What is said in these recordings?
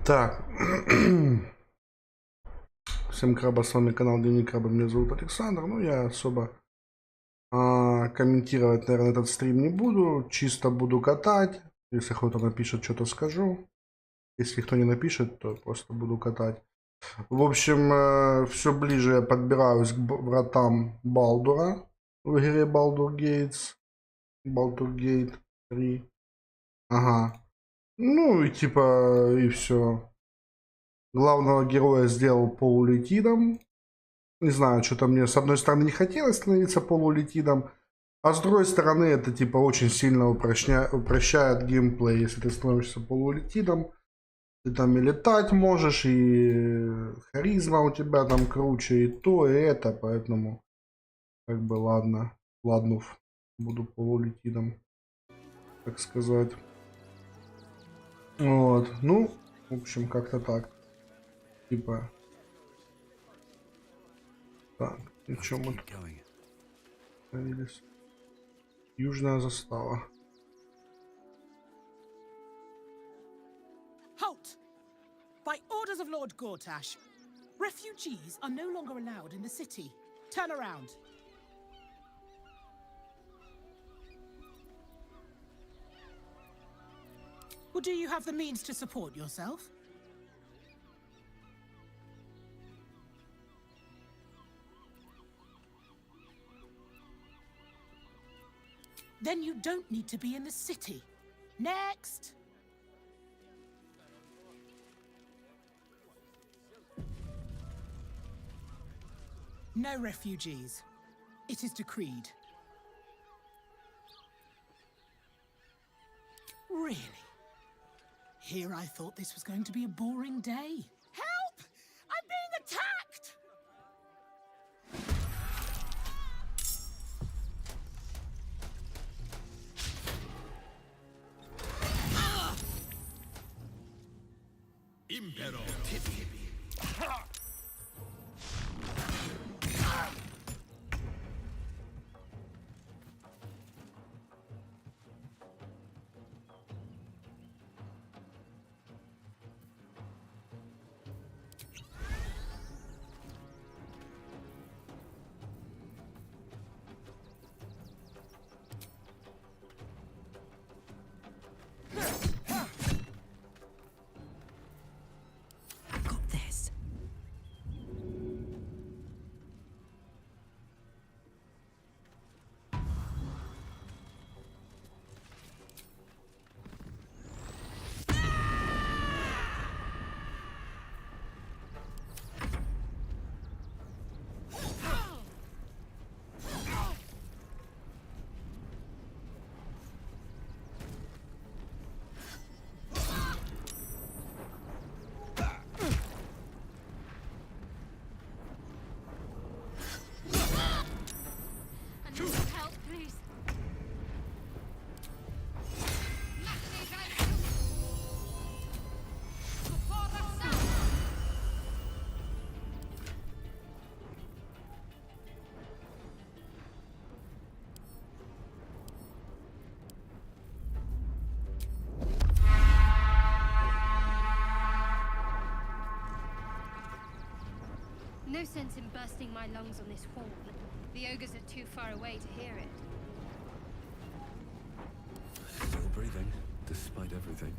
Так. Всем краба, с вами канал Дневник Краба, меня зовут Александр. Ну, я особо комментировать, наверное, этот стрим не буду. Чисто буду катать. Если кто-то напишет, что-то скажу. Если кто не напишет, то просто буду катать. В общем, все ближе я подбираюсь к вратам Балдура в игре Baldur Gates. Baldur Gate 3. Ага. Ну и типа, и все. Главного героя сделал полулетидом. Не знаю, что-то мне с одной стороны не хотелось становиться полулетидом, а с другой стороны это типа очень сильно упрощает геймплей. Если ты становишься полулетидом, ты там и летать можешь, и харизма у тебя там круче, и то, и это, поэтому как бы ладно, ладнув, буду полулетидом, так сказать. Вот, ну, в общем, как-то так. Типа, так, и что мы тут остановились? Южная застава. Halt! By orders of Lord Gortash, refugees are no longer allowed in the city. Turn around. Well, do you have the means to support yourself? Then you don't need to be in the city. Next! No refugees. It is decreed. Really? Here I thought this was going to be a boring day. Help! I'm being attacked! Impero. No sense in bursting my lungs on this horn. The ogres are too far away to hear it. Still breathing, despite everything.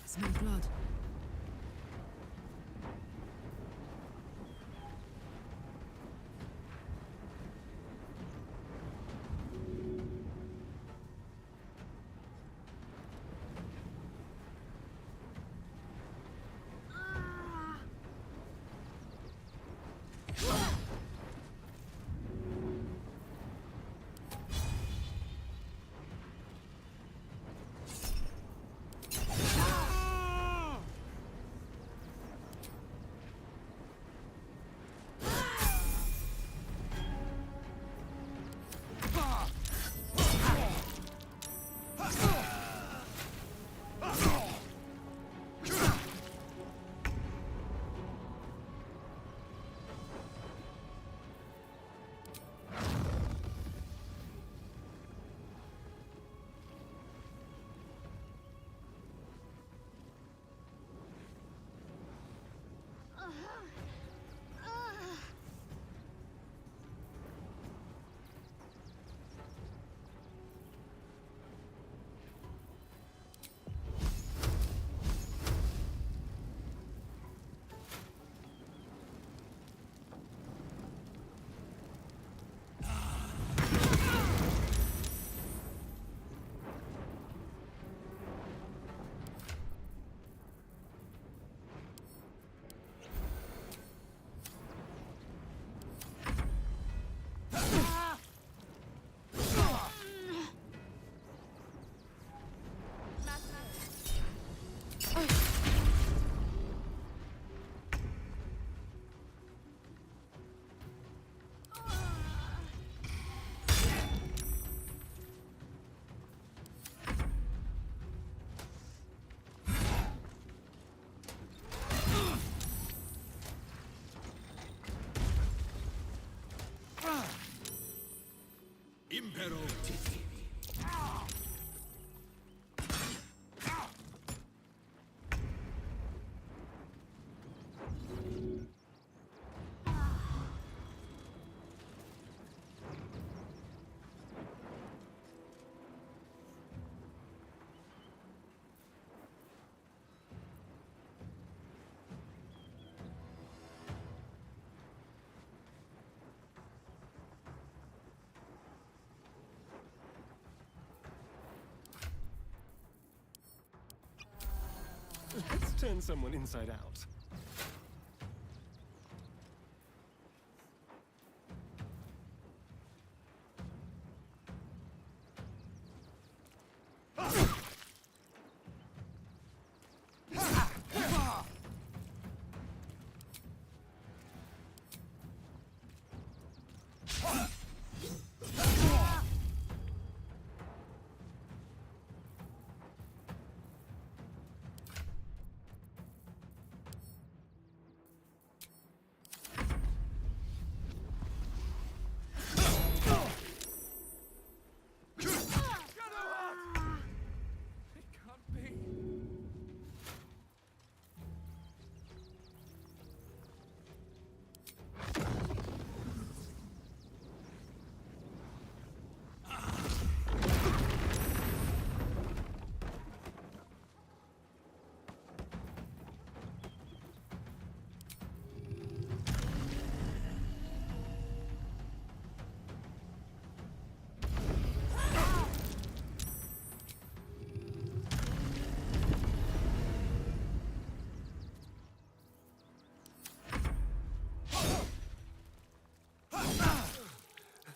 Smell blood. Let's turn someone inside out.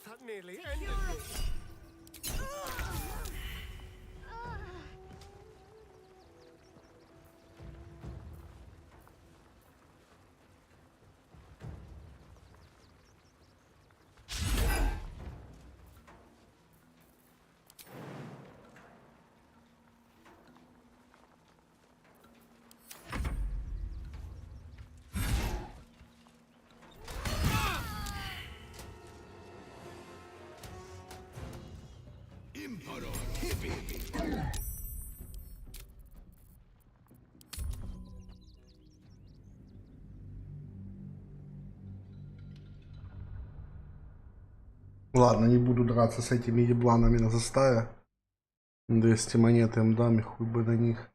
That nearly ended me. Ладно, не буду драться с этими ебланами на заставе. 200 монет им дам, и хуй бы на них.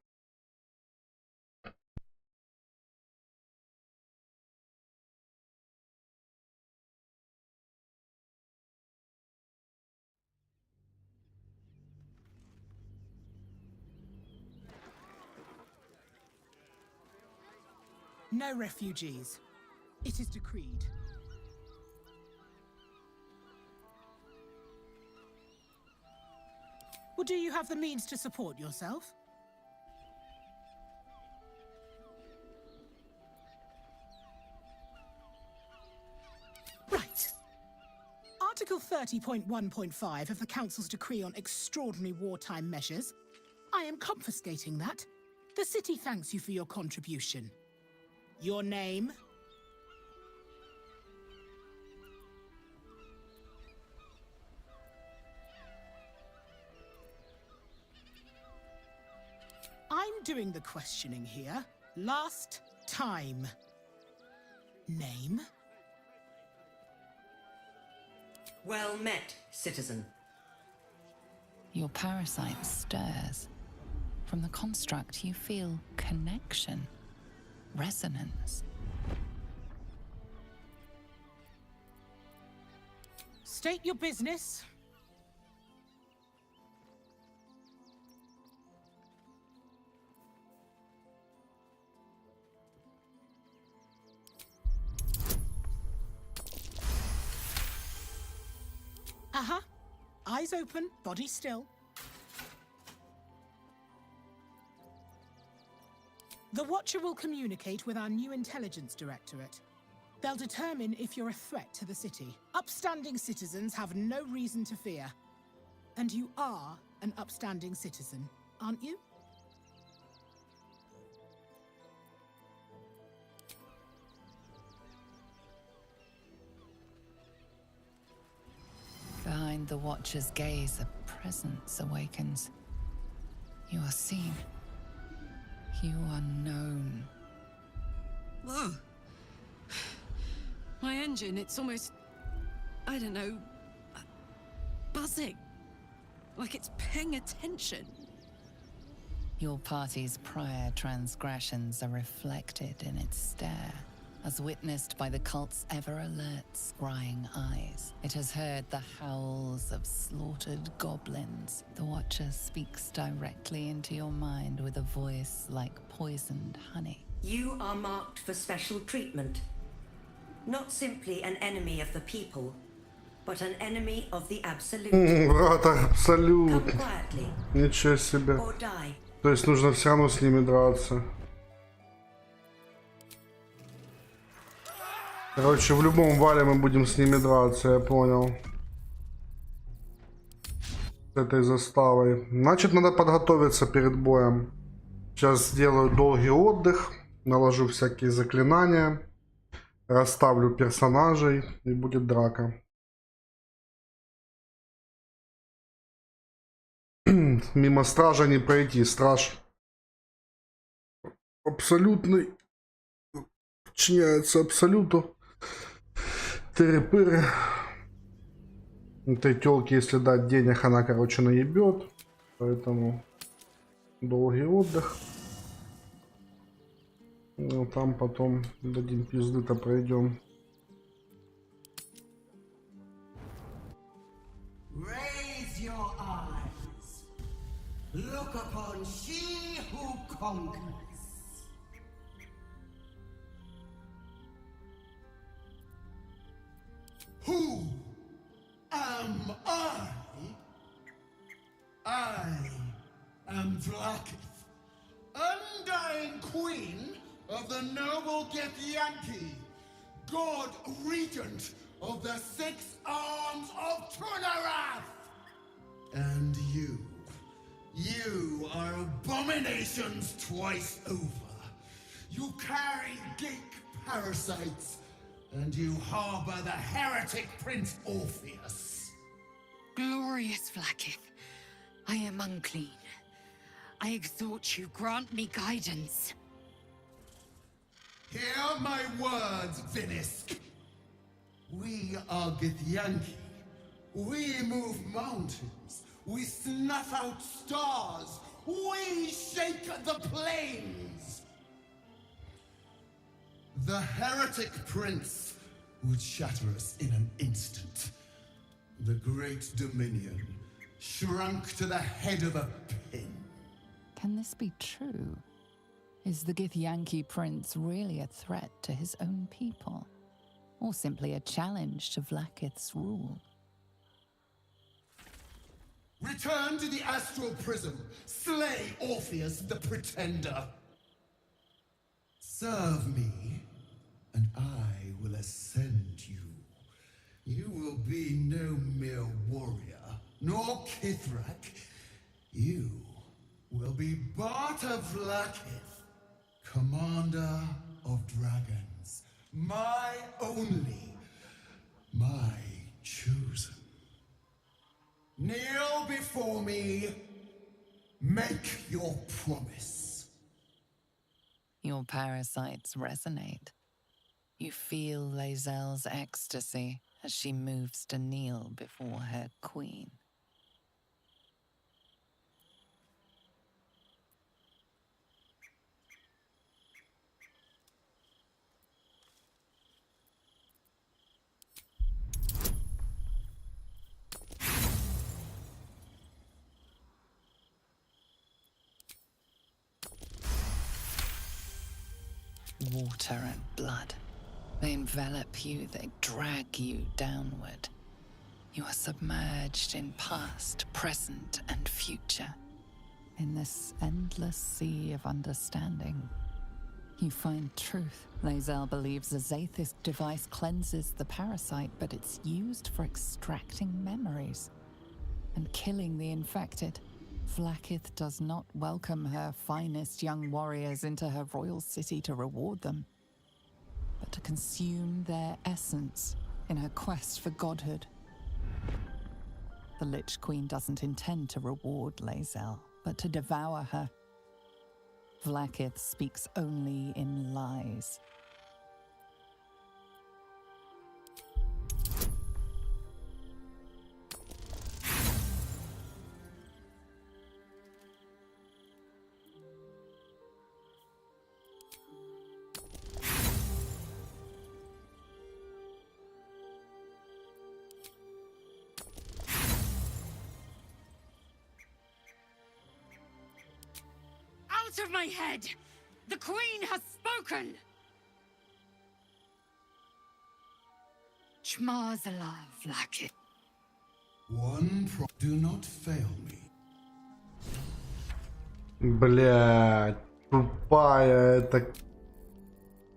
No refugees. It is decreed. Well, do you have the means to support yourself? Right. Article 30.1.5 of the Council's Decree on Extraordinary Wartime Measures. I am confiscating that. The city thanks you for your contribution. Your name? I'm doing the questioning here. Last time. Name? Well met, citizen. Your parasite stirs. From the construct, you feel connection, resonance. State your business. Eyes open, body still. The Watcher will communicate with our new intelligence directorate. They'll determine if you're a threat to the city. Upstanding citizens have no reason to fear. And you are an upstanding citizen, aren't you? Behind the Watcher's gaze, a presence awakens. You are seen. You are known. Whoa. My engine, it's almost, I don't know, buzzing. Like it's paying attention. Your party's prior transgressions are reflected in its stare, as witnessed by the cult's ever-alert, scrying eyes. It has heard the howls of slaughtered goblins. The Watcher speaks directly into your mind with a voice like poisoned honey. You are marked for special treatment. Not simply an enemy of the people, but an enemy of the absolute. Брат, абсолют. Come quietly, Ничего себе. or die. То есть нужно все равно с ними драться. Короче, в любом вале мы будем с ними драться, я понял. С этой заставой. Значит, надо подготовиться перед боем. Сейчас сделаю долгий отдых. Наложу всякие заклинания. Расставлю персонажей. И будет драка. Мимо стража не пройти. Страж абсолютный. Подчиняется абсолюту. Тыры-пыры. Этой тёлке, если дать денег, она, короче, наебет. Поэтому долгий отдых. Ну, там потом дадим пизды-то пройдем. Raise your eyes. Look upon she who conquers. Who am I? I am Vlaakith, undying queen of the noble Githyanki, god regent of the 6 arms of Tunarath. And you are abominations twice over. You carry geek parasites, and you harbor the heretic Prince Orpheus. Glorious Vlaakith. I am unclean. I exhort you, grant me guidance. Hear my words, Vinisk. We are Githyanki. We move mountains. We snuff out stars. We shake the plains. The heretic prince would shatter us in an instant. The great dominion shrunk to the head of a pin. Can this be true? Is the Githyanki prince really a threat to his own people? Or simply a challenge to Vlaakith's rule? Return to the astral prism. Slay Orpheus the Pretender. Serve me, and I will ascend you. You will be no mere warrior, nor Kithrak. You will be Barta Vlaakith, commander of dragons. My only, my chosen. Kneel before me. Make your promise. Your parasites resonate. You feel Lae'zel's ecstasy as she moves to kneel before her queen. Water and blood. They envelop you, they drag you downward. You are submerged in past, present, and future. In this endless sea of understanding, you find truth. Lae'zel believes a Zaithist device cleanses the parasite, but it's used for extracting memories and killing the infected. Vlaakith does not welcome her finest young warriors into her royal city to reward them, but to consume their essence in her quest for godhood. The Lich Queen doesn't intend to reward Lae'zel, but to devour her. Vlaakith speaks only in lies. Out of my head! The Queen has spoken! Shmazala, Vlaakith. Do not fail me. Блядь, тупая это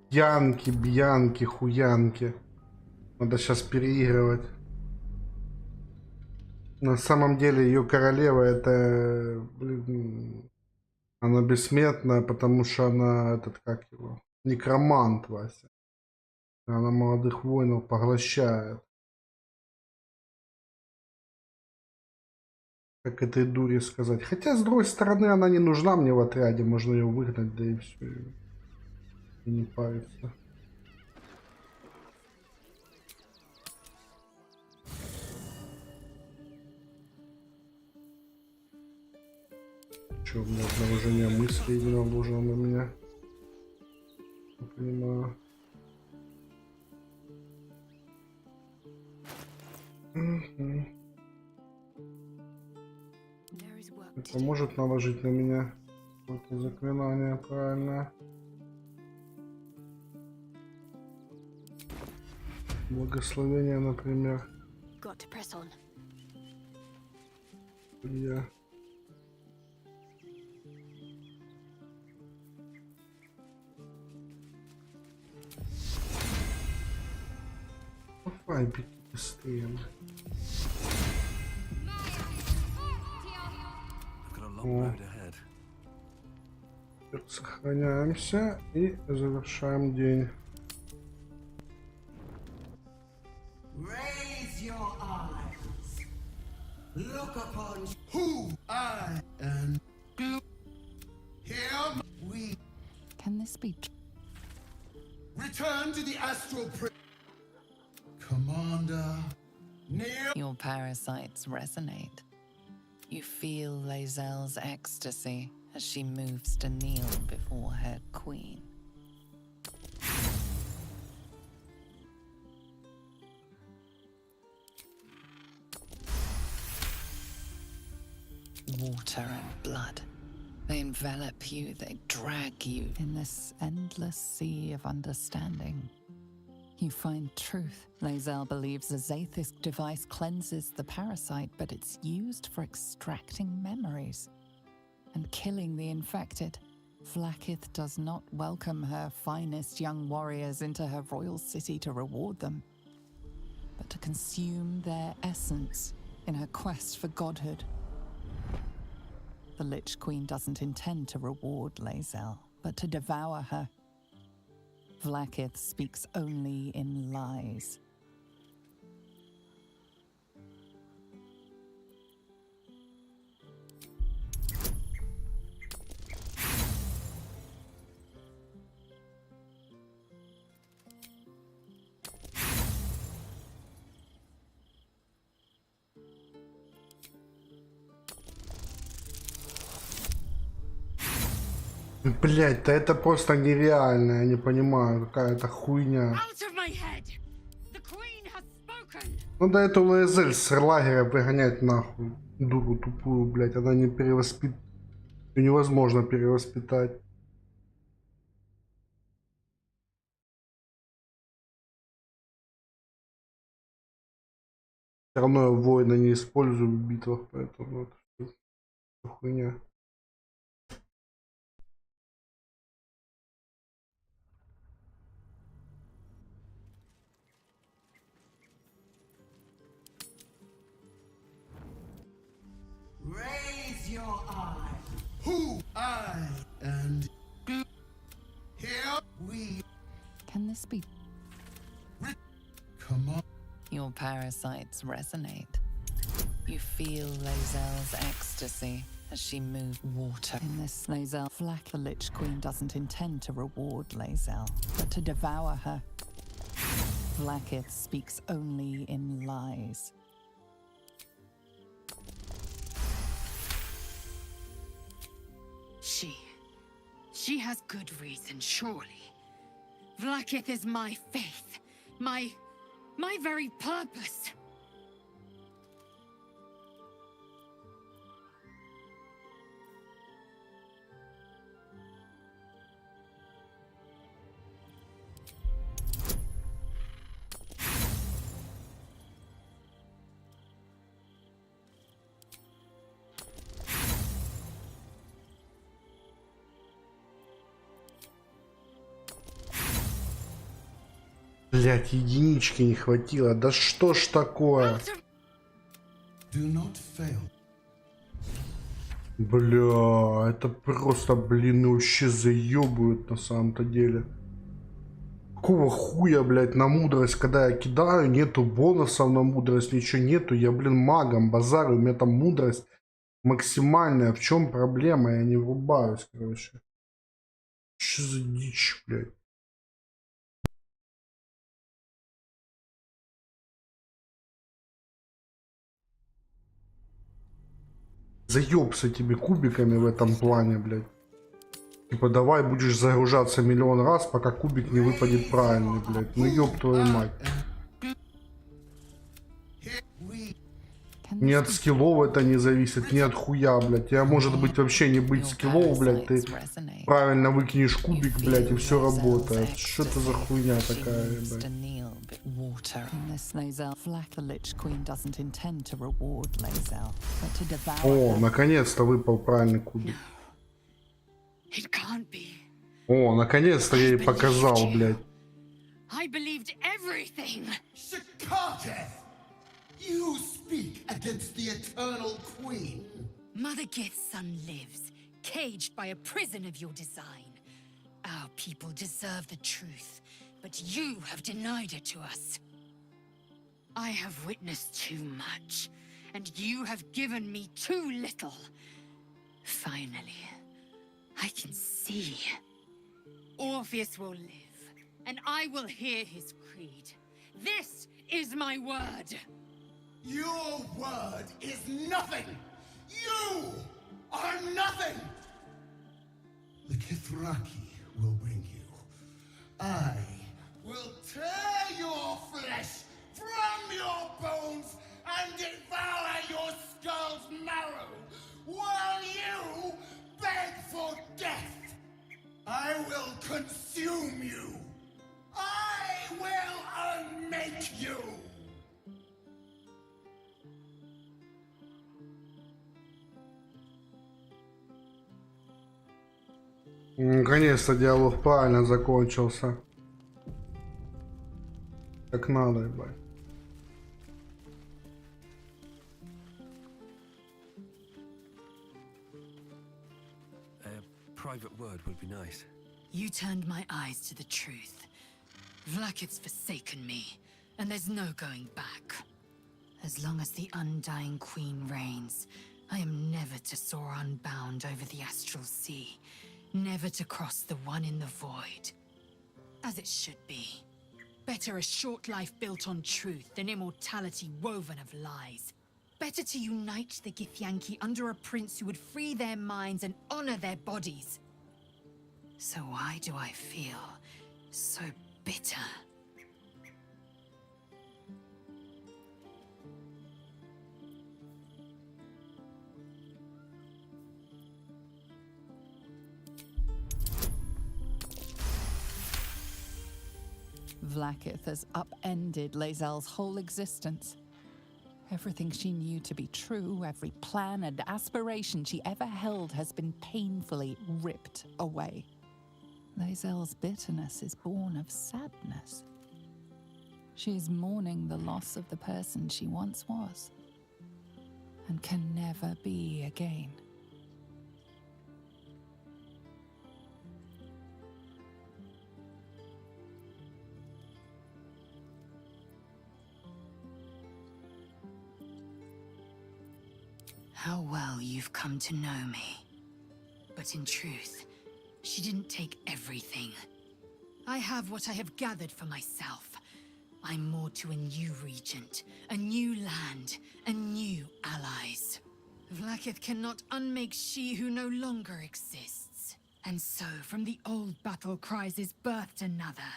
Янки, бьянки, хуянки. Надо сейчас переигрывать. На самом деле ее королева это, блин, она бессмертная, потому что она этот, как его, некромант, Вася. Она молодых воинов поглощает. Как этой дуре сказать. Хотя, с другой стороны, она не нужна мне в отряде. Можно ее выгнать, да и все. И не париться. Что, у меня обнаружение мыслей не наложено на меня? Не понимаю. Это может наложить на меня какое-то заклинание, правильно? Благословение, например. Я. Давай, беги быстрее. О. Сохраняемся и завершаем день. Look upon who I am. Here we Can this be return to the astral Commander, near. Your parasites resonate. You feel Lae'zel's ecstasy as she moves to kneel before her queen. Water and blood. They envelop you, they drag you in this endless sea of understanding. You find truth. Lae'zel believes a Zaith'isk device cleanses the parasite, but it's used for extracting memories and killing the infected. Vlaakith does not welcome her finest young warriors into her royal city to reward them, but to consume their essence in her quest for godhood. The Lich Queen doesn't intend to reward Lae'zel, but to devour her. Vlaakith speaks only in lies. Блять, да это просто нереально, я не понимаю, какая-то хуйня. Out of my head! The Queen has spoken! Надо эту Лаэзель с лагеря выгонять нахуй. Дуру тупую, блять, она не перевоспит... Ее невозможно перевоспитать. Все равно я воина не использую в битвах, поэтому это всё хуйня. Raise your eye. Who I and here we Can this be? come on. Your parasites resonate. You feel Lae'zel's ecstasy as she moves water. In this Lae'zel Vlaak, the Lich Queen doesn't intend to reward Lae'zel, but to devour her. Vlaakith speaks only in lies. She has good reason, surely. Vlaakith is my faith, my very purpose. Блять, единички не хватило. Да что ж такое? Do not fail. Бля, это просто, блин, вообще заебывают на самом-то деле. Какого хуя, блядь, на мудрость, когда я кидаю, нету бонусов на мудрость, ничего нету. Я, блин, магом базарю, у меня там мудрость максимальная. В чем проблема? Я не врубаюсь, короче. Что за дичь, блядь? Заеб с этими кубиками в этом плане, блядь. Типа давай будешь загружаться миллион раз, пока кубик не выпадет правильный, блядь. Ну ёб твою мать. Ни от скиллов это не зависит, ни от хуя, блядь. Я может быть вообще не быть скиллов, блядь. Ты правильно выкинешь кубик, блядь, и все работает. Что это за хуйня такая, блядь? О, наконец-то выпал правильный кубик. О, наконец-то я ей показал, блядь. You speak against the eternal queen. Mother Gith's son lives, caged by a prison of your design. Our people deserve the truth, but you have denied it to us. I have witnessed too much, and you have given me too little. Finally, I can see. Orpheus will live, and I will hear his creed. This is my word. Your word is nothing! You are nothing! The Kithraki will bring you. I will tear your flesh from your bones and devour your skull's marrow while you beg for death. I will consume you. I will unmake you. Наконец-то диалог правильно закончился. Как надо, ебать. A private word would be nice. You turned my eyes to the truth. Vlakith's forsaken me, and there's no going back. As long as the Undying Queen reigns, I am never to soar unbound over the astral sea, never to cross the one in the void. As it should be. Better a short life built on truth than immortality woven of lies. Better to unite the Githyanki under a prince who would free their minds and honor their bodies. So why do I feel so bitter? Vlakith has upended Lae'zel's whole existence. Everything she knew to be true, every plan and aspiration she ever held has been painfully ripped away. Lae'zel's bitterness is born of sadness. She is mourning the loss of the person she once was, and can never be again. How well you've come to know me. But in truth, she didn't take everything. I have what I have gathered for myself. I'm moored to a new regent, a new land, and new allies. Vlakith cannot unmake she who no longer exists. And so, from the old battle cries is birthed another.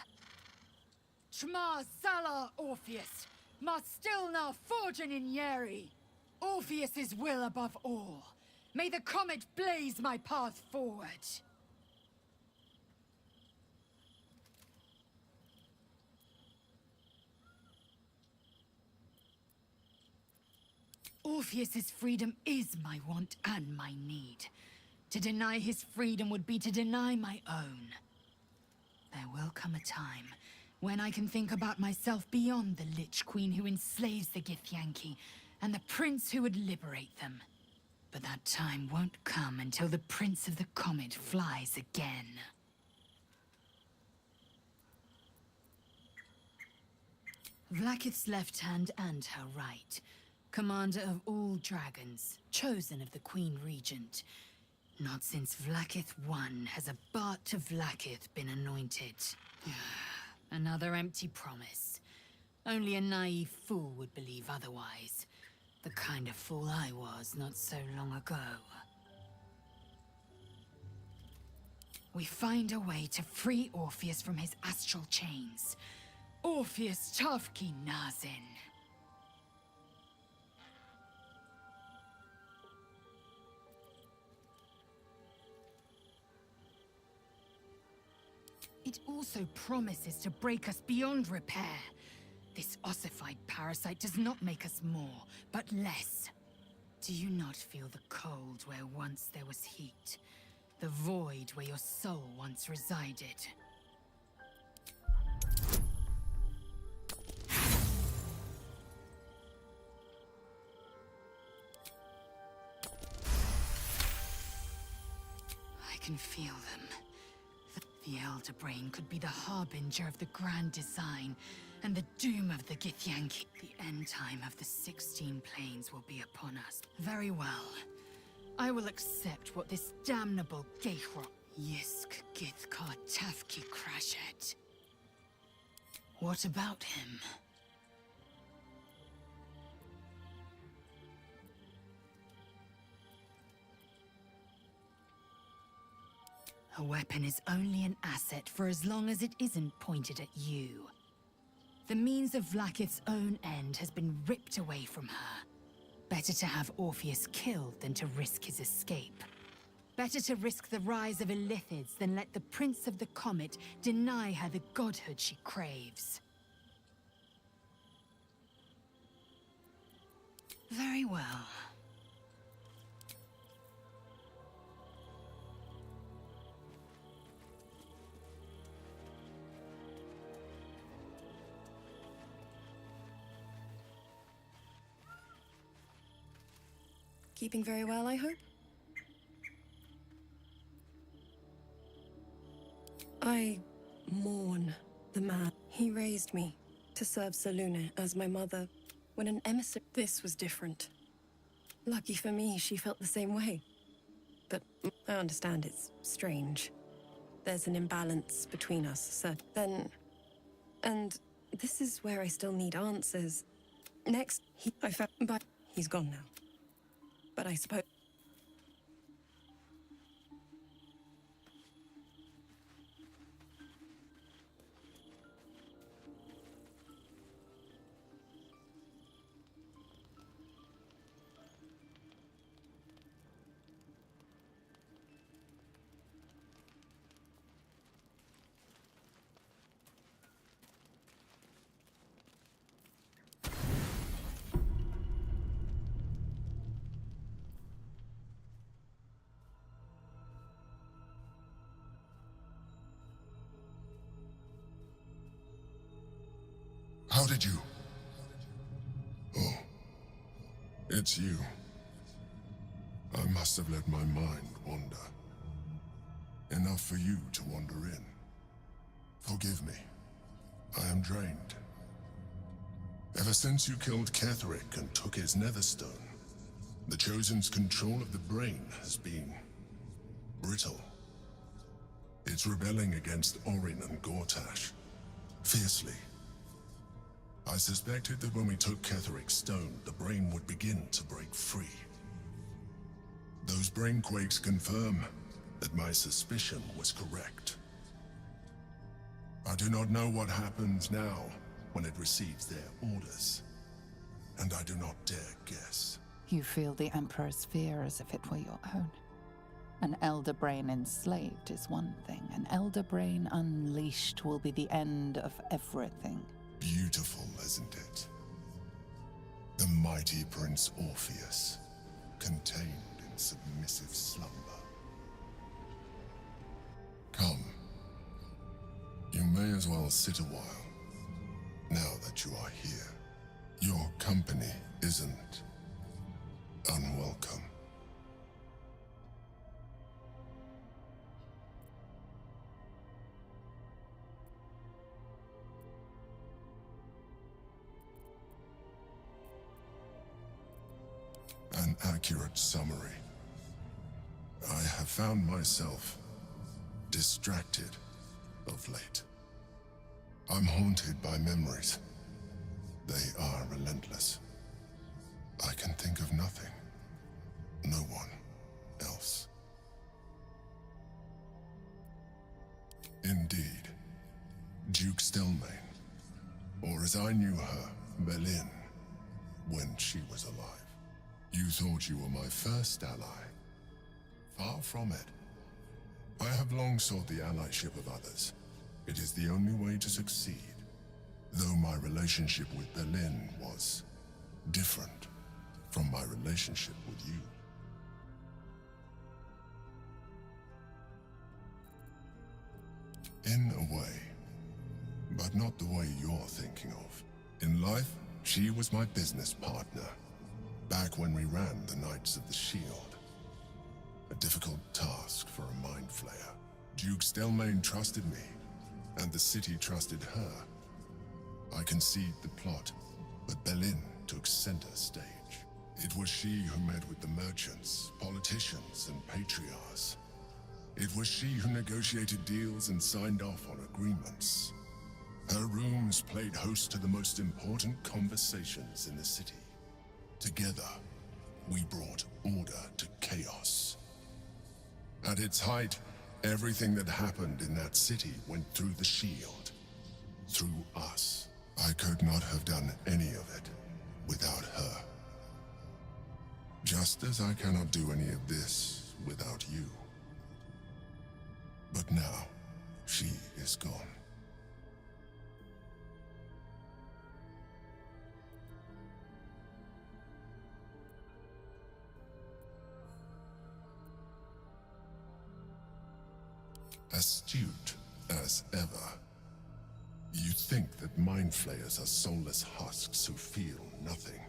Shma Salar Orpheus, Ma Stilna Forgin in Yeri. Orpheus's will above all. May the comet blaze my path forward. Orpheus's freedom is my want and my need. To deny his freedom would be to deny my own. There will come a time when I can think about myself beyond the Lich Queen who enslaves the Githyanki and the prince who would liberate them. But that time won't come until the Prince of the Comet flies again. Vlakith's left hand and her right. Commander of all dragons, chosen of the Queen Regent. Not since Vlakith I has a Bart to Vlakith been anointed. Another empty promise. Only a naive fool would believe otherwise. The kind of fool I was not so long ago. We find a way to free Orpheus from his astral chains. Orpheus Tavki Nazin. It also promises to break us beyond repair. This ossified parasite does not make us more, but less. Do you not feel the cold where once there was heat? The void where your soul once resided? I can feel them. The Elder Brain could be the harbinger of the grand design, and the doom of the Githyanki. The end time of the 16 planes will be upon us. Very well. I will accept what this damnable Geforce Yisk Githkar Tafki Crashet. What about him? A weapon is only an asset for as long as it isn't pointed at you. The means of Vlaakith's own end has been ripped away from her. Better to have Orpheus killed than to risk his escape. Better to risk the rise of Illithids than let the Prince of the Comet deny her the godhood she craves. Very well. Keeping very well, I hope? I mourn the man. He raised me to serve Selune as my mother. When an emissary... This was different. Lucky for me, she felt the same way. But I understand it's strange. There's an imbalance between us, so then... And this is where I still need answers. Next, I found... But he's gone now. But I suppose... How did you? Oh, it's you. I must have let my mind wander. Enough for you to wander in. Forgive me. I am drained. Ever since you killed Ketherick and took his netherstone, the Chosen's control of the brain has been brittle. It's rebelling against Orin and Gortash, fiercely. I suspected that when we took Ketherick's stone, the brain would begin to break free. Those brain quakes confirm that my suspicion was correct. I do not know what happens now when it receives their orders, and I do not dare guess. You feel the Emperor's fear as if it were your own. An elder brain enslaved is one thing. An elder brain unleashed will be the end of everything. Beautiful, isn't it? The mighty Prince Orpheus, contained in submissive slumber. Come. You may as well sit a while, now that you are here. Your company isn't unwelcome. An accurate summary. I have found myself distracted of late. I'm haunted by memories. They are relentless. I can think of nothing. No one else. Indeed, Duke Stelmane, or as I knew her, Belin, when she was alive. You thought you were my first ally. Far from it. I have long sought the allyship of others. It is the only way to succeed. Though my relationship with Belin was different from my relationship with you. In a way, but not the way you're thinking of. In life, she was my business partner. Back when we ran the Knights of the Shield. A difficult task for a mind flayer. Duke Stelmane trusted me, and the city trusted her. I concede the plot, but Berlin took center stage. It was she who met with the merchants, politicians, and patriarchs. It was she who negotiated deals and signed off on agreements. Her rooms played host to the most important conversations in the city. Together, we brought order to chaos. At its height, everything that happened in that city went through the shield. Through us. I could not have done any of it without her. Just as I cannot do any of this without you. But now, she is gone. Astute as ever. You think that mind flayers are soulless husks who feel nothing.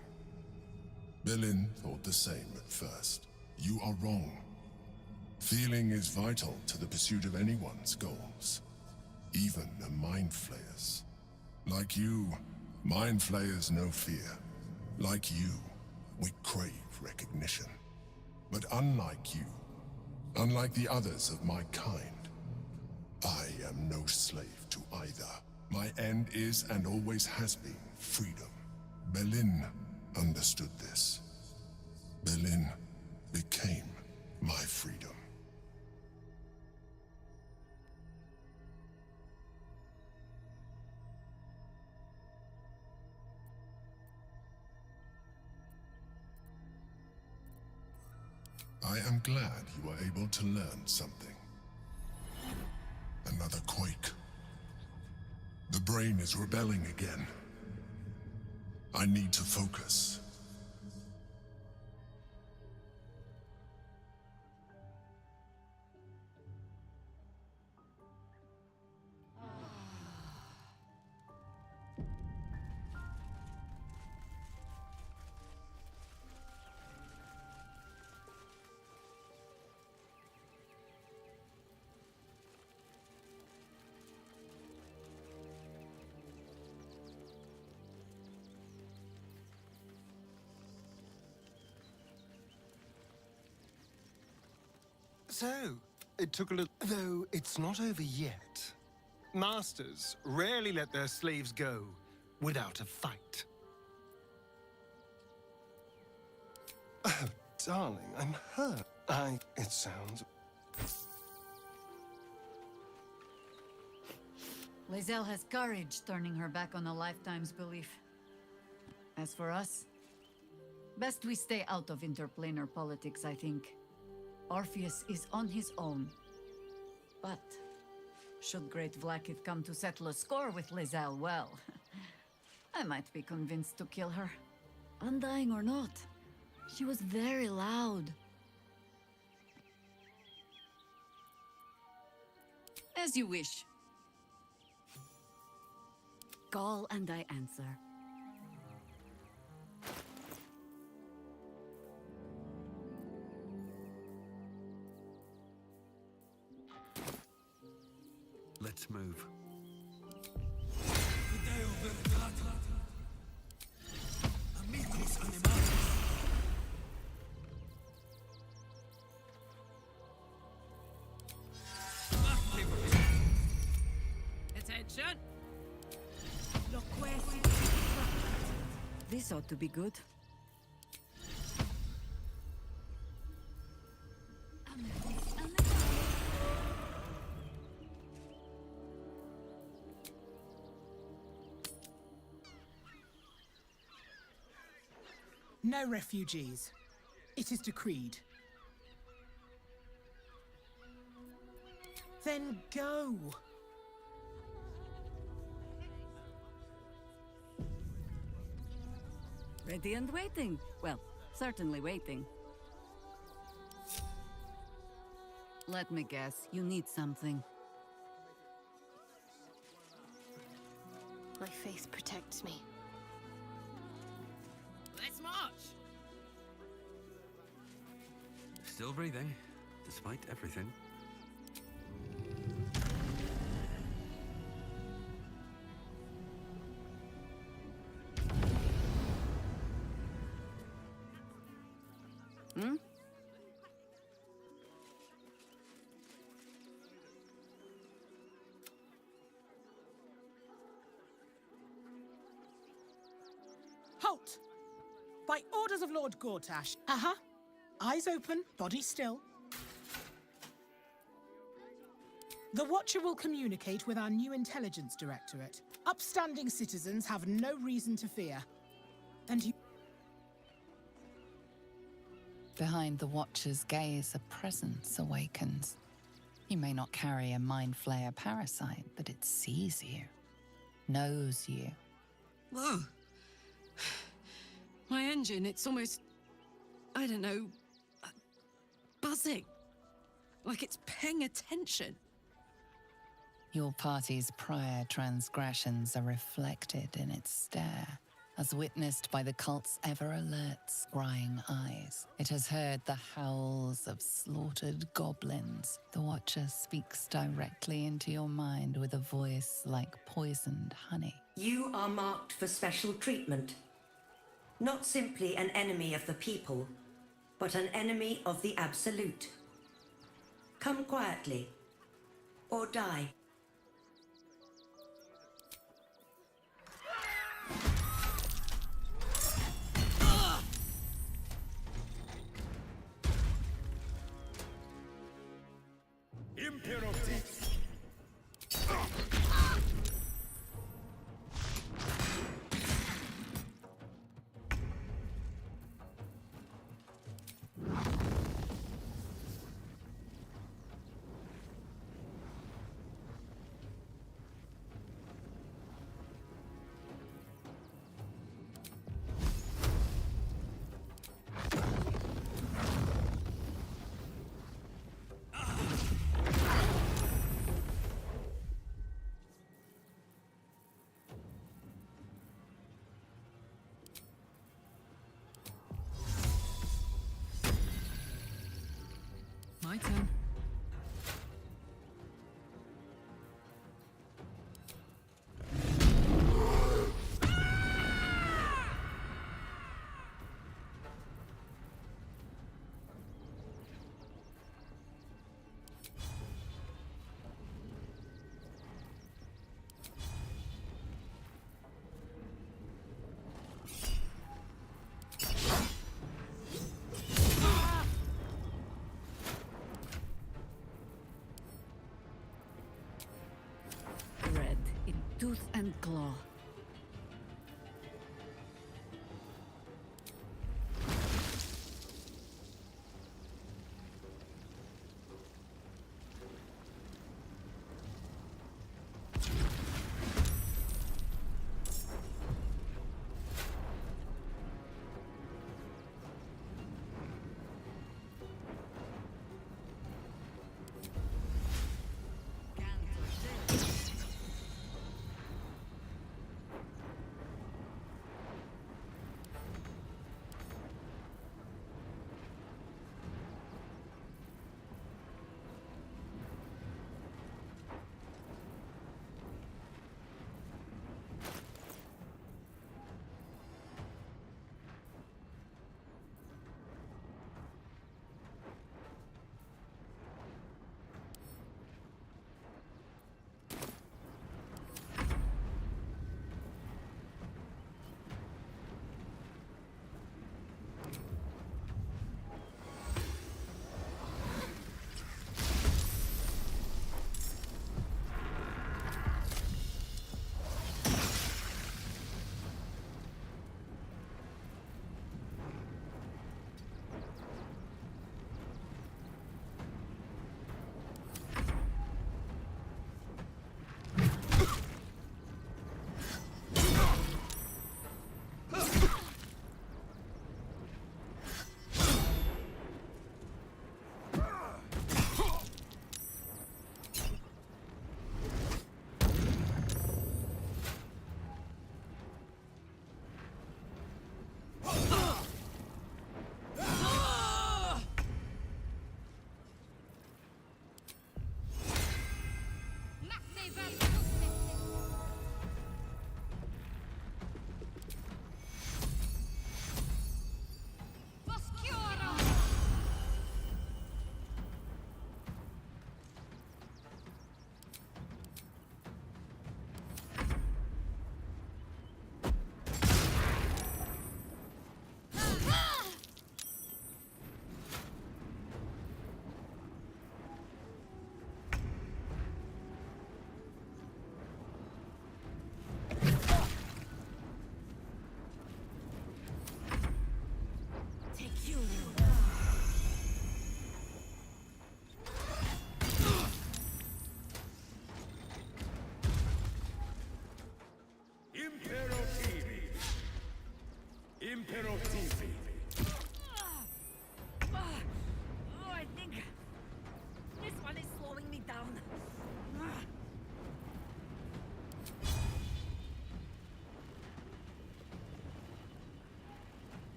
Berlin thought the same at first. You are wrong. Feeling is vital to the pursuit of anyone's goals, even a mind flayer's. Like you, mind flayers know fear. Like you, we crave recognition. But unlike you, unlike the others of my kind, I am no slave to either. My end is and always has been freedom. Berlin understood this. Berlin became my freedom. I am glad you were able to learn something. Another quake. The brain is rebelling again. I need to focus. So, it took a little... Though it's not over yet. Masters rarely let their slaves go without a fight. Oh, darling, I'm hurt. It sounds... Lae'zel has courage, turning her back on a lifetime's belief. As for us, best we stay out of interplanar politics, I think. Orpheus is on his own. But should Great Vlaakith come to settle a score with Lae'zel, well, I might be convinced to kill her. Undying or not, she was very loud. As you wish. Call and I answer. Let's move. Attention! This ought to be good. No refugees. It is decreed. Then go. Ready and waiting. Well, certainly waiting. Let me guess, you need something. My faith protects me. Let's march! Still breathing, despite everything. Halt! By orders of Lord Gortash. Eyes open, body still. The Watcher will communicate with our new intelligence directorate. Upstanding citizens have no reason to fear. And you... Behind the Watcher's gaze, a presence awakens. You may not carry a mind flayer parasite, but it sees you, knows you. Whoa. My engine, it's almost, I don't know, buzzing. Like it's paying attention. Your party's prior transgressions are reflected in its stare, as witnessed by the cult's ever-alert, scrying eyes. It has heard the howls of slaughtered goblins. The Watcher speaks directly into your mind with a voice like poisoned honey. You are marked for special treatment. Not simply an enemy of the people, but an enemy of the Absolute. Come quietly, or die. My turn. Tooth and claw.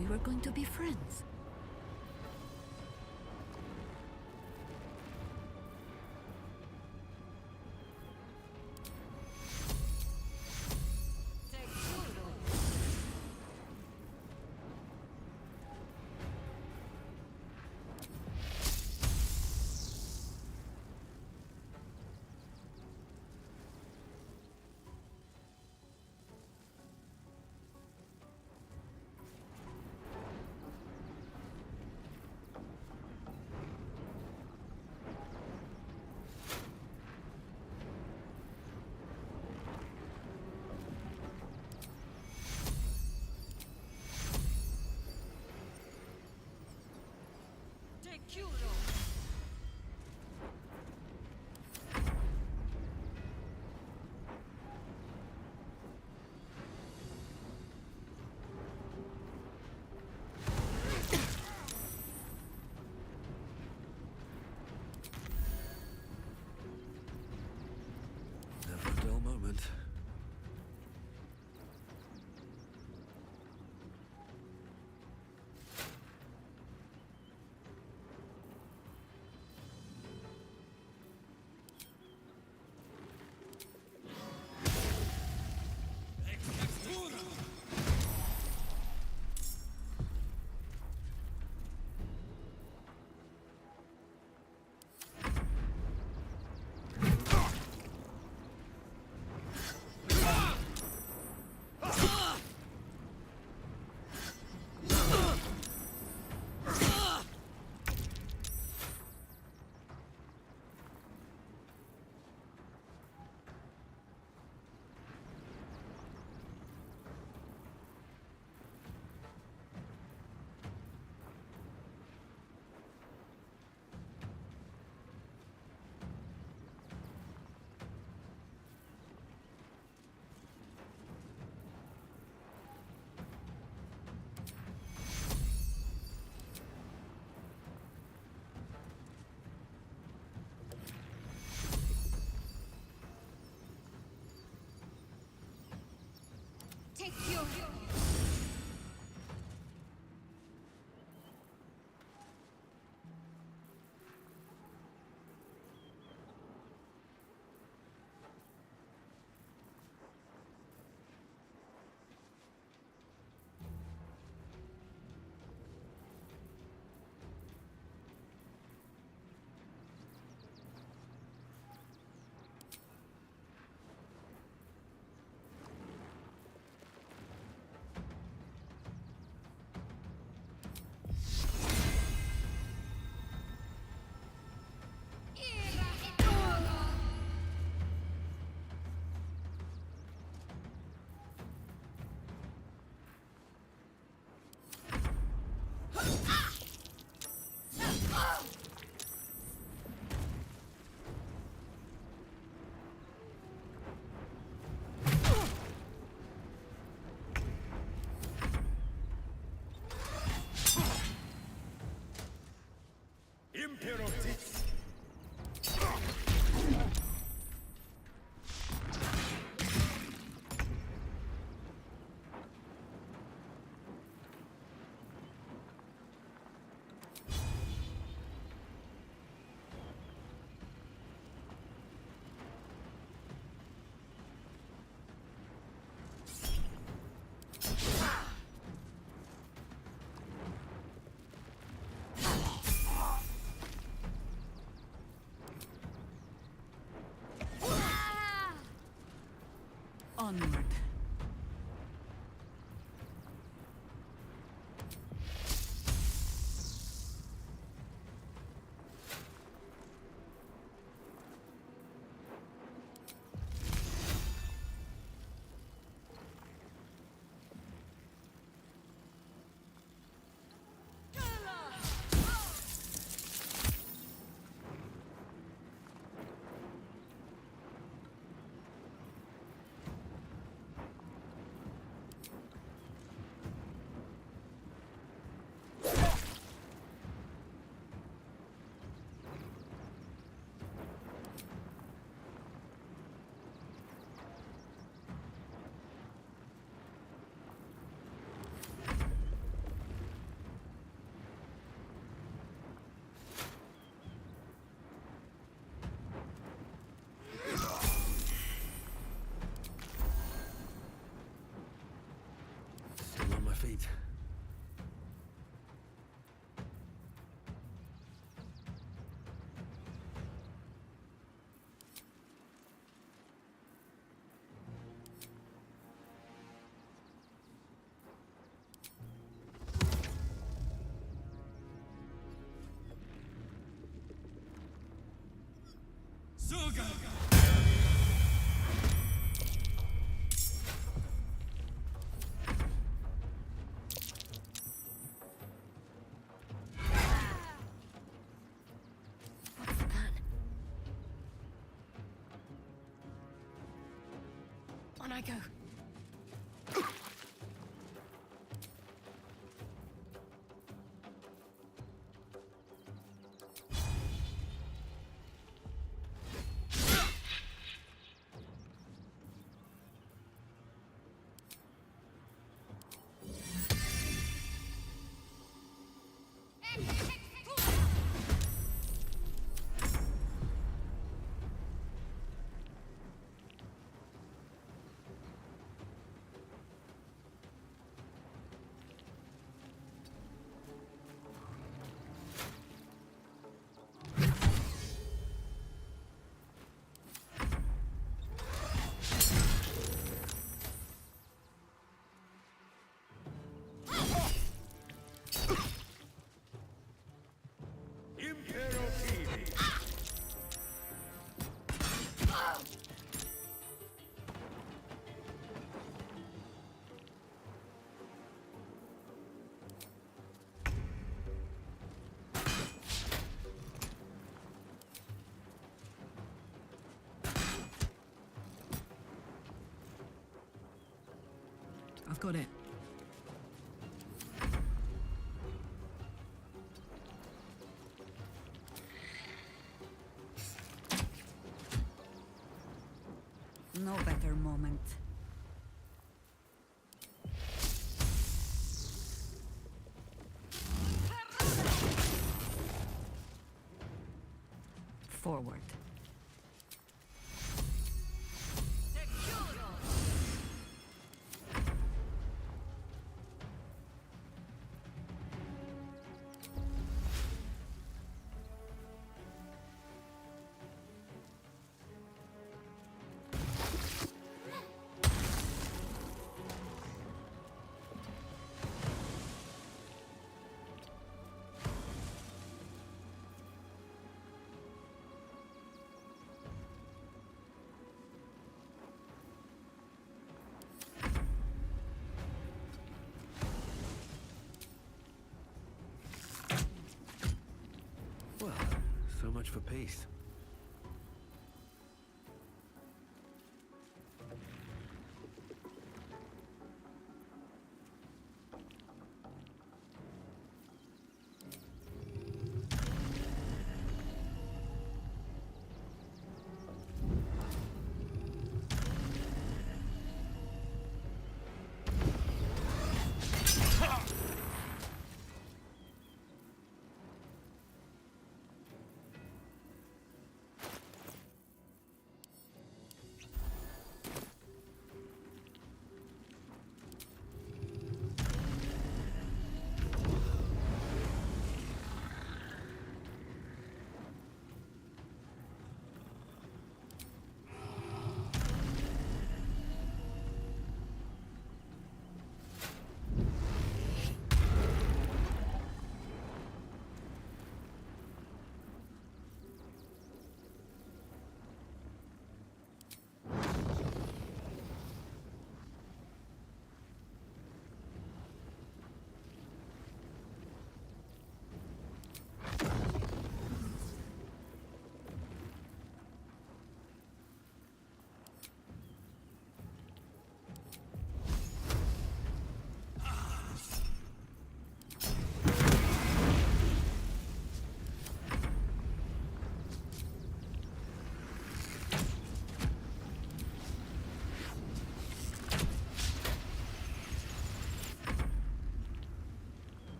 we were going to be friends. Never a dull moment. Take your... What's the plan? On I go. I've got it. No better moment. Forward. Well, so much for peace.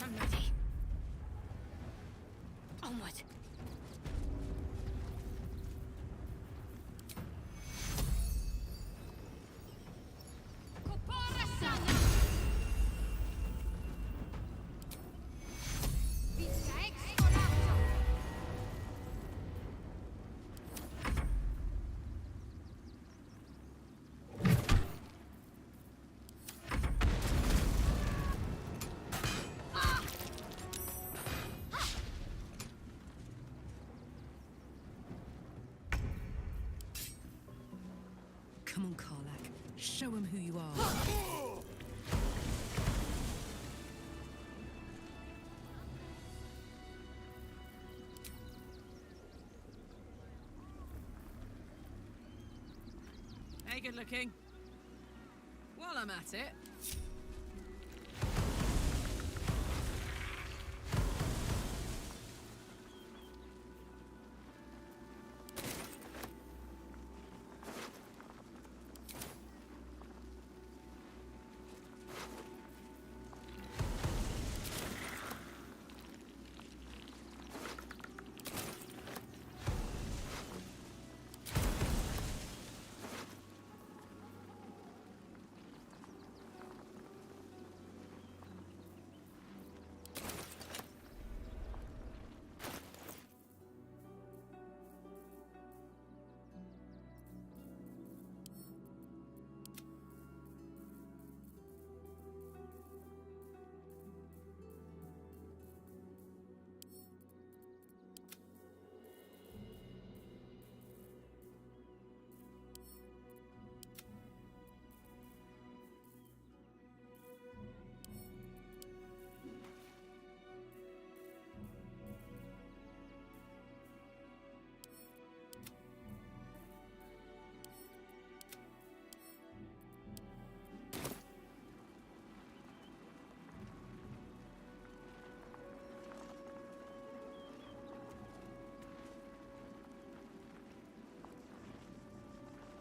I'm ready. Onward. Come on, Karlak. Show him who you are. Hey, good looking. While I'm at it.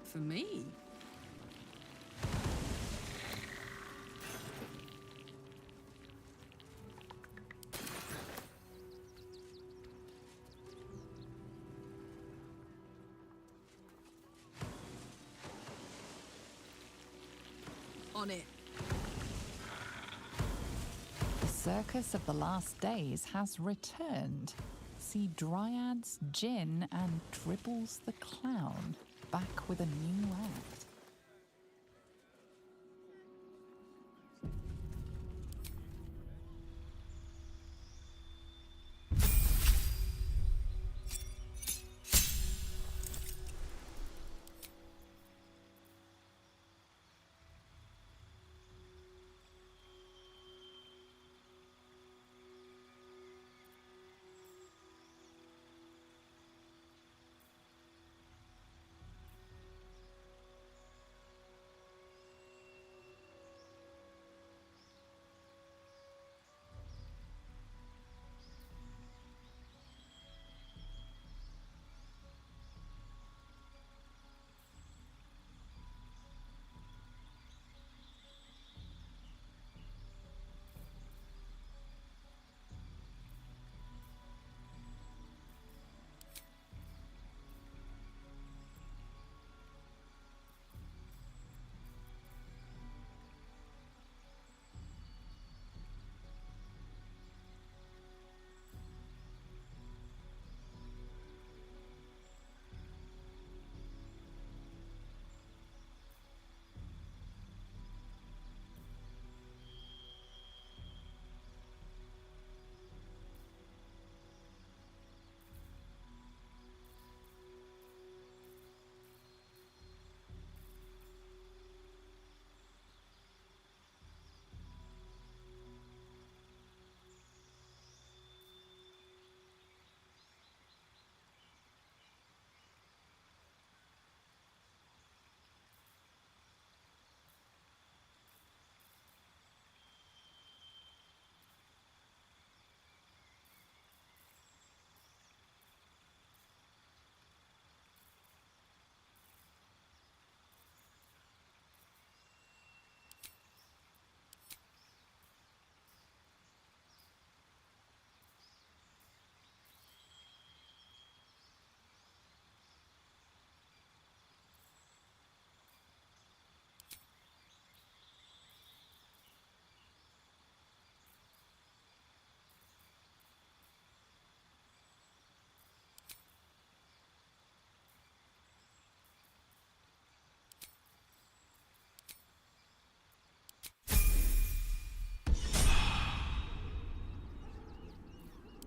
For me? On it. The circus of the last days has returned. See Dryads, Jinn, and Dribbles the Clown back with a new act.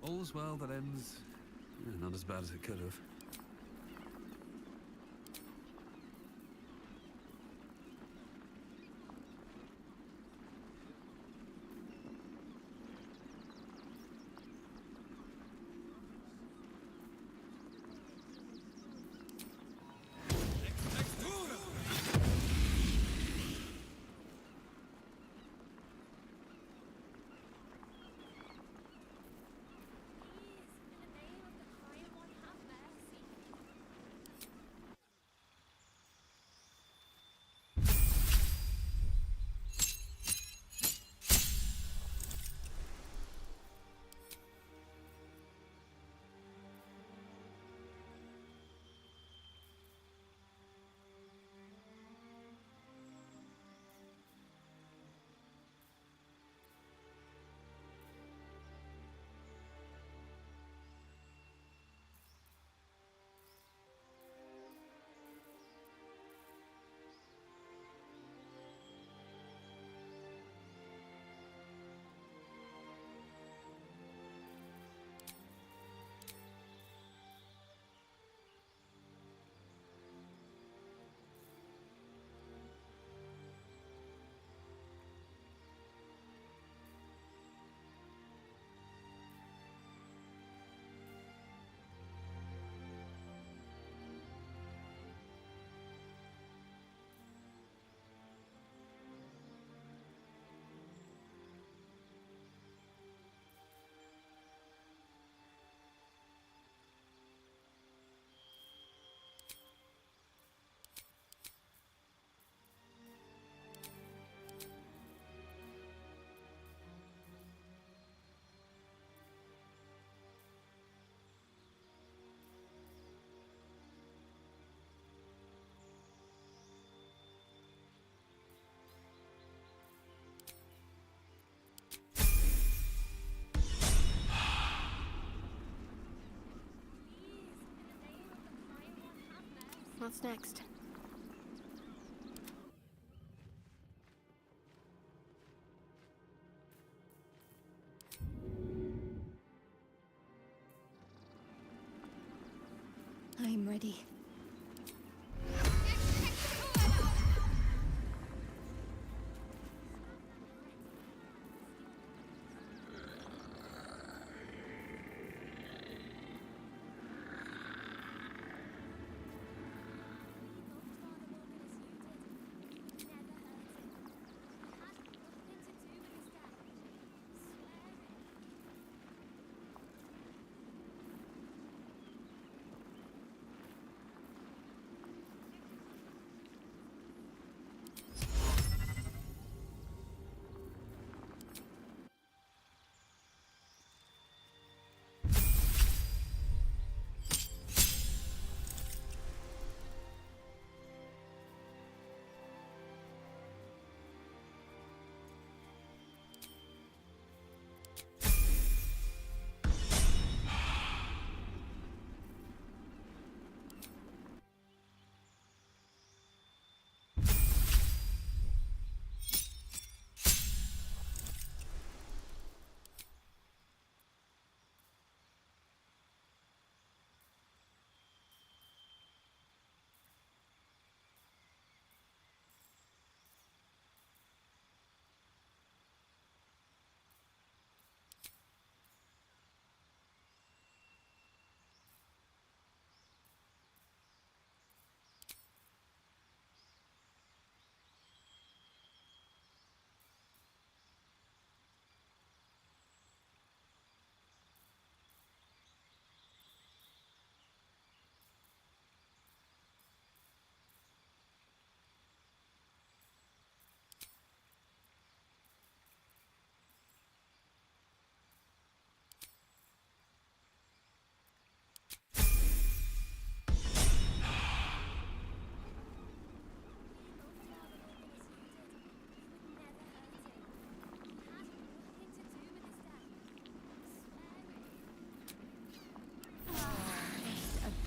All's well that ends not as bad as it could have. What's next? I'm ready.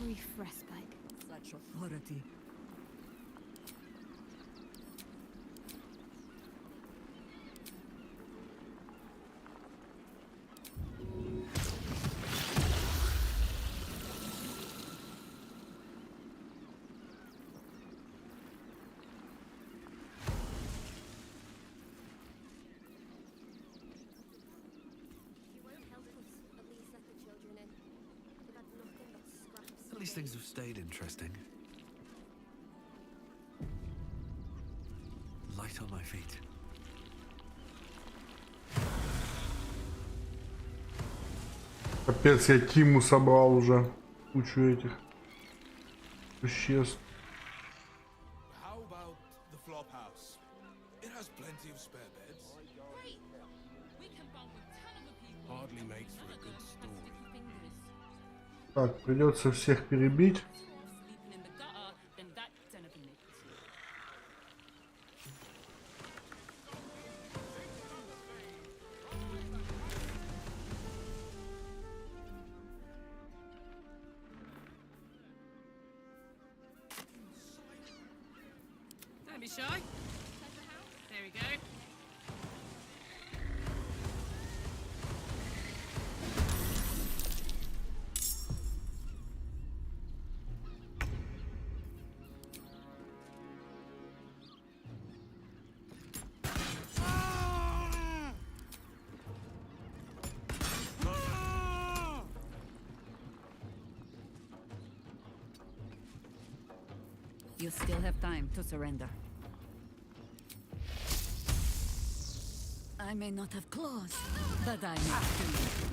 Brief respite. Such authority. At least things have stayed interesting. Light on my feet. Капец, я Тиму собрал уже. Кучу этих существ. How about the flop house? It has plenty of spare beds. Hardly makes for a good story. Так, придется всех перебить. Don't be shy. There we go. You still have time to surrender. I may not have claws, but I may do.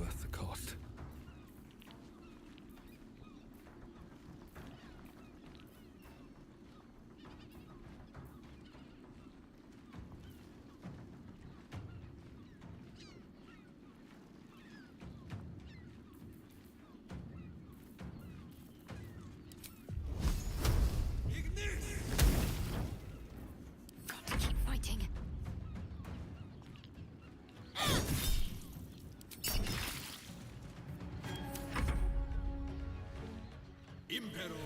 worth the cost. Got to keep fighting. Impero.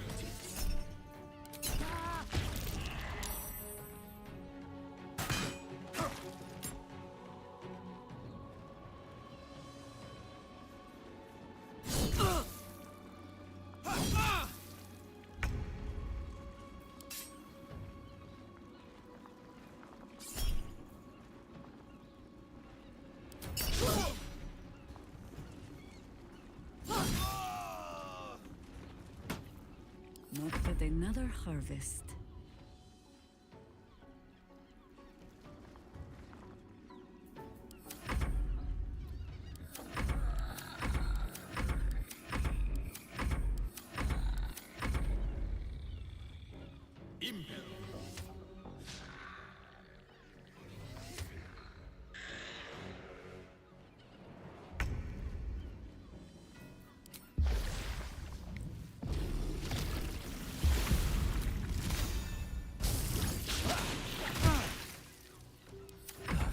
Not but another harvest. Impero.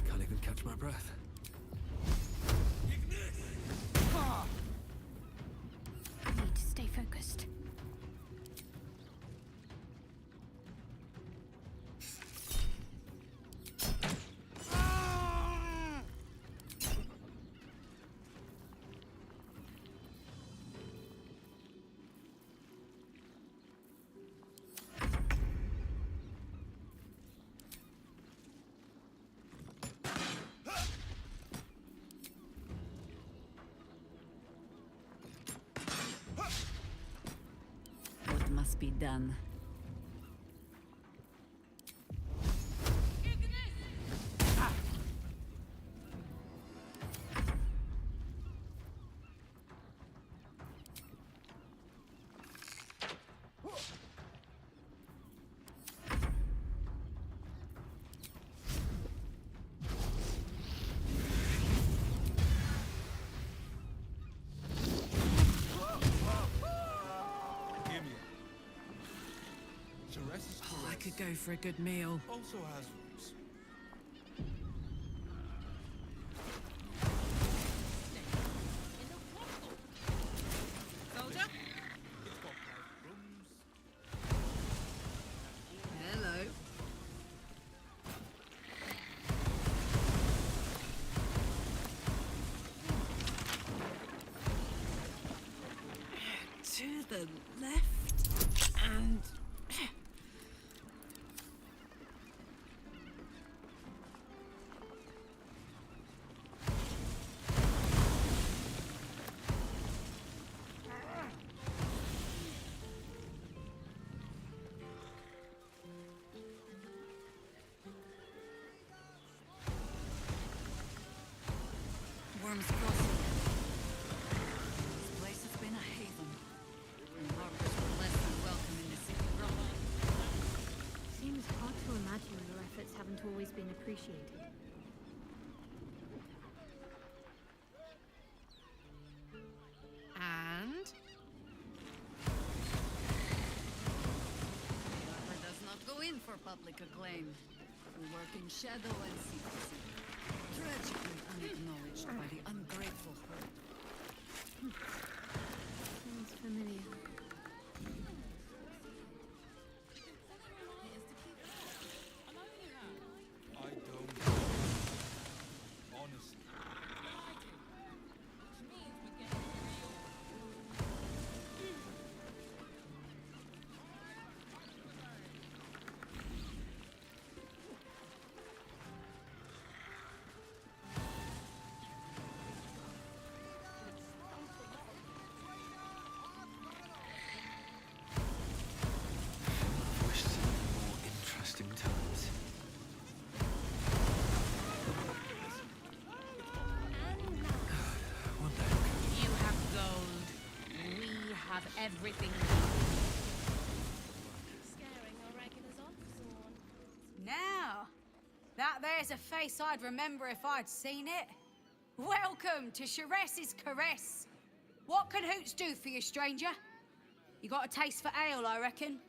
Can't even catch my breath. Need to stay focused. What must be done? Hear me. Jerez is Oh, I correct. could go for a good meal. Also has roots. Soldier? It's got rooms. Hello. To the left and Worms Crossing. This place has been a haven. And harpers were less than welcome in the city proper. Seems hard to imagine your efforts haven't always been appreciated. and Harper does not go in for public acclaim. We work in shadow and secrecy. Tragically unacknowledged by the ungrateful herd. Sounds familiar. I don't. Honestly. have everything. Scaring our regulars off, Zorn. Now, that there's a face I'd remember if I'd seen it. Welcome to Sharess's Caress. What can Hoots do for you, stranger? You got a taste for ale, I reckon?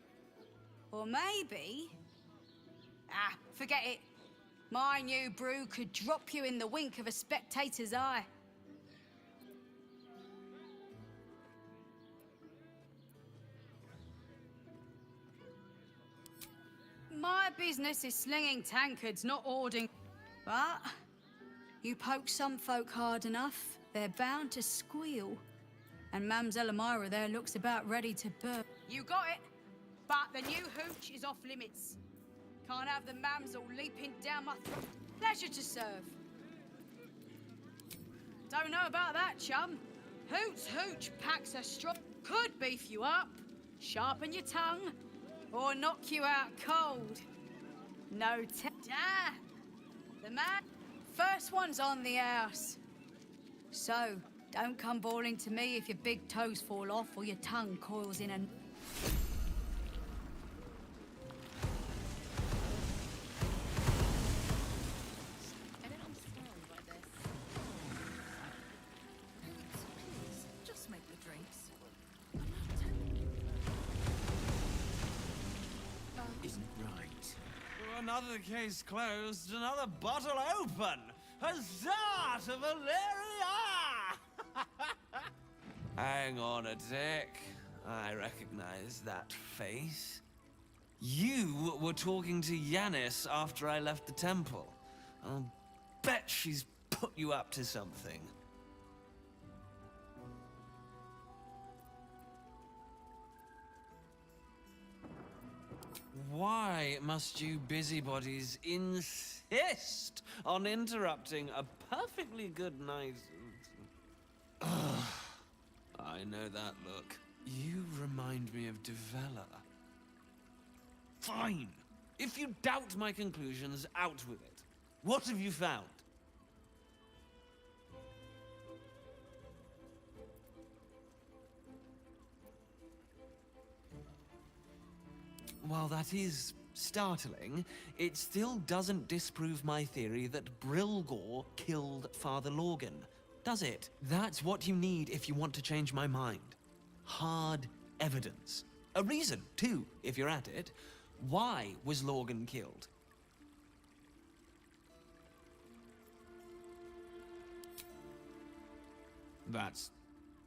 Or maybe... Ah, forget it. My new brew could drop you in the wink of a spectator's eye. My business is slinging tankards, not hoarding. But you poke some folk hard enough, they're bound to squeal. And Mamselle Elmira there looks about ready to burst. You got it, but the new hooch is off limits. Can't have the mamsel leaping down my throat. Pleasure to serve. Don't know about that, chum. Hoots hooch packs a strong. Could beef you up, sharpen your tongue, or knock you out cold. No the man. First one's on the house. So, don't come bawling to me if your big toes fall off or your tongue coils in a... I don't understand why this. Please, just make the drinks. I'm not telling you. Isn't it right? Another case closed, another bottle open! Huzzah to Aliriyaa! Hang on a tick. I recognize that face. You were talking to Yanis after I left the temple. I'll bet she's put you up to something. Why must you busybodies insist on interrupting a perfectly good night? Ugh, I know that look. You remind me of Devella. Fine. If you doubt my conclusions, out with it. What have you found? While that is startling, it still doesn't disprove my theory that Brilgor killed Father Lorgan, does it? That's what you need if you want to change my mind. Hard evidence. A reason, too, if you're at it. Why was Lorgan killed? That's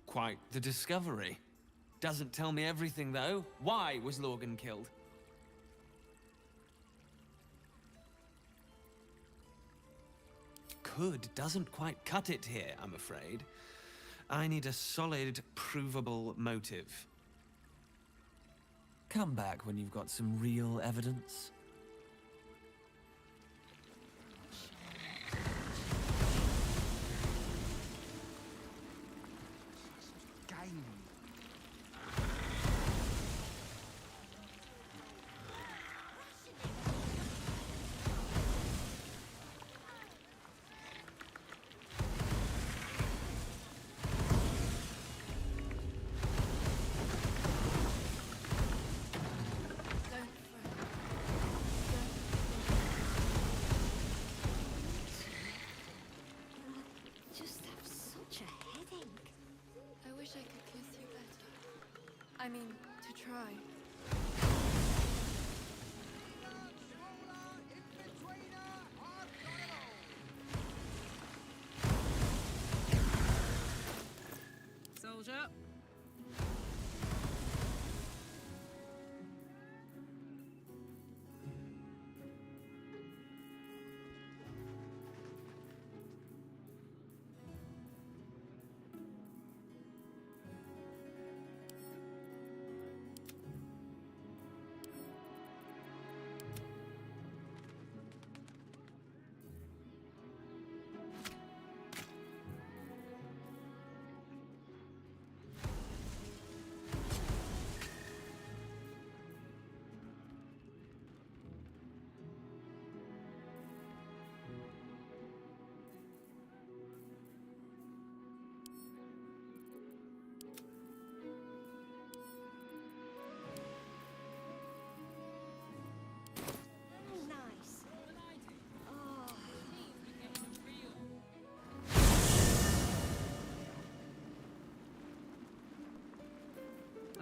quite the discovery. Doesn't tell me everything, though. Why was Lorgan killed? Could doesn't quite cut it here, I'm afraid. I need a solid, provable motive. Come back when you've got some real evidence. I mean, to try. Soldier.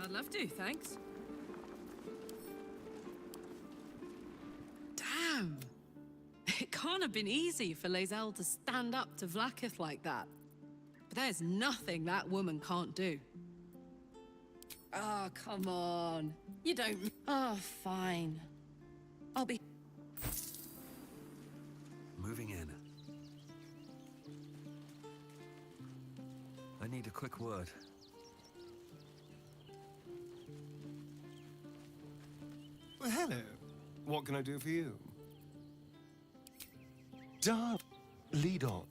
I'd love to, thanks. Damn. It can't have been easy for Lae'zel to stand up to Vlaakith like that. But there's nothing that woman can't do. Oh, come on. You don't... Oh, fine. I'll be... Moving in. I need a quick word. Well, hello. What can I do for you? Darn. Lead on.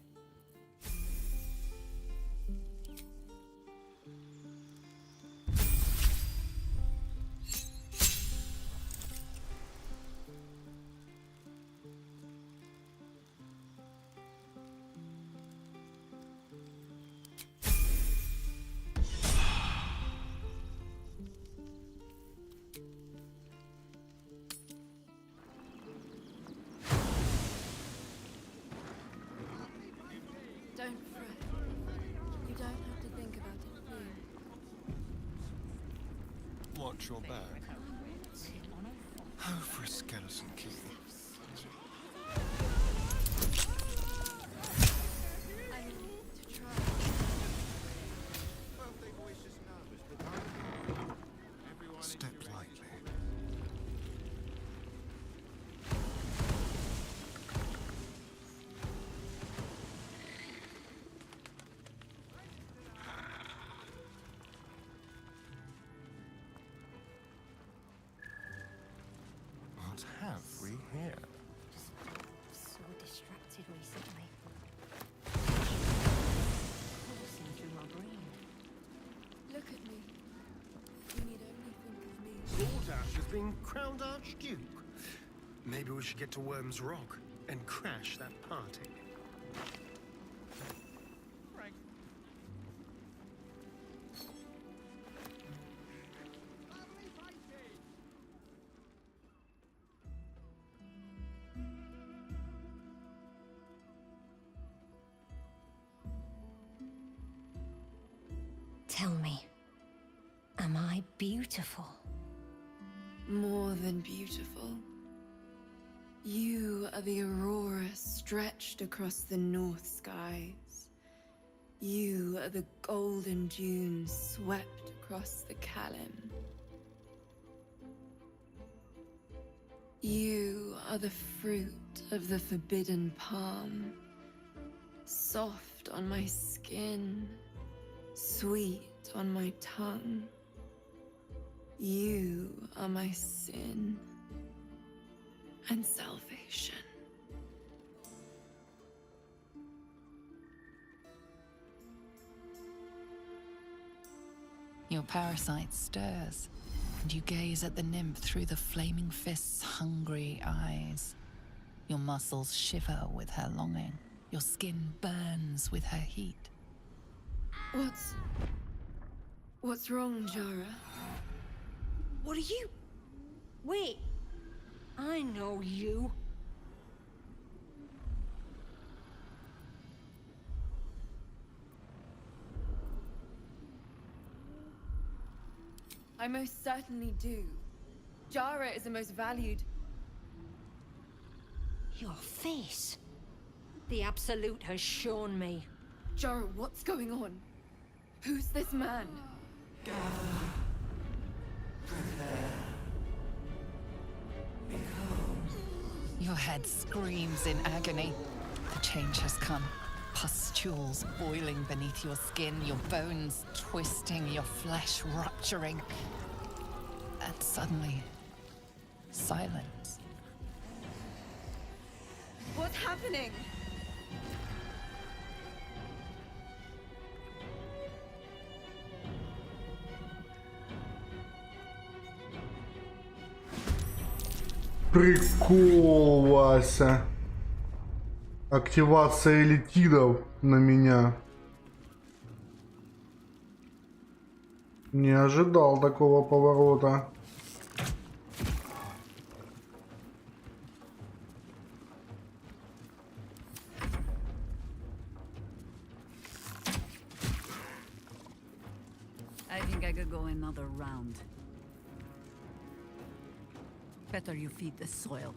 Don't fret. You don't have to think about it, please. Watch your back. Oh, for a skeleton key. I need to try. Step lightly. What have we here? So distracted recently. Coursing through my brain. Look at me. You need only think of me. Lord Ash has been crowned Archduke. Maybe we should get to Worm's Rock and crash that party. Tell me, am I beautiful? More than beautiful. You are the aurora stretched across the north skies. You are the golden dunes swept across the Kalim. You are the fruit of the forbidden palm, soft on my skin, sweet on my tongue. You are my sin and salvation. Your parasite stirs, and you gaze at the nymph through the flaming fist's hungry eyes. Your muscles shiver with her longing. Your skin burns with her heat. What's wrong, Jara? What are you? Wait. I know you. I most certainly do. Jara is the most valued. Your face. The Absolute has shown me. Jara, what's going on? Who's this man? Your head screams in agony. The change has come. Pustules boiling beneath your skin, your bones twisting, your flesh rupturing. And suddenly, silence. What's happening? Прикол, Вася. Активация летидов на меня. Не ожидал такого поворота. I think I could go another round. Better you feed the soil.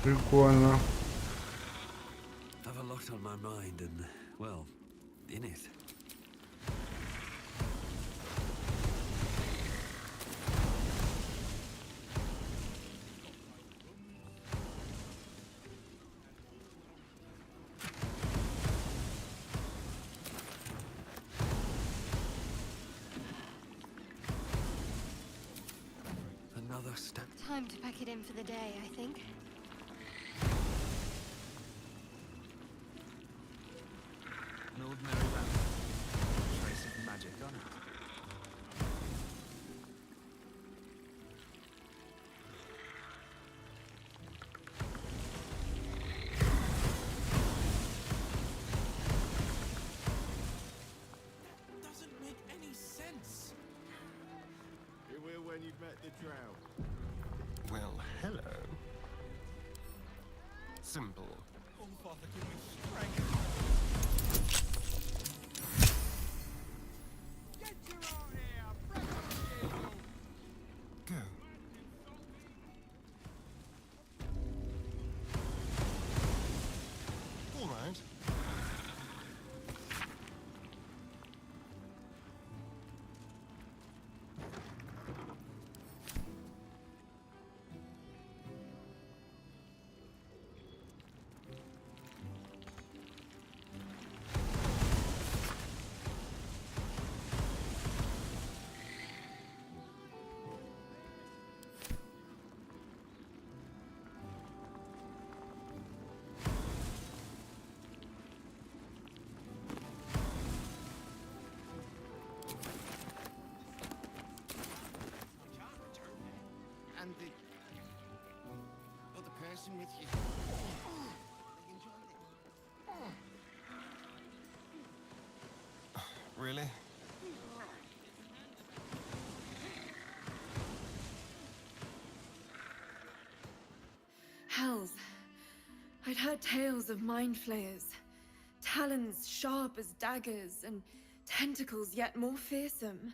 Прикольно. I've a lot on my mind and, well, in it. Another step. Time to pack it in for the day, I think. An ordinary lamp. Trace of magic on it. Doesn't make any sense. You will when you've met the drought. Well, hello. Simple. Oh, Father, give me strength. Get your own here! Break up the eagle! Go. All right. And the other person with you. They enjoyed it. Really? Hells. I'd heard tales of mind flayers. Talons sharp as daggers, and tentacles yet more fearsome.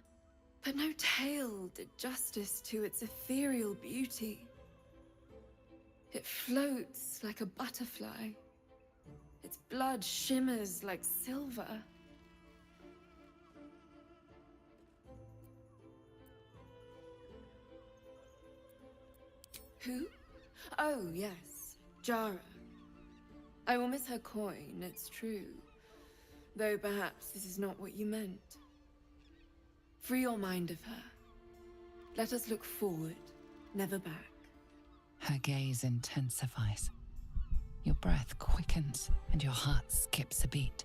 But no tale did justice to its ethereal beauty. It floats like a butterfly. Its blood shimmers like silver. Who? Oh, yes, Jara. I will miss her coin, it's true. Though perhaps this is not what you meant. Free your mind of her. Let us look forward, never back. Her gaze intensifies. Your breath quickens and your heart skips a beat.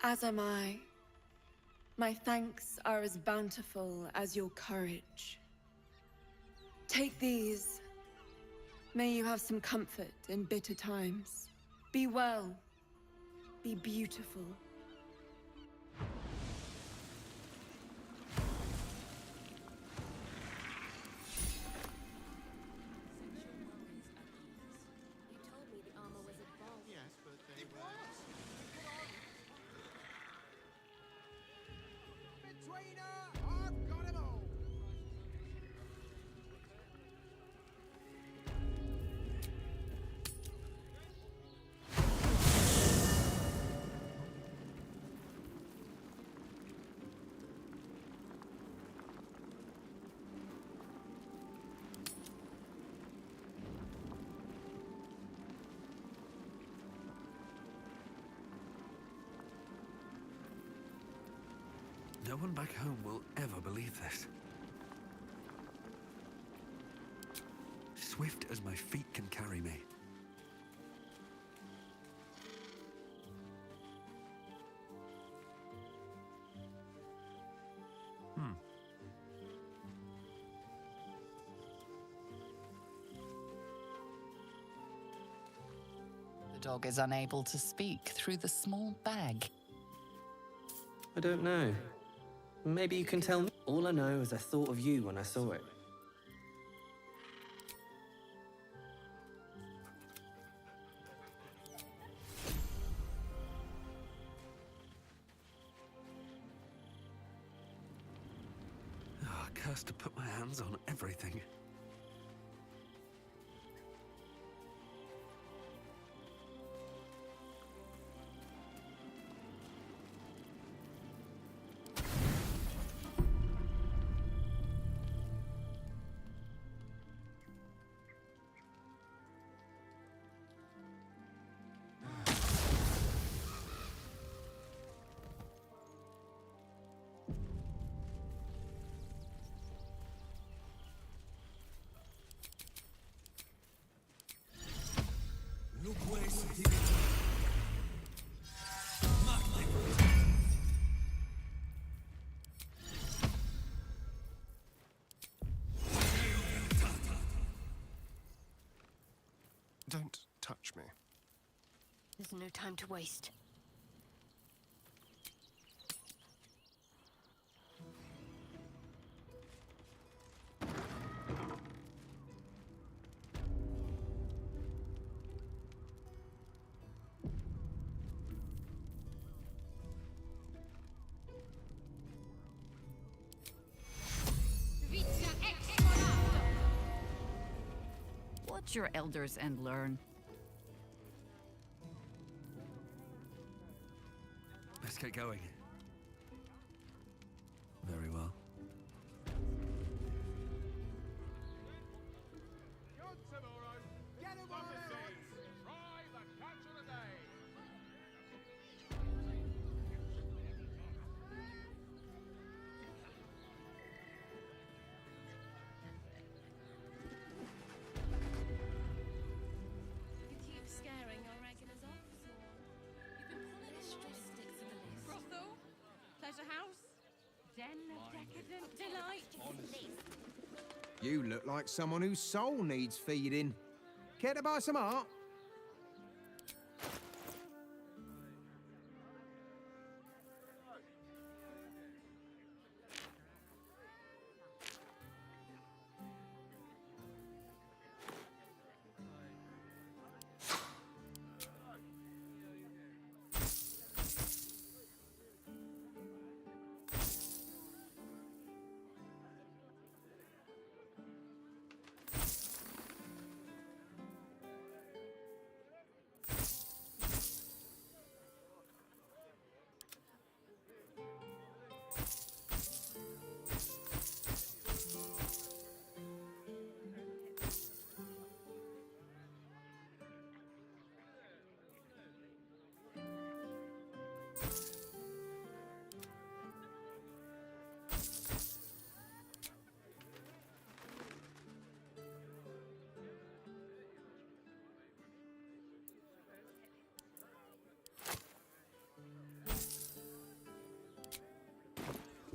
As am I. My thanks are as bountiful as your courage. Take these. May you have some comfort in bitter times. Be well. Be beautiful. Yes, but they were. I've got him all! No one back home will ever believe this. Swift as my feet can carry me. The dog is unable to speak through the small bag. I don't know. Maybe you can tell me. All I know is I thought of you when I saw it. Oh, cursed to put my hands on everything. Don't touch me. There's no time to waste. Watch your elders and learn. Let's get going. Very well. You look like someone whose soul needs feeding. Care to buy some art?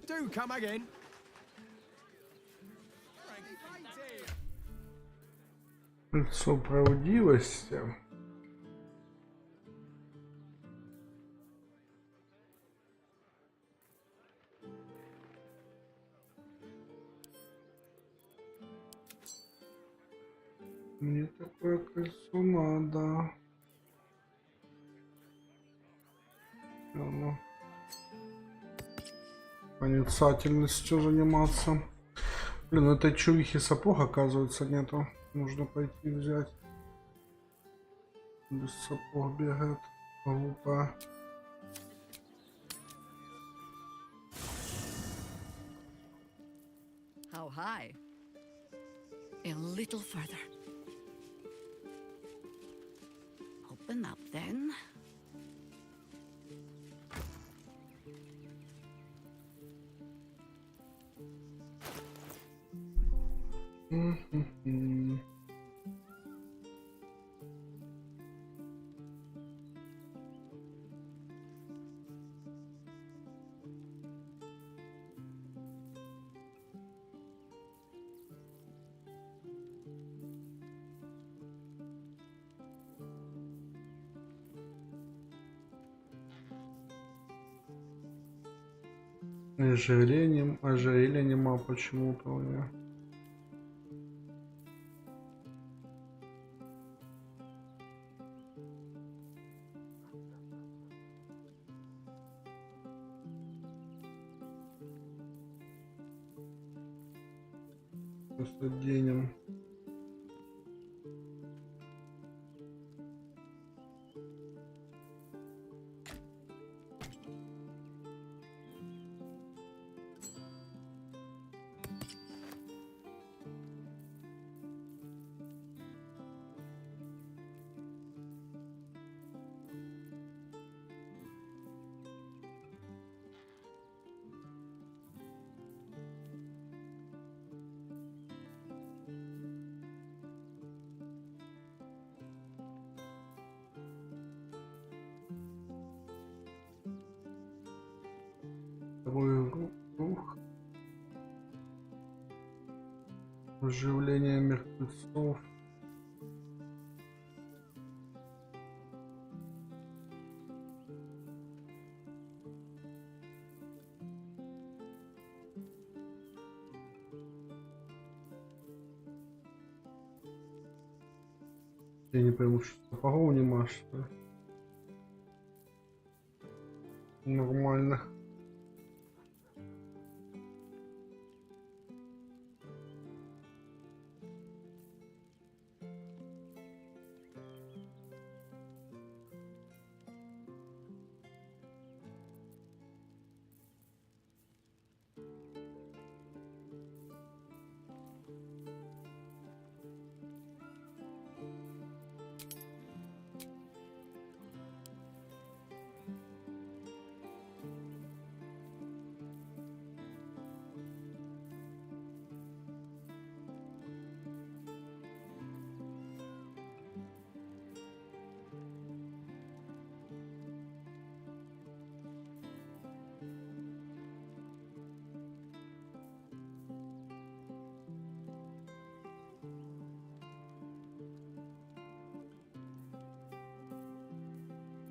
Do come again. Кольцо правдивости. Мне такое кольцо надо. Ну, проницательностью заниматься. Блин, этой чувихи сапог, оказывается, нету. Нужно пойти взять. Без сапог бегает. Глупо. How high? A little further. Open up then. Ожерелья нема почему-то у меня. Просто денем. Второй рух. Оживление мертвецов. Я не пойму, что сапогов нема, что ли? Нормально.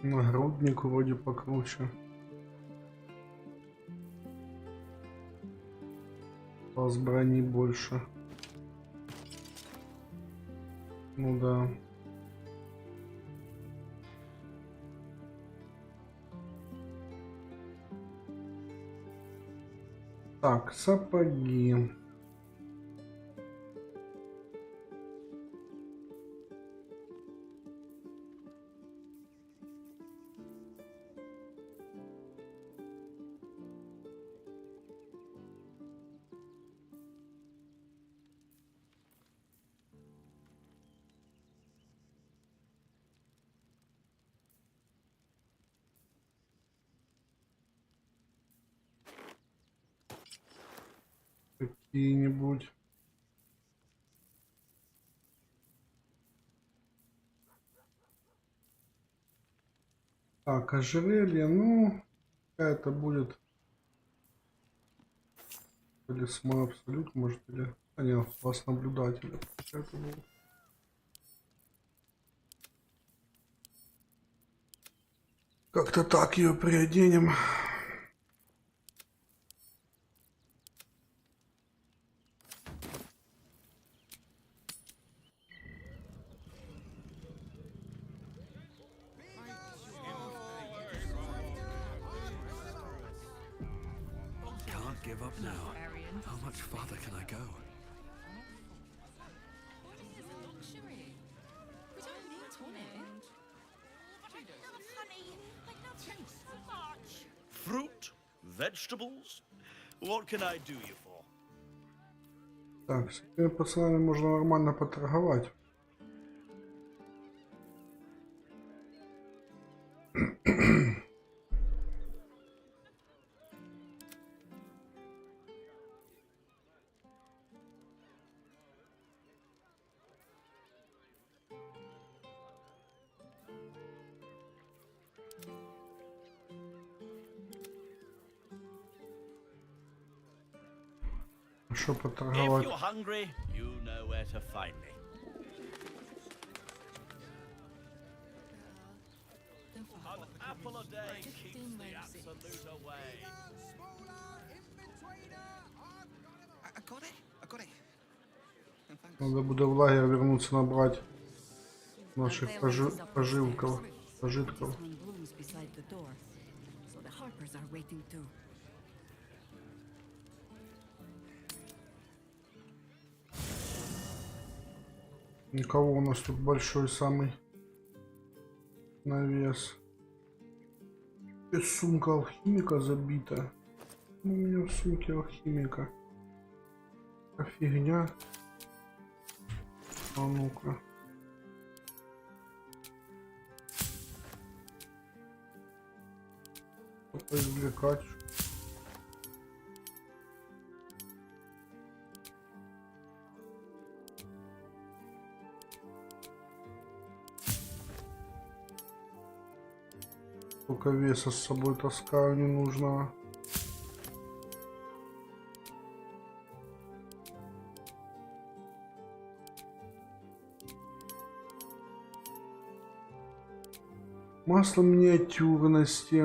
Нагрудник вроде покруче. Класс брони больше. Ну да. Так, сапоги. Какие-нибудь. Так, ожерелье, ну, это будет талисман абсолют, может, или... А нет, класс наблюдателя. Это будет. Как-то так ее приоденем. Can't give up now. How much farther can I go? Fruit, vegetables. What can I do you for? Так, с этими пацанами можно нормально поторговать. Что If поторговать? you're hungry, you know where to find me. An apple a day keeps the absolute away. Надо буде в лагерь вернуться набрать наших пожитков. Никого у нас тут большой самый навес. И сумка алхимика забита. У меня в сумке алхимика. А фигня. А ну-ка. Что-то извлекать. Только веса с собой таскаю ненужного. Масло миниатюрности.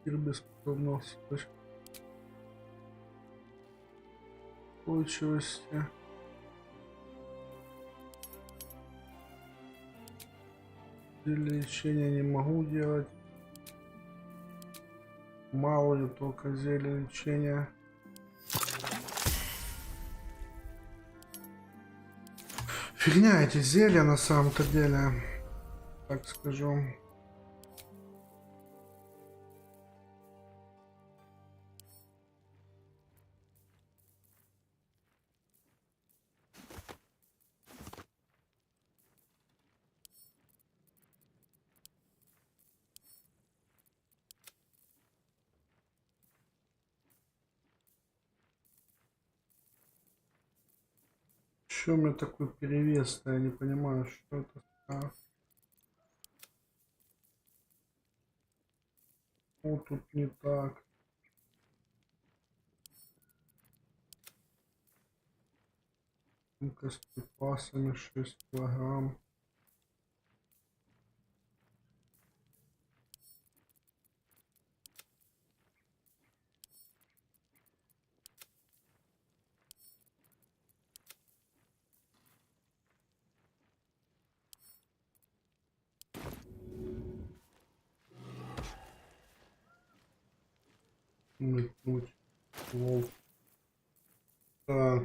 Бесподобности. Устойчивости. Лечения не могу делать. Мало ли только зелье лечения. Фигня эти зелья на самом-то деле. Так скажу. Что у меня такой перевес, я не понимаю, что это. Вот тут не так. С припасами 6 килограмм. Метнуть. Лол. Так,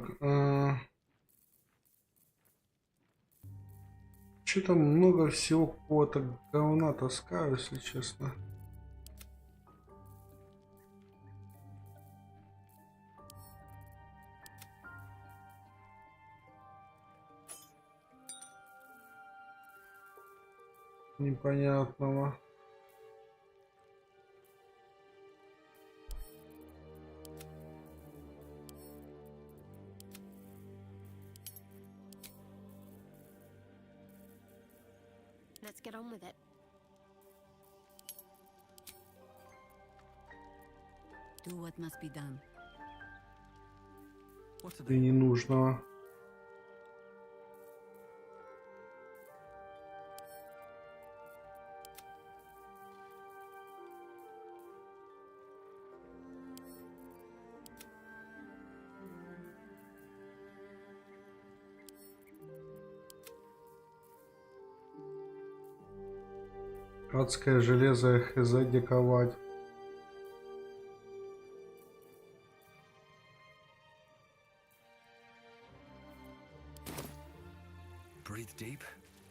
что-то много всего какого-то говна таскаю, если честно. Непонятного. Let's get on with it. Do what must be done. И ненужного. Адское железо хз диковать. Breathe deep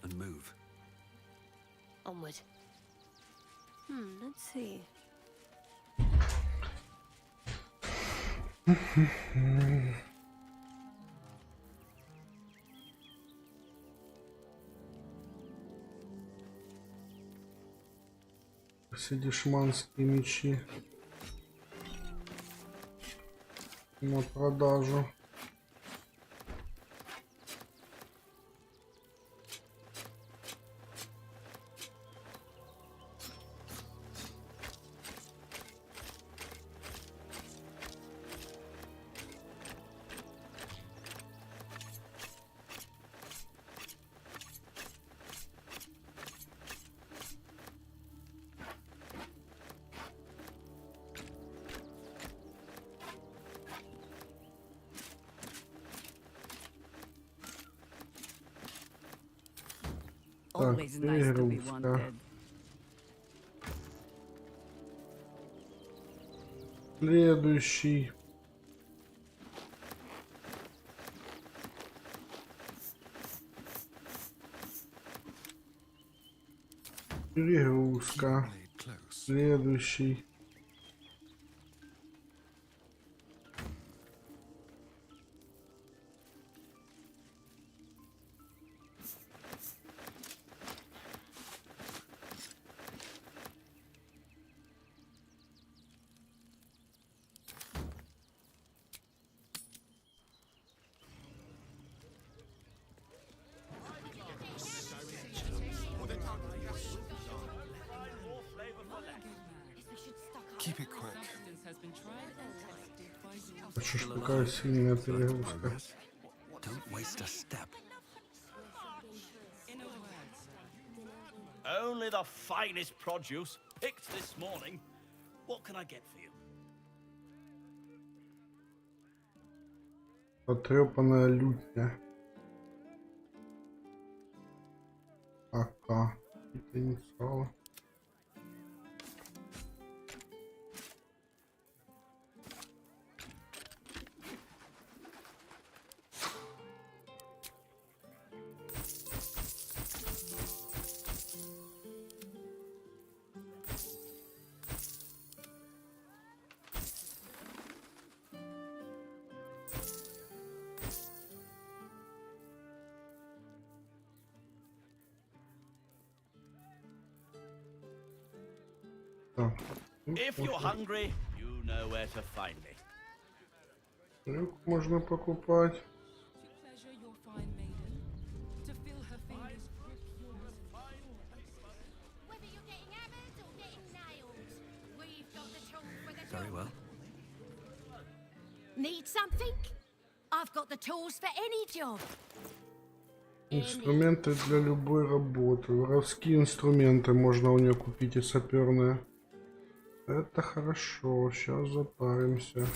and move. Onward. Let's see. Все дешманские мечи на продажу. Always nice to be wanted. Следующий. Перегрузка. Следующий. Keep it quick. Что ж такая сильная перегрузка? Don't waste a step. Only the finest produce picked this morning. What can I get for you? Потрепанная лютня. АК. Это инициалы. If you're hungry, you know where to find me. Люк можно покупать. Very well. Need something? I've got the tools for any job. Инструменты для любой работы. Воровские инструменты можно у нее купить и саперные. Это хорошо. Сейчас запаримся.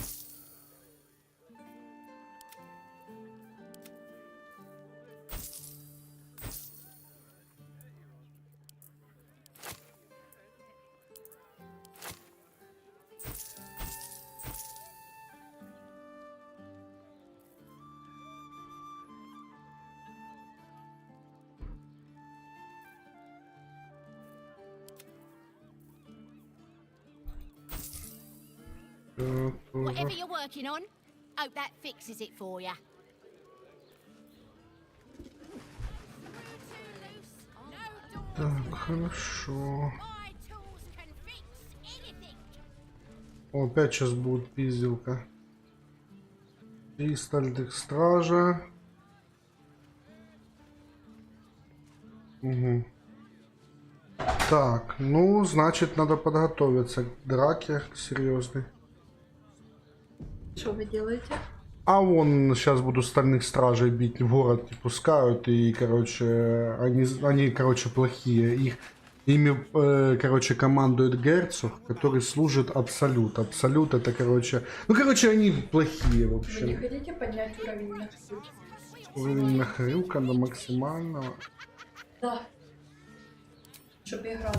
Whatever you're working on, hope that fixes it for you. Так, хорошо. О, опять сейчас будет пизделка. 3 стальных стража. Угу. Так, ну, значит, надо подготовиться к драке серьезной. Что вы делаете? А вон сейчас буду стальных стражей бить, в город не пускают, и, короче, они короче, плохие. Ими, короче, командует герцог, который служит Абсолют. Абсолют это, короче... Ну, короче, они плохие, в общем. Вы не хотите поднять уровень на хрюк? Уровень на хрюка до максимального? Да. Чтоб играл.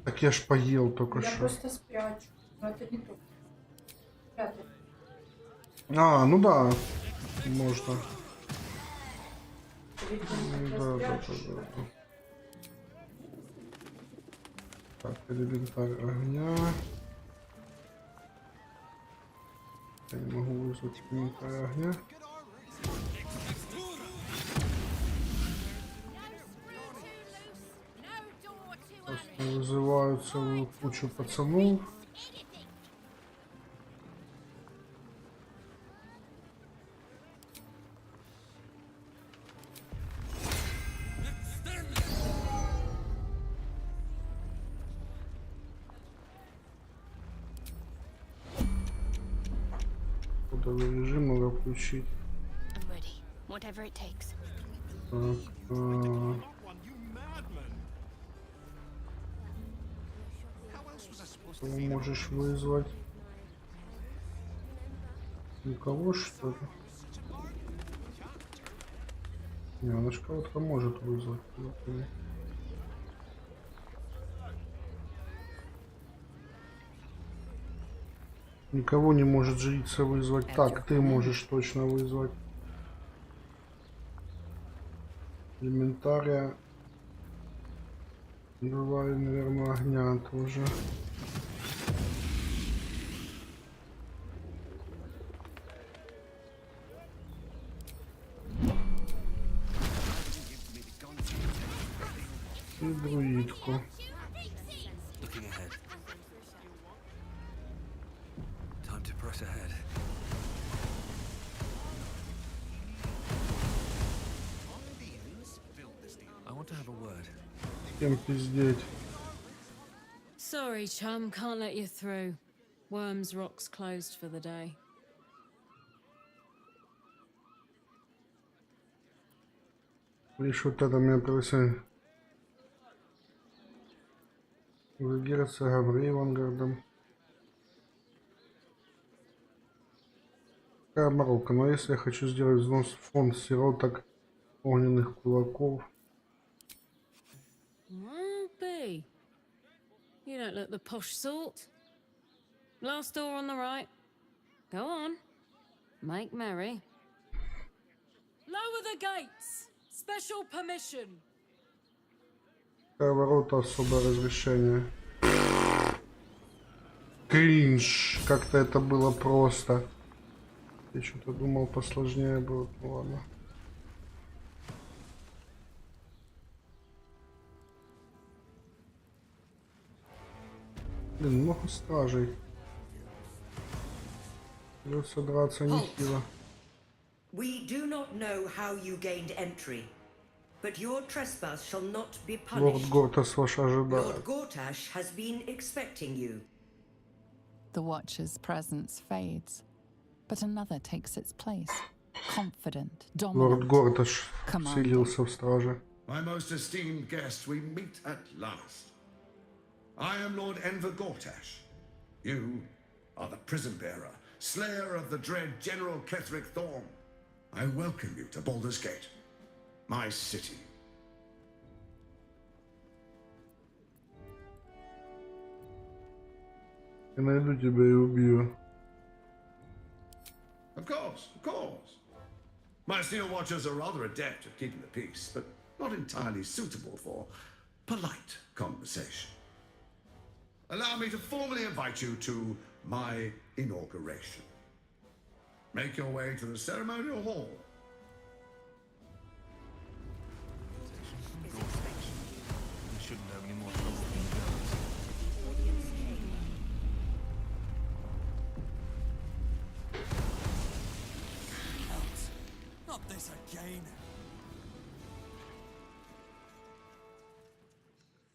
Так я ж поел только Я что. просто спрячу. Но это не то. Спрятать. А, ну да. Можно. Да. Так, элементарь огня. Я не могу вызвать элементарь огня. Просто вызывают целую кучу пацанов. Режим надо включить. Так, кого можешь вызвать? Никого, что ли? Не, она ж кого-то может вызвать. Никого не может жрица вызвать. Так, ты можешь точно вызвать. Элементария. Давай, наверное, огня тоже. И друидку. Кем пиздеть? Sorry, chum, can't let you through. Worms Rock's closed for the day. Лишь вот это меня просили. За герцогом Рейвангардом. Какая морока, но если я хочу сделать взнос в фонд сироток огненных кулаков. B. You don't look the posh sort. Last door on the right. Go on. Make merry. Lower the gates. Special permission. Ворота, особое разрешение. Кринж. Как-то это было просто. Я что-то думал посложнее будет. Ну ладно. Блин, много стражей. Придется драться нехило. We do not know how you gained entry, but your trespass shall not be Лорд punished. Гортас вас ожидает. Lord Gortash has been expecting you. The Watcher's presence fades, but another takes its place. Confident, Лорд dominant, Горташ вселился в страже. My most esteemed guest, we meet at last. I am Lord Enver Gortash. You are the prison bearer, slayer of the dread General Ketheric Thorm. I welcome you to Baldur's Gate, my city. Я найду тебя и убью. Of course, of course. My Steel Watchers are rather adept at keeping the peace, but not entirely suitable for polite conversation. Allow me to formally invite you to my inauguration. Make your way to the ceremonial hall. We shouldn't have any more trouble. Not this again.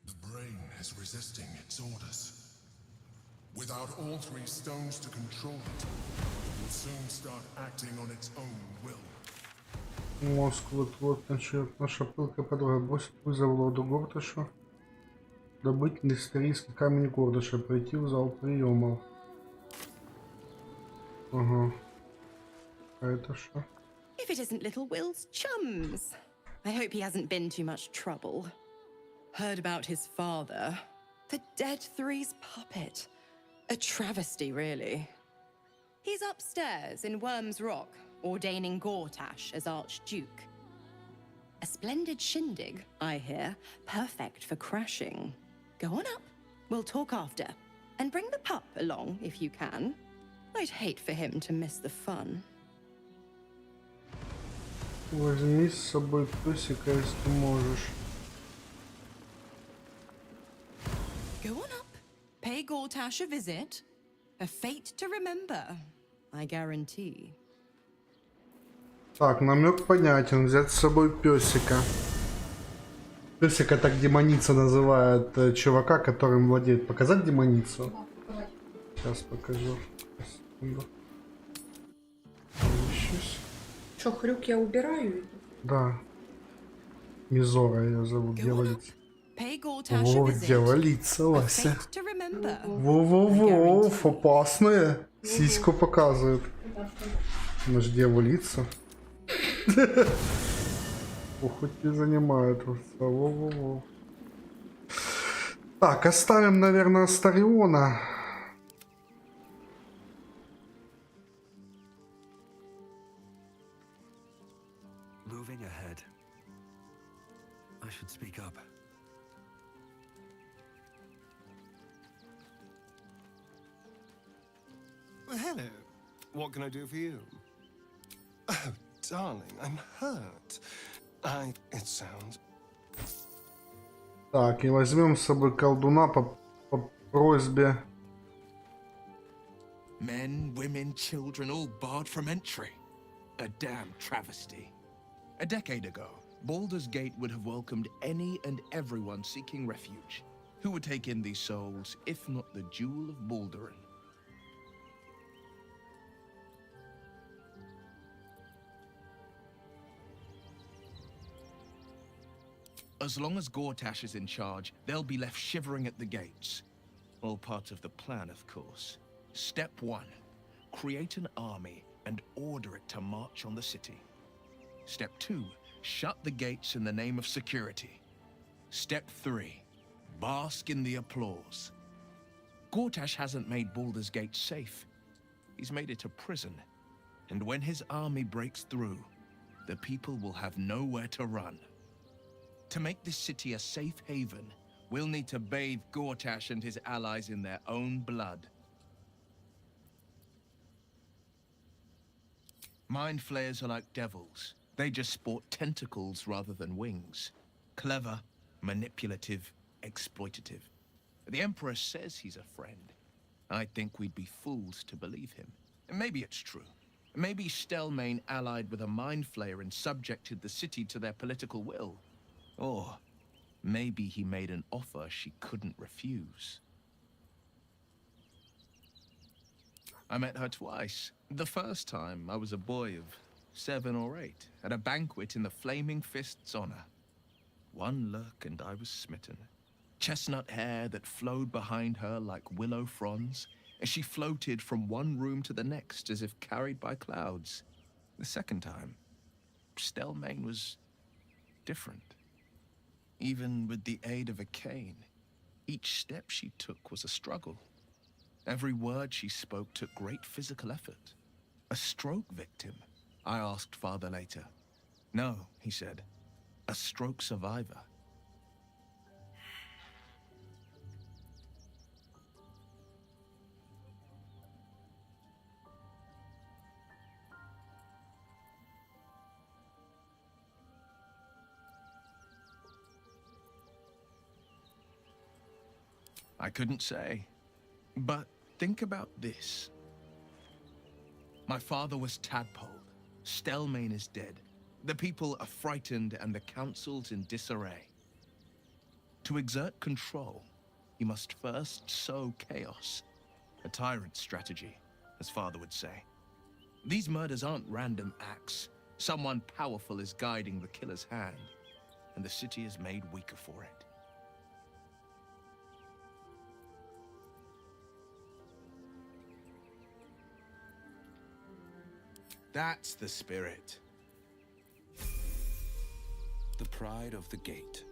The brain is resisting its orders. Without all three stones to control it, it will soon start acting on its own will. Мозг вот-вот начнет. Наша пылкая подруга бросит вызов лорду Горташу. Добыть листерийский камень Гордаша. Пройти в зал приемов. Ага. А это что? If it isn't little Will's chums. I hope he hasn't been too much trouble. Heard about his father. The Dead Three's puppet. A travesty, really. He's upstairs in Worm's Rock, ordaining Gortash as Archduke. A splendid shindig, I hear. Perfect for crashing. Go on up. We'll talk after. And bring the pup along, if you can. I'd hate for him to miss the fun. Возьми с собой песика, если можешь. Go on up. Pay Gortash a visit. A fate to remember, I guarantee. Так, намек понятен. Взять с собой песика. Песика так демоница называет чувака, которым владеет. Показать демоницу? Сейчас покажу. Секунду. Что, хрюк я убираю? Да. Мизора ее зовут, дьяволица. Во, дьяволица, Вася. Во-во-во, опасная. Сиську показывает. Она же дьяволица. Хоть и занимает. Во-во-во. Так, оставим, наверное, Астариона. Moving ahead. I should speak up. Well, hello. What can I do for you? Oh, darling, I'm hurt. It sounds... Так, и возьмем с собой колдуна по просьбе. Men, women, children, all barred from entry. A damn travesty. A decade ago, Baldur's Gate would have welcomed any and everyone seeking refuge. Who would take in these souls, if not the Jewel of Baldurin? As long as Gortash is in charge, they'll be left shivering at the gates. All part of the plan, of course. Step 1. Create an army and order it to march on the city. Step 2. Shut the gates in the name of security. Step 3. Bask in the applause. Gortash hasn't made Baldur's Gate safe. He's made it a prison. And when his army breaks through, the people will have nowhere to run. To make this city a safe haven, we'll need to bathe Gortash and his allies in their own blood. Mind flayers are like devils. They just sport tentacles rather than wings. Clever, manipulative, exploitative. The Emperor says he's a friend. I think we'd be fools to believe him. And maybe it's true. Maybe Stelmane allied with a mind flayer and subjected the city to their political will. Or maybe he made an offer she couldn't refuse. I met her twice. The first time, I was a boy of 7 or 8, at a banquet in the Flaming Fist's honor. One look and I was smitten. Chestnut hair that flowed behind her like willow fronds, as she floated from one room to the next as if carried by clouds. The second time, Stelmane was different. Even with the aid of a cane, each step she took was a struggle. Every word she spoke took great physical effort. A stroke victim? I asked Father later. No, he said. A stroke survivor. I couldn't say. But think about this. My father was tadpoled. Stelmane is dead. The people are frightened and the council's in disarray. To exert control, he must first sow chaos. A tyrant's strategy, as father would say. These murders aren't random acts. Someone powerful is guiding the killer's hand, and the city is made weaker for it. That's the spirit. The pride of the gate.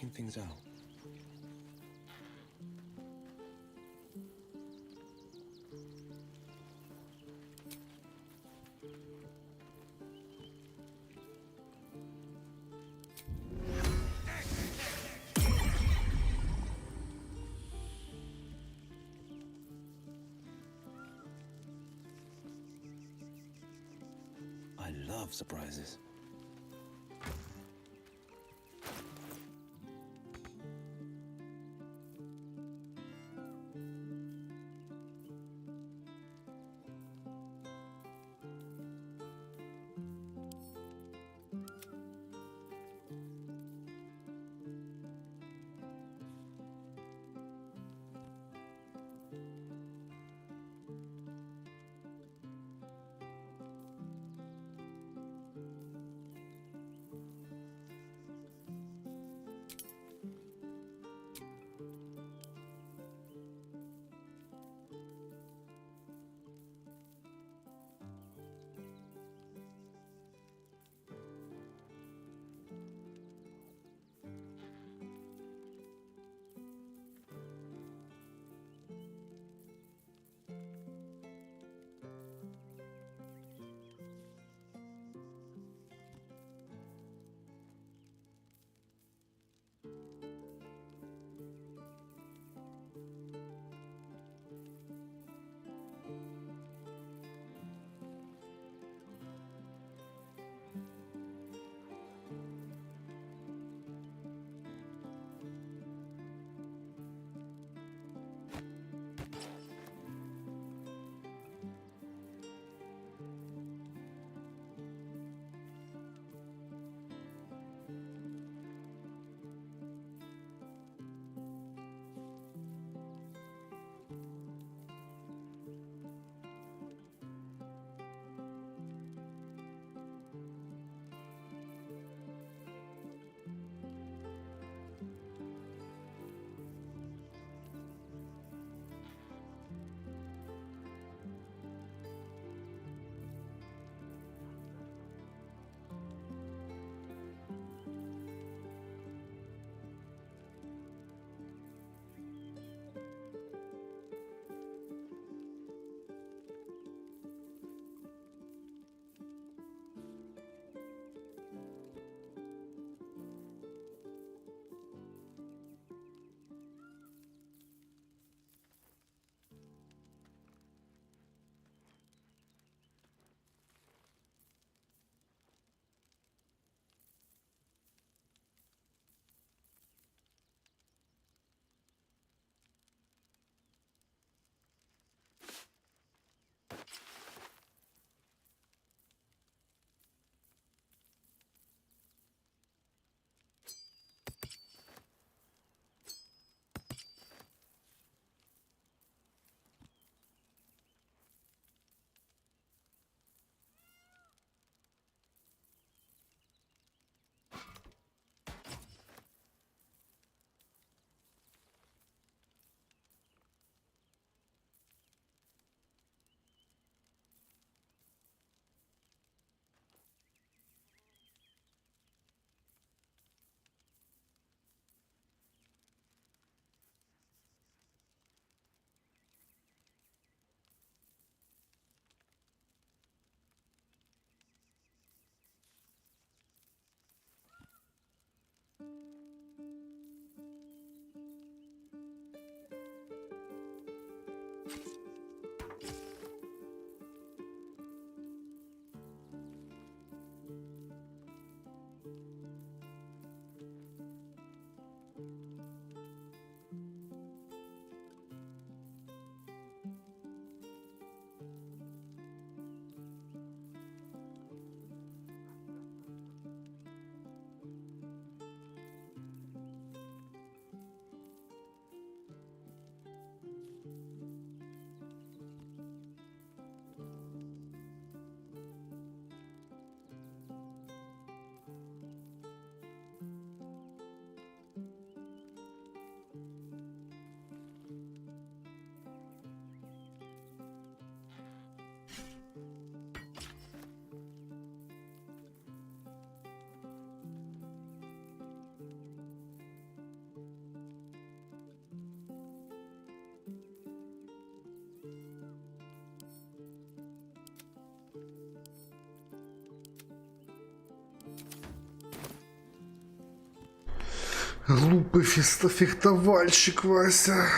working things out. I love surprises. Глупый фехтовальщик, Вася.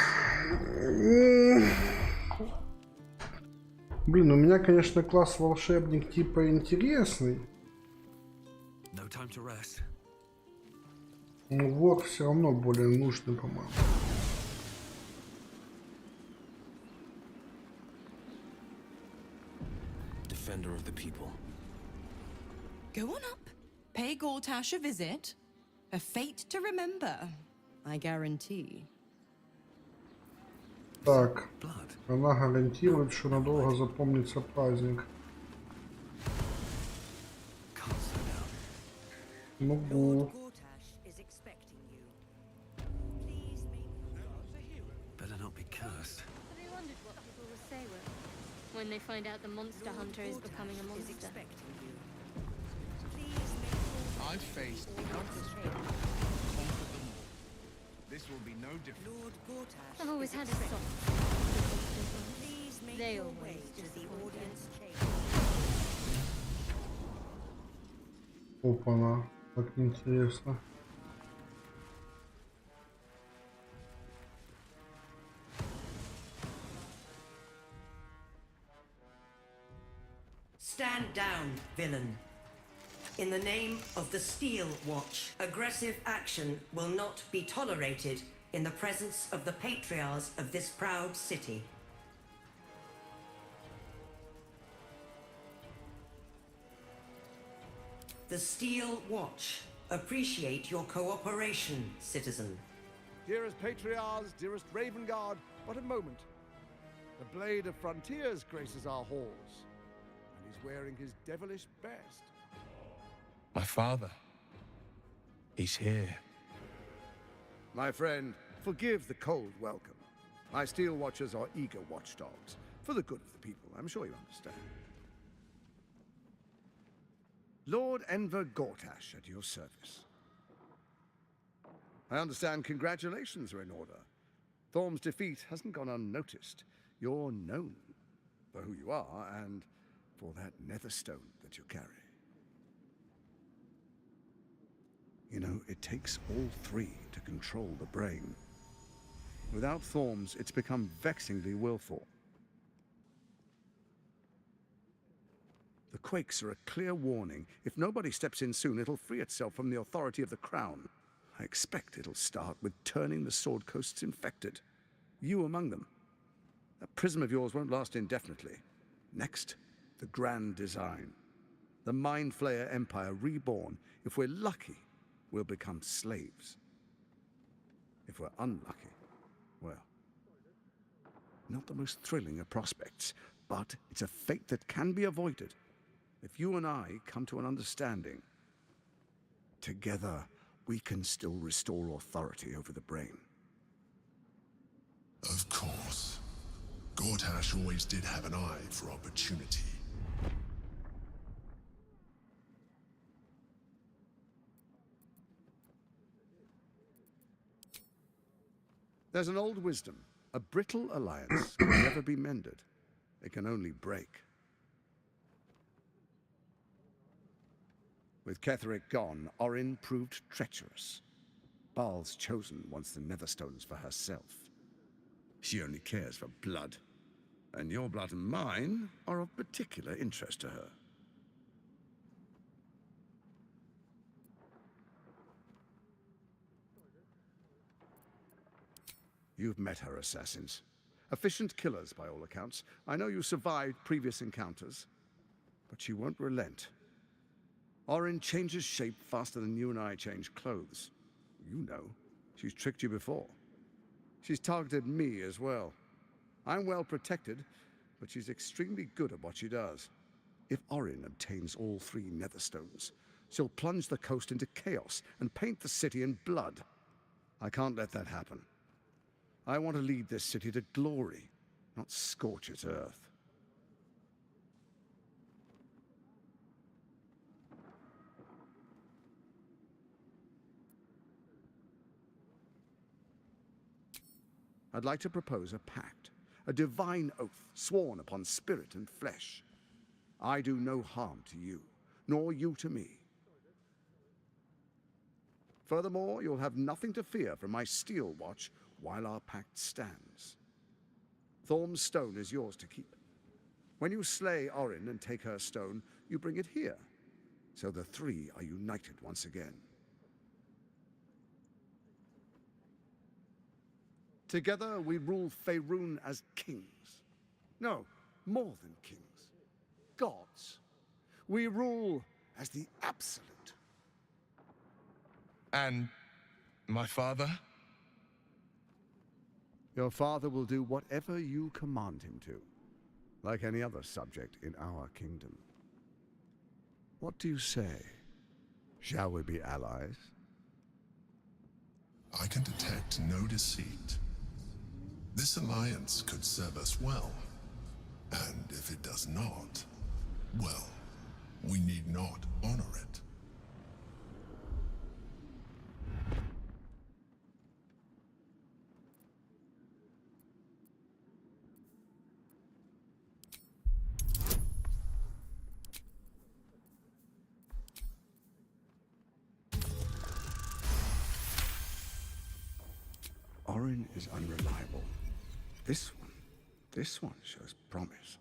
Блин, у меня, конечно, класс волшебник типа интересный. No time to rest. Но вор все равно более нужный, по-моему. Defender of the people. Go on up. Pay Gortash a visit. A fate to remember, I guarantee. Так, она гарантирует, что надолго запомнится праздник. Могу. Better not be cursed. Have you wondered what people will say when they find out the monster hunter is becoming a monster? I've faced countless perils, conquered them all. This will be no different. I've always had a soft. They always disappoint me. Опа-на, как интересно. Stand down, villain. In the name of the Steel Watch, aggressive action will not be tolerated in the presence of the patriarchs of this proud city. The Steel Watch appreciate your cooperation, citizen. Dearest patriarchs, dearest Raven Guard, what a moment. The Blade of Frontiers graces our halls, and he's wearing his devilish best. My father. He's here. My friend, forgive the cold welcome. My Steel Watchers are eager watchdogs, for the good of the people, I'm sure you understand. Lord Enver Gortash at your service. I understand congratulations are in order. Thorm's defeat hasn't gone unnoticed. You're known for who you are and for that netherstone that you carry. You know, it takes all three to control the brain. Without Thorms, it's become vexingly willful. The quakes are a clear warning. If nobody steps in soon, it'll free itself from the authority of the crown. I expect it'll start with turning the Sword Coasts infected. You among them. That prism of yours won't last indefinitely. Next, the grand design. The Mind Flayer Empire reborn. If we're lucky, we'll become slaves. If we're unlucky, well, not the most thrilling of prospects, but it's a fate that can be avoided. If you and I come to an understanding, together we can still restore authority over the brain. Of course. Gortash always did have an eye for opportunity. There's an old wisdom. A brittle alliance can never be mended. It can only break. With Ketheric gone, Orin proved treacherous. Baal's chosen wants the Netherstones for herself. She only cares for blood. And your blood and mine are of particular interest to her. You've met her assassins. Efficient killers, by all accounts. I know you survived previous encounters, but she won't relent. Orin changes shape faster than you and I change clothes. You know, she's tricked you before. She's targeted me as well. I'm well protected, but she's extremely good at what she does. If Orin obtains all three Netherstones, she'll plunge the coast into chaos and paint the city in blood. I can't let that happen. I want to lead this city to glory, not scorch its earth. I'd like to propose a pact, a divine oath sworn upon spirit and flesh. I do no harm to you, nor you to me. Furthermore, you'll have nothing to fear from my steel watch while our pact stands. Thorm's stone is yours to keep. When you slay Orin and take her stone, you bring it here, so the three are united once again. Together we rule Faerun as kings. No, more than kings. Gods. We rule as the Absolute. And my father? Your father will do whatever you command him to, like any other subject in our kingdom. What do you say? Shall we be allies? I can detect no deceit. This alliance could serve us well. And if it does not, well, we need not honor it. Orin is unreliable. This one shows promise.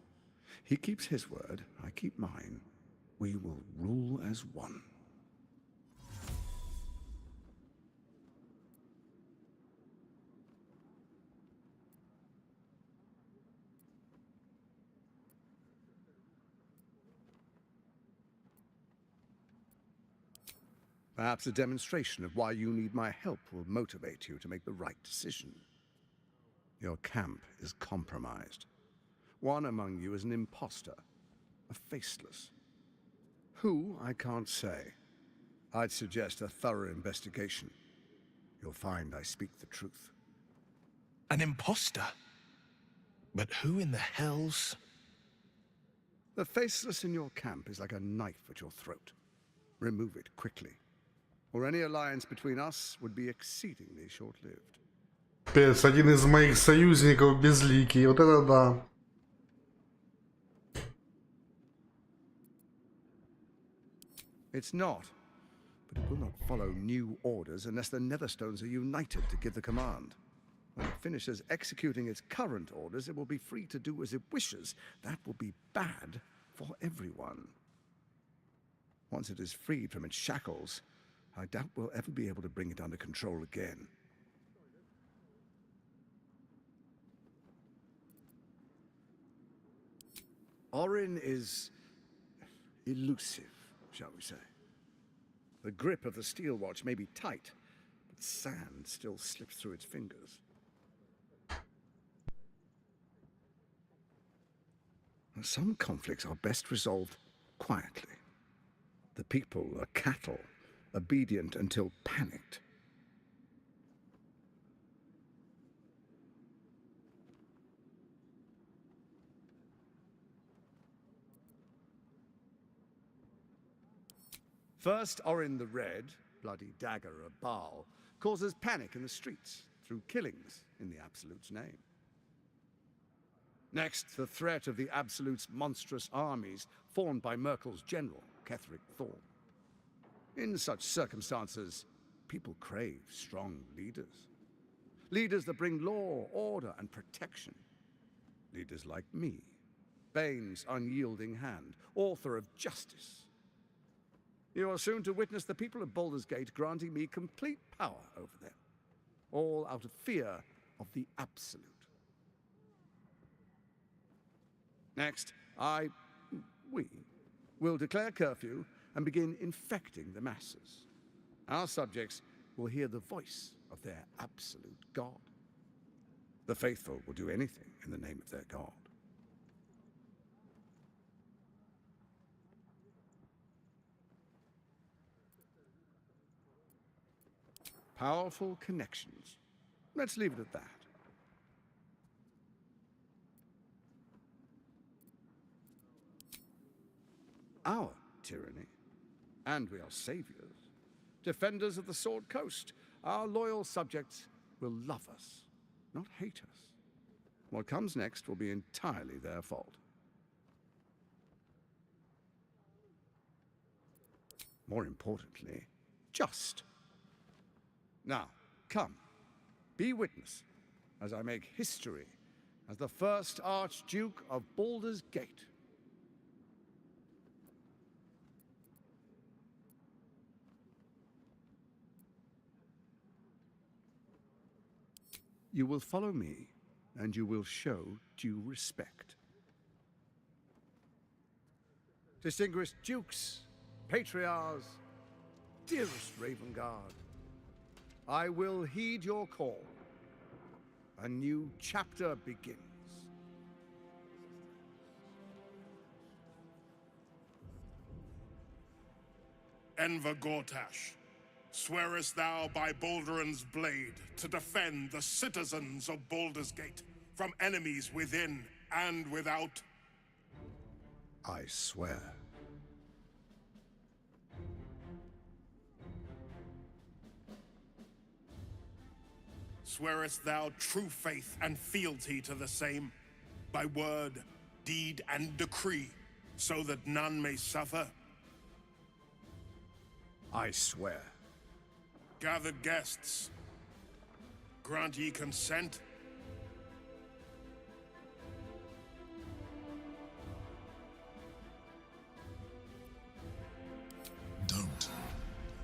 He keeps his word, I keep mine. We will rule as one. Perhaps a demonstration of why you need my help will motivate you to make the right decision. Your camp is compromised. One among you is an imposter, a faceless. Who, I can't say. I'd suggest a thorough investigation. You'll find I speak the truth. An imposter? But who in the hell's... The faceless in your camp is like a knife at your throat. Remove it quickly, or any alliance between us would be exceedingly short-lived. Пец, один из моих союзников безликий. Вот это да. It's not, but it will not follow new orders unless the Netherstones are united to give the command. When it finishes executing its current orders, it will be free to do as it wishes. That will be bad for everyone. Once it is freed from its shackles, I doubt we'll ever be able to bring it under control again. Orin is elusive, shall we say. The grip of the steel watch may be tight, but sand still slips through its fingers. Some conflicts are best resolved quietly. The people are cattle, obedient until panicked. First, Orin the Red, bloody dagger of Baal, causes panic in the streets through killings in the Absolute's name. Next, the threat of the Absolute's monstrous armies formed by Merkel's general, Ketheric Thorm. In such circumstances, people crave strong leaders. Leaders that bring law, order, and protection. Leaders like me, Bane's unyielding hand, author of justice. You are soon to witness the people of Baldur's Gate granting me complete power over them, all out of fear of the Absolute. Next, we will declare curfew and begin infecting the masses. Our subjects will hear the voice of their absolute God. The faithful will do anything in the name of their God. Powerful connections. Let's leave it at that. Our tyranny, and we are saviors, defenders of the Sword Coast. Our loyal subjects will love us, not hate us. What comes next will be entirely their fault. More importantly, just. Now, come, be witness as I make history as the first Archduke of Baldur's Gate. You will follow me, and you will show due respect. Distinguished dukes, patriarchs, dearest Ravengard, I will heed your call. A new chapter begins. Enver Gortash, swearest thou by Balduran's blade to defend the citizens of Baldur's Gate from enemies within and without? I swear. Swearest thou true faith and fealty to the same, by word, deed, and decree, so that none may suffer? I swear. Gathered guests, grant ye consent? Don't.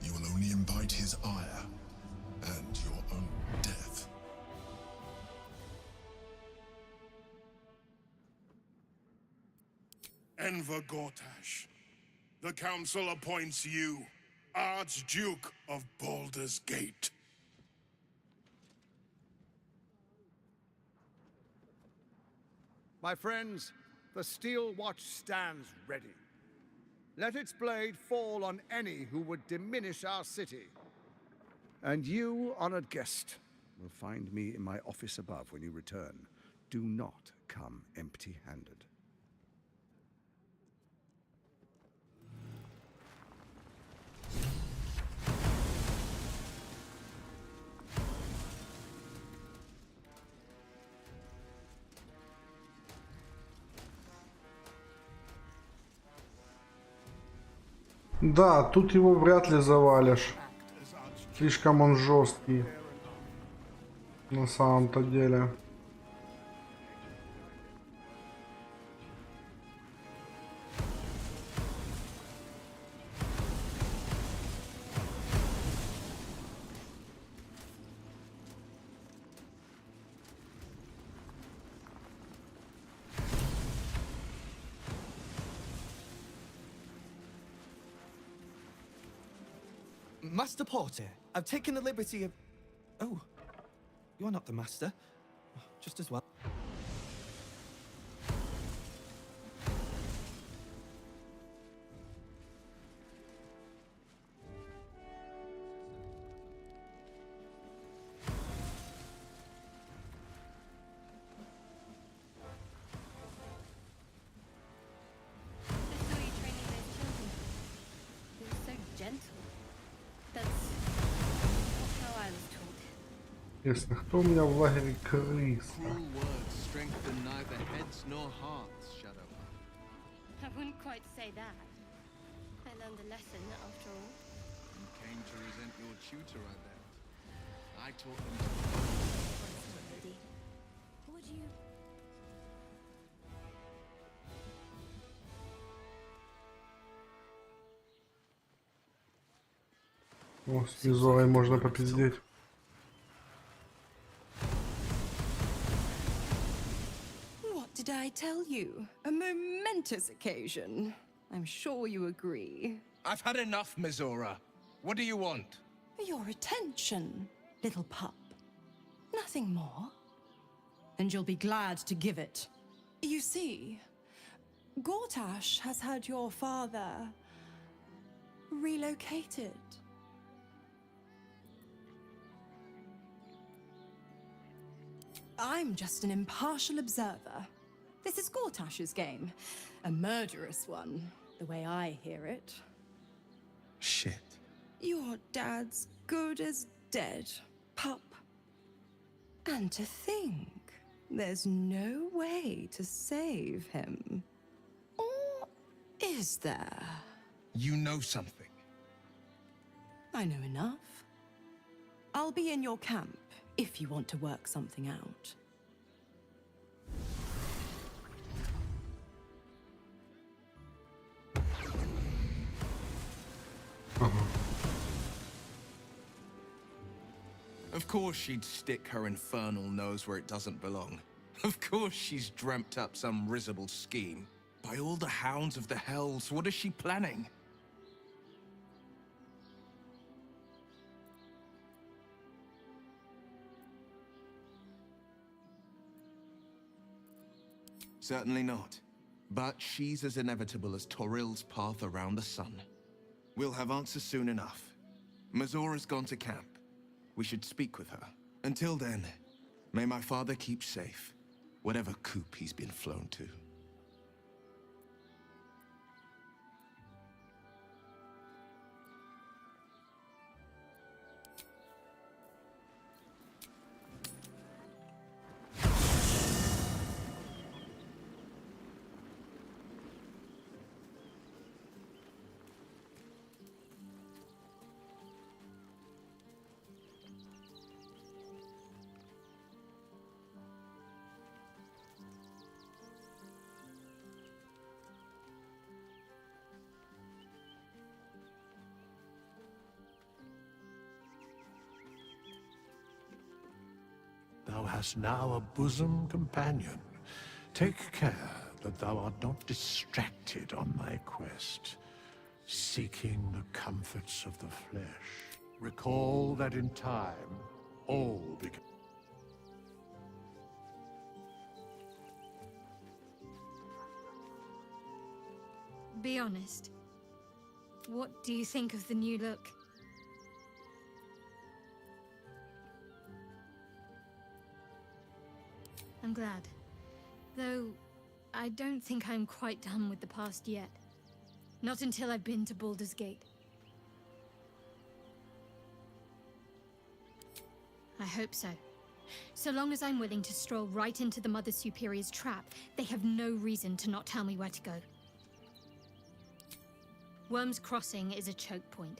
You will only invite his ire and your own death. Enver Gortash, the council appoints you Archduke of Baldur's Gate. My friends, the steel watch stands ready. Let its blade fall on any who would diminish our city. And you, honored guest, will find me in my office above when you return. Do not come empty-handed. Да, тут его вряд ли завалишь. Слишком он жесткий. На самом-то деле. Master Porter, I've taken the liberty of... Oh, you're not the master. Just as well. Интересно, кто у меня в лагере крыс? I wouldn't quite say that. I learned a lesson after all. You came to resent your tutor, I bet. I taught them Somebody. Would you? О, с визорой можно попиздеть. What did I tell you? A momentous occasion. I'm sure you agree. I've had enough, Mizora. What do you want? Your attention, little pup. Nothing more. And you'll be glad to give it. You see, Gortash has had your father relocated. I'm just an impartial observer. This is Gortash's game. A murderous one, the way I hear it. Shit. Your dad's good as dead, pup. And to think, there's no way to save him. Or is there? You know something. I know enough. I'll be in your camp if you want to work something out. Of course she'd stick her infernal nose where it doesn't belong. Of course she's dreamt up some risible scheme. By all the hounds of the hells, what is she planning? Certainly not. But she's as inevitable as Toril's path around the sun. We'll have answers soon enough. Mazora's gone to camp. We should speak with her. Until then, may my father keep safe, whatever coop he's been flown to. Thou hast now a bosom companion. Take care that thou art not distracted on thy quest, seeking the comforts of the flesh. Recall that in time, all become... Be honest. What do you think of the new look? I'm glad. Though, I don't think I'm quite done with the past yet. Not until I've been to Baldur's Gate. I hope so. So long as I'm willing to stroll right into the Mother Superior's trap, they have no reason to not tell me where to go. Worm's Crossing is a choke point.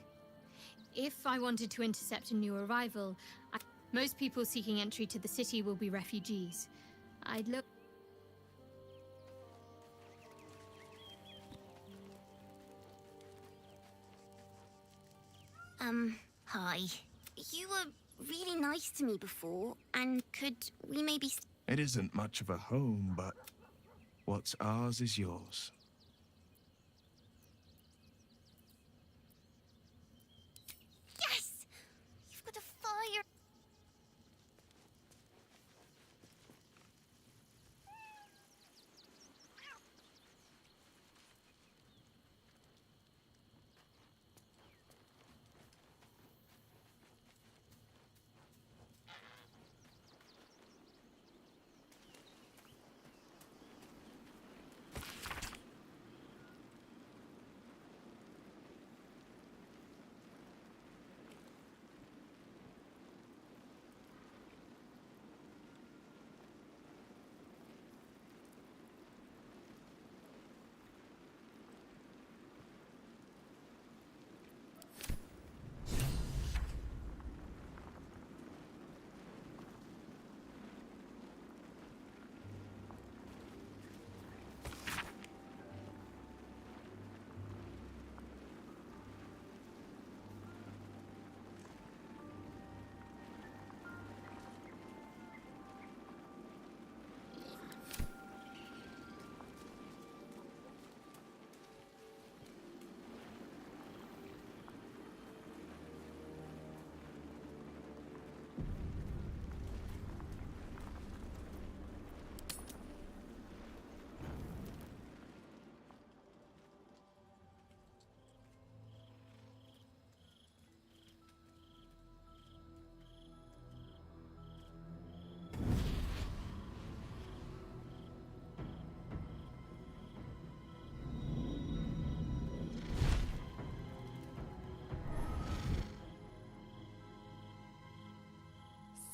If I wanted to intercept a new arrival, most people seeking entry to the city will be refugees. I'd look... Hi. You were really nice to me before, and could we maybe... It isn't much of a home, but what's ours is yours. Yes! You've got a fire...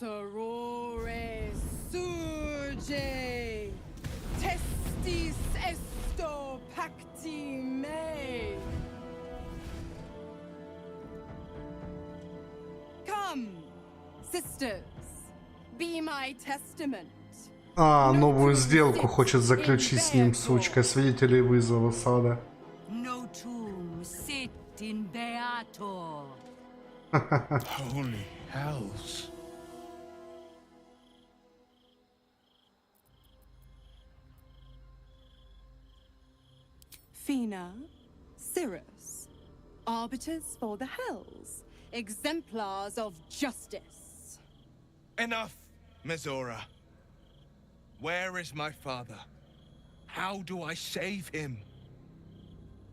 Sorore surge, testis esto pacti me. Come, Sisters, be my testament. А, новую сделку хочет заключить с ним, сучка. Свидетелей вызова сада. Notum sit in beato. Holy hells. Fina, Cirrus, arbiters for the hells, exemplars of justice. Enough, Mizora. Where is my father? How do I save him?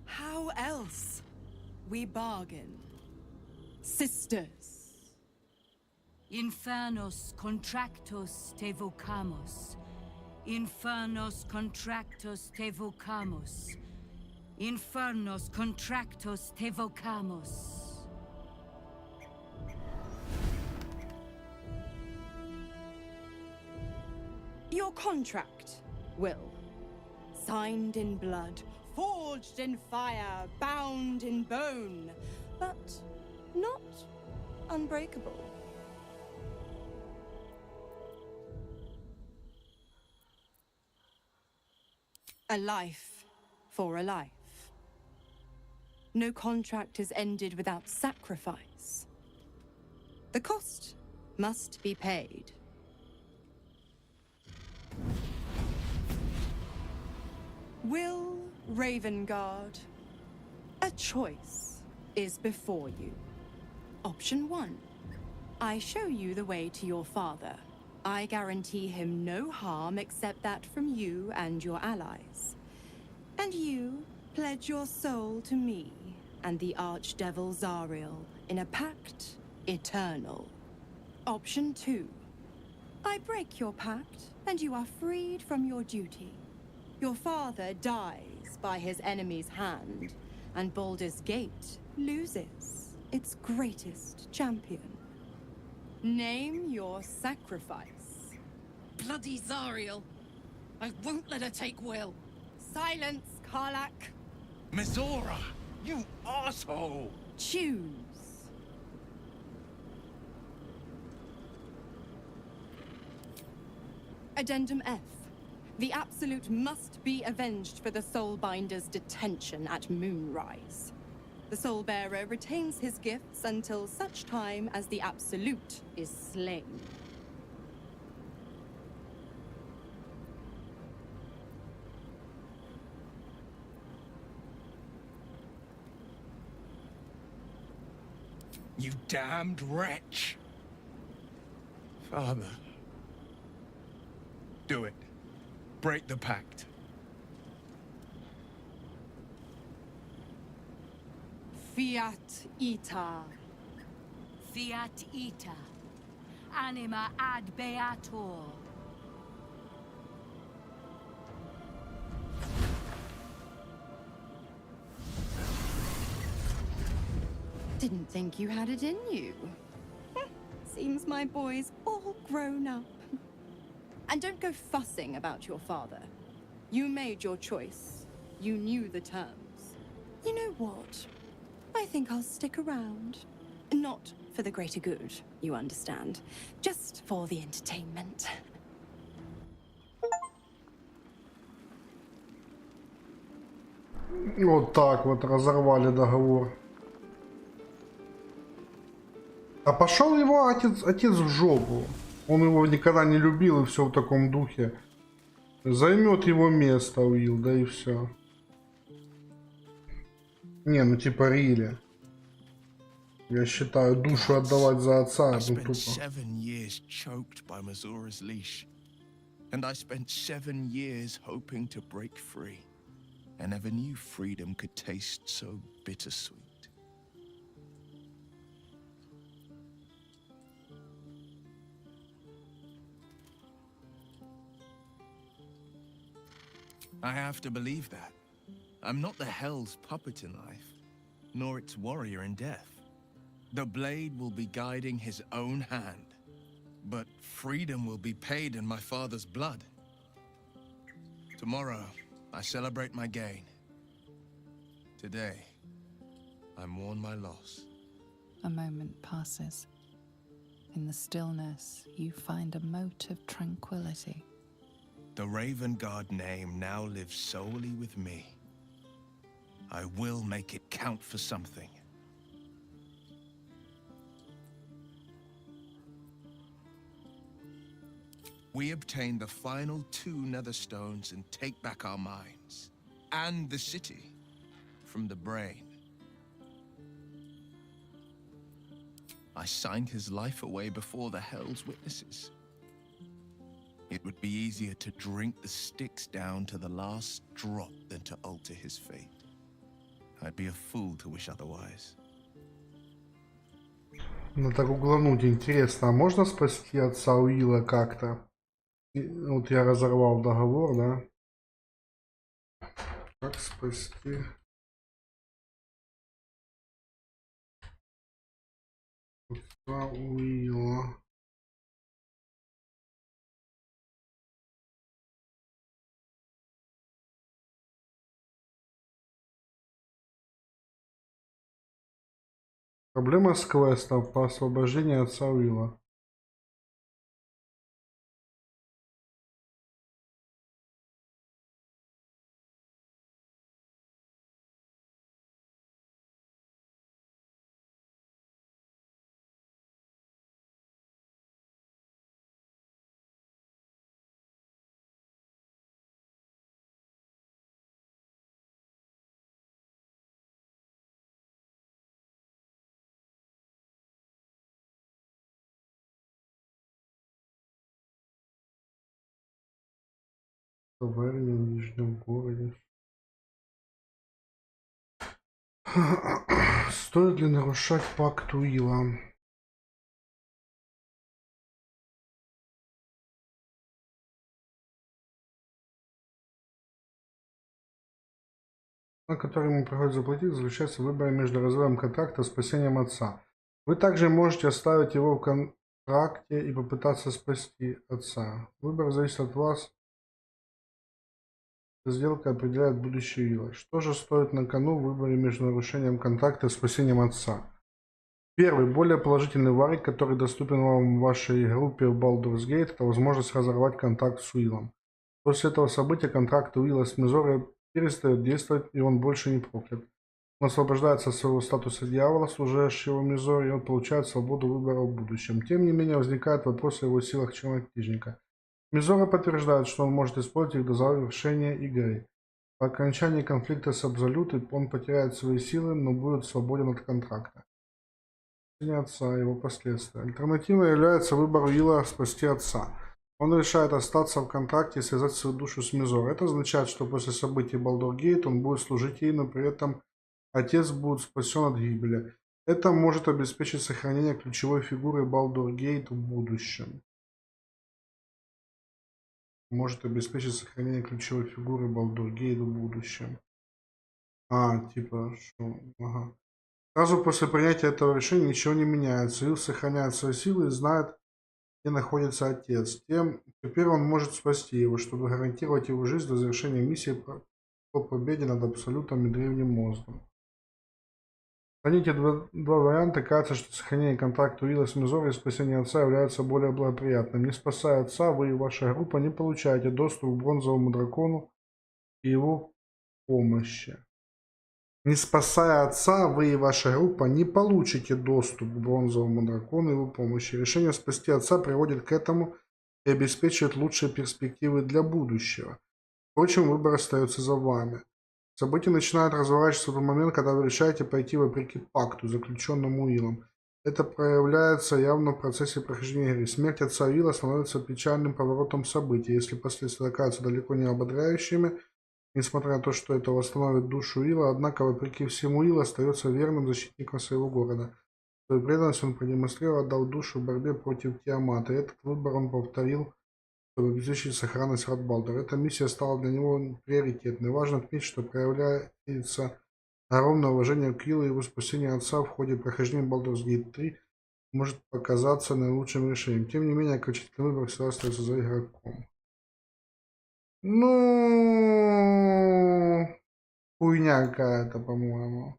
How else? We bargain. Sisters. Infernos contractos te vocamos. Infernos contractos te vocamos. Infernos contractos te vocamos. Your contract, Will. Signed in blood, forged in fire, bound in bone, but not unbreakable. A life for a life. No contract is ended without sacrifice. The cost must be paid. Will Ravengard, a choice is before you. Option 1. I show you the way to your father. I guarantee him no harm except that from you and your allies. And you pledge your soul to me and the archdevil Zariel in a pact eternal. Option 2. I break your pact and you are freed from your duty. Your father dies by his enemy's hand, and Baldur's Gate loses its greatest champion. Name your sacrifice. Bloody Zariel! I won't let her take Will. Silence, Karlak. Mizora, you asshole! Choose. Addendum F. The Absolute must be avenged for the Soulbinder's detention at Moonrise. The Soulbearer retains his gifts until such time as the Absolute is slain. You damned wretch! Father. Do it. Break the pact. Fiat Ita. Fiat ita. Anima ad beator. Didn't think you had it in you. Seems my boy's all grown up. And don't go fussing about your father. You made your choice. You knew the terms. You know what? I think I'll stick around. Not for the greater good, you understand. Just for the entertainment. Вот так вот разорвали договор. А пошел его отец в жопу. Он его никогда не любил и все в таком духе. Займет его место Уилл, да и все. Не, ну типа Рили. Я считаю, душу отдавать за отца, ну тупо. 7 years choked by Mizora's leash. And I spent 7 years hoping to break free. I never knew freedom could taste so bittersweet. I have to believe that. I'm not the Hell's puppet in life, nor its warrior in death. The blade will be guiding his own hand, but freedom will be paid in my father's blood. Tomorrow, I celebrate my gain. Today, I mourn my loss. A moment passes. In the stillness, you find a mote of tranquility. The Raven Guard name now lives solely with me. I will make it count for something. We obtain the final 2 nether stones and take back our minds. And the city. From the brain. I signed his life away before the Hell's Witnesses. It would be easier to drink the Styx down to the last drop than to alter his fate. I'd be a fool to wish otherwise. Ну так углануть интересно, а можно спасти отца Уилла как-то? Вот я разорвал договор, да? Как спасти? Отца Уилла. Проблема с квестом по освобождению отца Уилла. Таверне в Нижнем городе. Стоит ли нарушать пакт Уилла? На который ему приходится заплатить, заключается в выборе между разрывом контракта и спасением отца. Вы также можете оставить его в контракте и попытаться спасти отца. Выбор зависит от вас. Сделка определяет будущее Уилла. Что же стоит на кону в выборе между нарушением контракта и спасением отца? Первый, более положительный вариант, который доступен вам в вашей группе в Baldurs Gate, это возможность разорвать контракт с Уиллом. После этого события контракт Уилла с Мизорой перестает действовать, и он больше не проклят. Он освобождается от своего статуса дьявола, служащего Мизоре, и он получает свободу выбора в будущем. Тем не менее, возникает вопрос о его силах чернокнижника. Мизора подтверждает, что он может использовать их до завершения игры. По окончании конфликта с Абсолютом он потеряет свои силы, но будет свободен от контракта. Спасение отца, его последствия. Альтернативой является выбор Уилла спасти отца. Он решает остаться в контракте и связать свою душу с Мизорой. Это означает, что после событий Baldurs Gate он будет служить ей, но при этом отец будет спасен от гибели. Это может обеспечить сохранение ключевой фигуры Baldurs Gate в будущем. Может обеспечить сохранение ключевой фигуры Baldurs Gate в будущем. Типа, что... Ага. Сразу после принятия этого решения ничего не меняется. Уилл сохраняет свои силы и знает, где находится отец. Теперь он может спасти его, чтобы гарантировать его жизнь до завершения миссии по победе над Абсолютом и Древним Мозгом. Сравните два варианта. Кажется, что сохранение контракта Уилла с Мизорой и спасение отца являются более благоприятным. Не спасая отца, вы и ваша группа не получаете доступ к бронзовому дракону и его помощи. Не спасая отца, вы и ваша группа не получите доступ к бронзовому дракону и его помощи. Решение спасти отца приводит к этому и обеспечивает лучшие перспективы для будущего. Впрочем, выбор остается за вами. События начинают разворачиваться в тот момент, когда вы решаете пойти вопреки пакту, заключенному Уиллом. Это проявляется явно в процессе прохождения игры. Смерть отца Уилла становится печальным поворотом событий. Если последствия окажутся далеко не ободряющими, несмотря на то, что это восстановит душу Уилла, однако, вопреки всему, Уилл остается верным защитником своего города. Свою преданность он продемонстрировал, отдал душу в борьбе против Тиамата. И этот выбор он повторил, чтобы обеспечить сохранность Радбалдера. Эта миссия стала для него приоритетной. Важно отметить, что проявляется огромное уважение к Уиллу, и его спасение отца в ходе прохождения Baldurs Gate 3 может показаться наилучшим решением. Тем не менее, окончательный выбор всегда остается за игроком. Ну, хуйня какая-то, по-моему.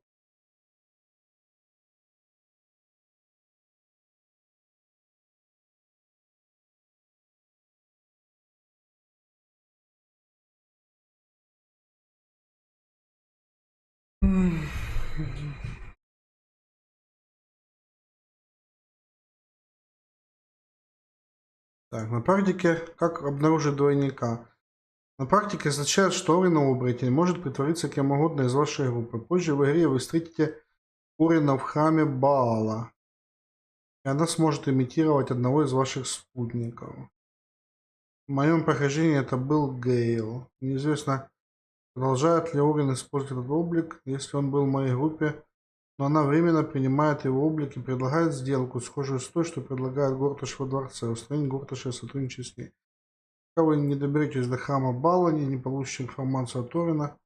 Так, на практике, как обнаружить двойника? На практике означает, что Орина-оборотень может притвориться кем угодно из вашей группы. Позже в игре вы встретите Орина в храме Баала, и она сможет имитировать одного из ваших спутников. В моем прохождении это был Гейл. Неизвестно, продолжает ли Орин использовать этот облик, если он был в моей группе, но она временно принимает его облик и предлагает сделку, схожую с той, что предлагает Горташ во дворце, устранить Горташа и сотрудничать с ней. Пока вы не доберетесь до храма Баала и не получите информацию от Орина,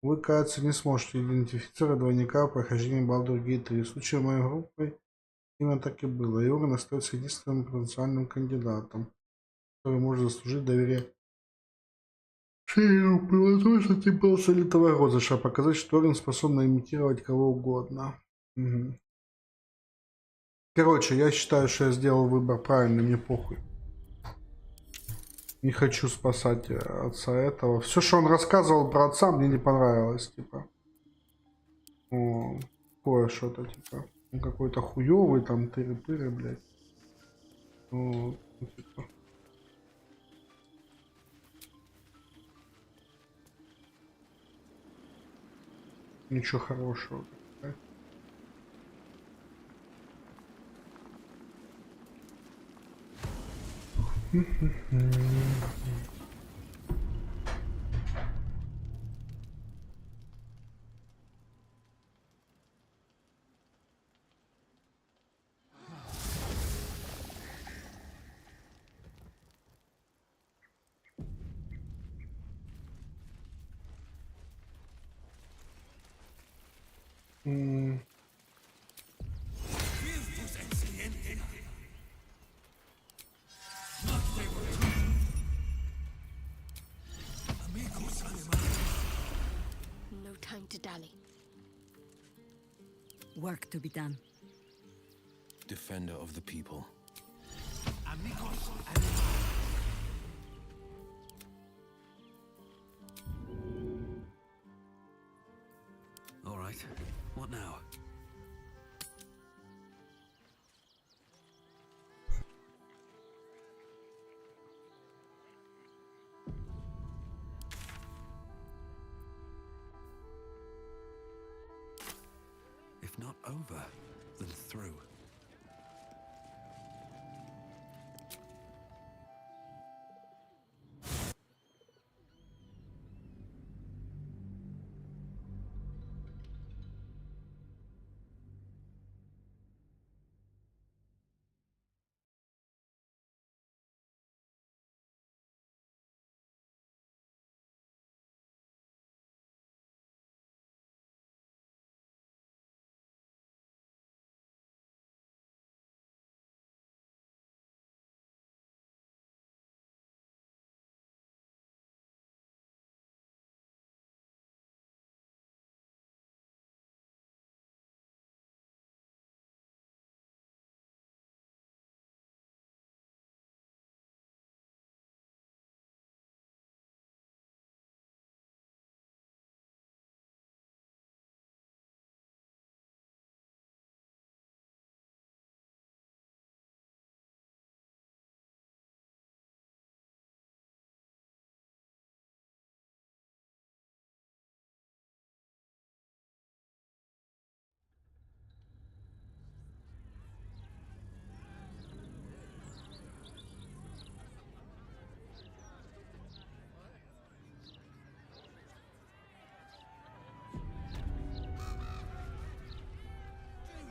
вы, кажется, не сможете идентифицировать двойника в прохождении Baldur's Gate 3. В случае моей группы именно так и было, и Орин остается единственным потенциальным кандидатом, который может заслужить доверие. Возможно, ты был цель этого розыгрыша, показать, что Орин способна имитировать кого угодно. Угу. Короче, я считаю, что я сделал выбор правильный, мне похуй. Не хочу спасать отца этого. Все, что он рассказывал про отца, мне не понравилось, типа. О, такое что-то, типа. Он какой-то хуёвый, там, тыры-пыры, блядь. О, типа. Ничего хорошего. Да? No time to dally. Work to be done. Defender of the people. All right. What now? If not over, then through.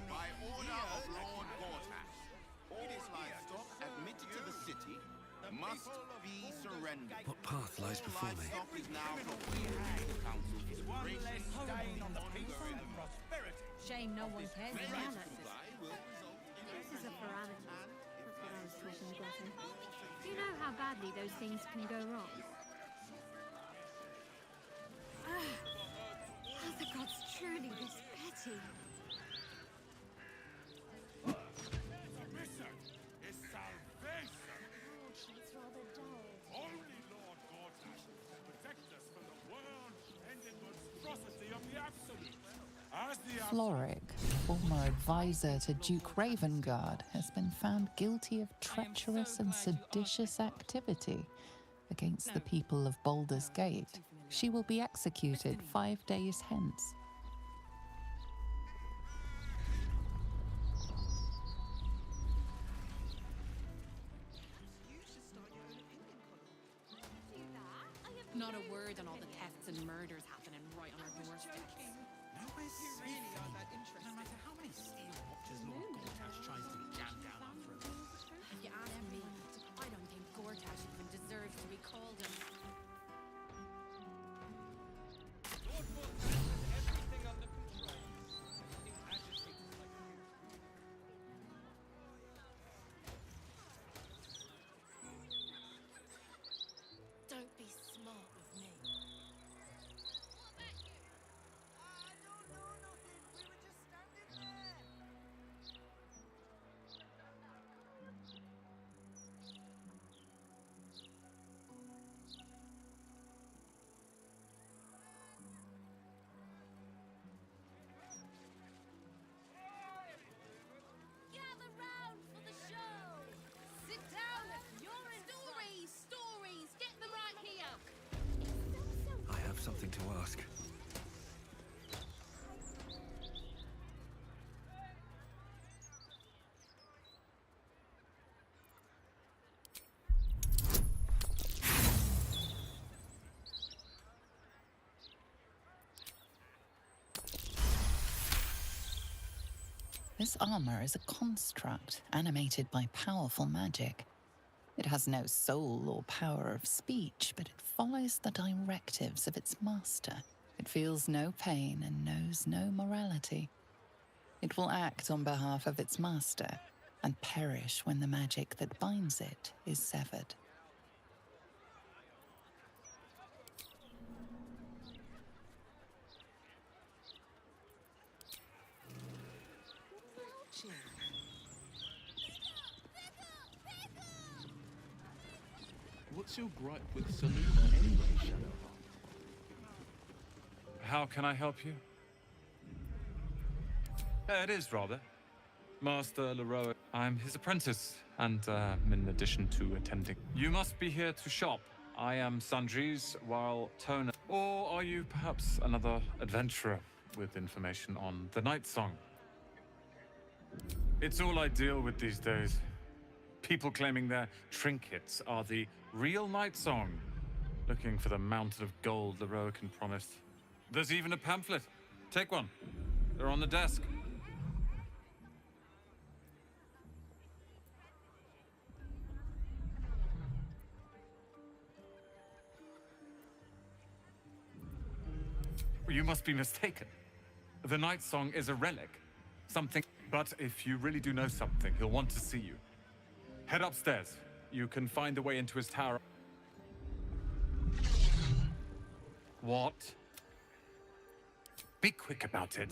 By order of Lord Gortash, all livestock admitted to the city must be surrendered. What path lies before me? Livestock is now prepared for the council for one less stain on the peace and prosperity. Shame no one cares about it. Supply will result in This is a parameter. That's what I was talking about. Do you know how badly those things can go wrong? Are the gods truly this petty? Mission is salvation. That's rather dull. Only Lord Gortash can protect us from the world-ending monstrosity of the Absolute. Floric, former advisor to Duke Ravengard, has been found guilty of treacherous and seditious activity against the people of Baldur's Gate. She will be executed 5 days hence. Not a word on all the thefts and murders happening right on our doorsteps. No matter how many steel watches Lord Gortash tries to jam down our throats. If you ask me, I don't think Gortash even deserves to be called him. Lord Gortash has everything under control. Nothing agitates like you. Don't be smart with me. Gather round for the show. Sit down if you're in stories. Get them right here. I have something to ask. This armor is a construct animated by powerful magic. It has no soul or power of speech, but it follows the directives of its master. It feels no pain and knows no morality. It will act on behalf of its master and perish when the magic that binds it is severed. What's your gripe with Saluma anyway, Shadowheart? How can I help you? It is, rather. Master Leroy. I'm his apprentice, and in addition to attending. You must be here to shop. I am Sundries, while Tona. Or are you perhaps another adventurer with information on the Night Song? It's all I deal with these days. People claiming their trinkets are the real Night Song, looking for the mountain of gold Leroican promised. There's even a pamphlet. Take one. They're on the desk. You must be mistaken. The Night Song is a relic. Something. But if you really do know something, he'll want to see you. Head upstairs. You can find the way into his tower. What? Be quick about it.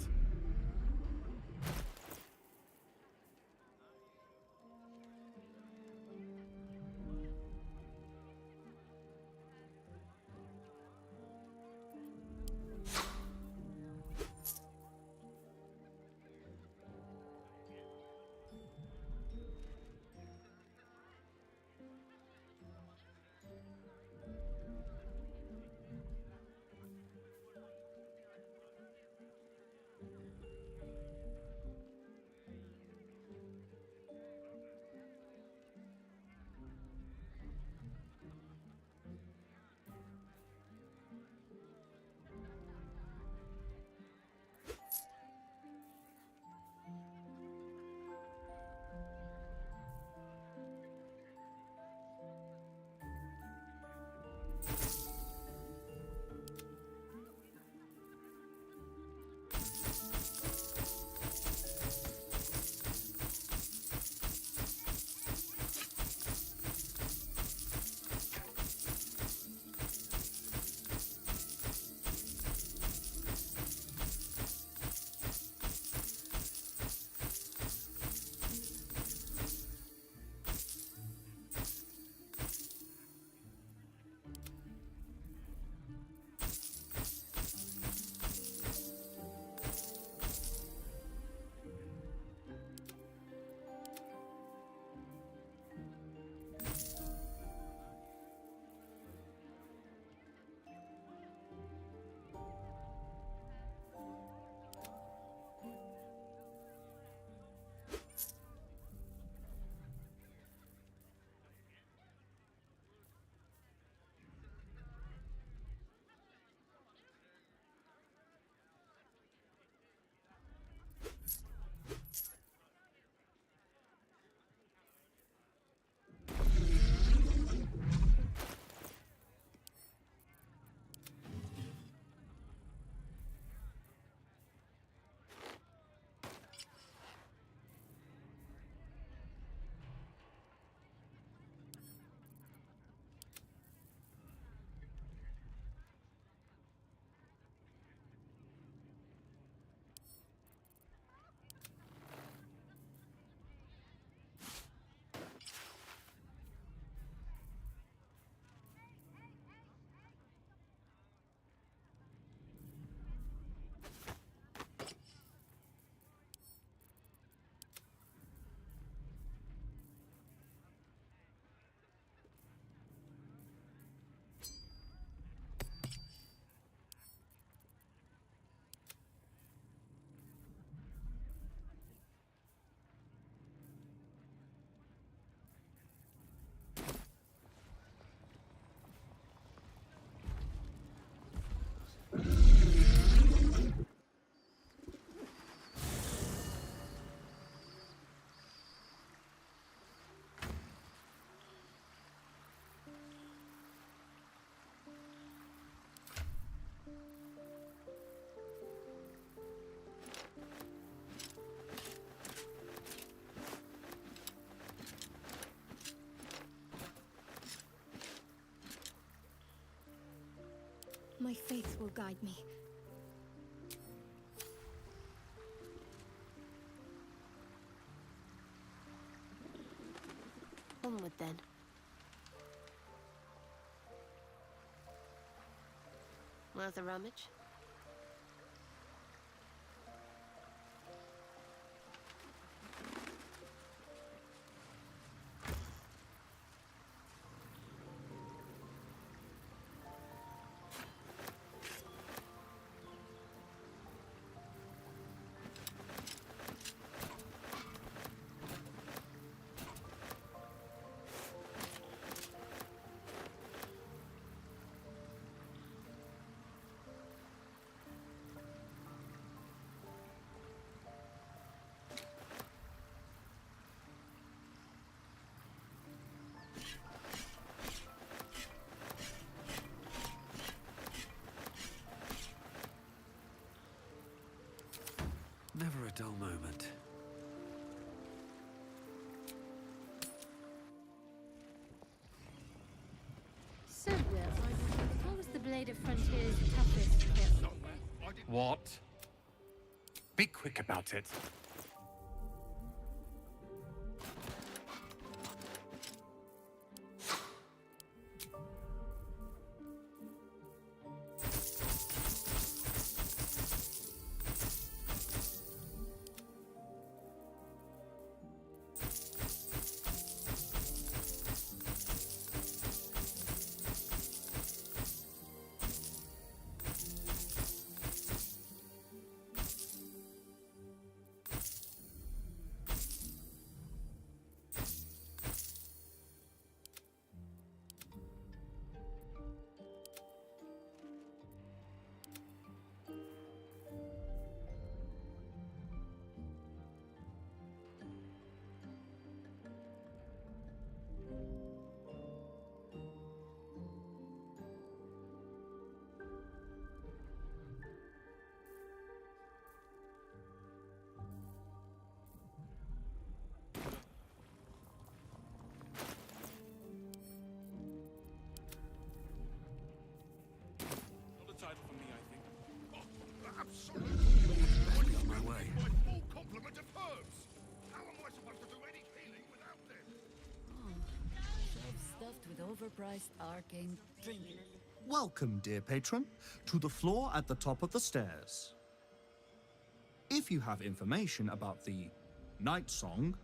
My faith will guide me. Onward then. Worth a rummage? Never a dull moment. So, Will, what was the Blade of Frontier's toughest kill? What? Be quick about it. Overpriced arcane drink. Welcome, dear patron, to the floor at the top of the stairs. If you have information about the Night Song,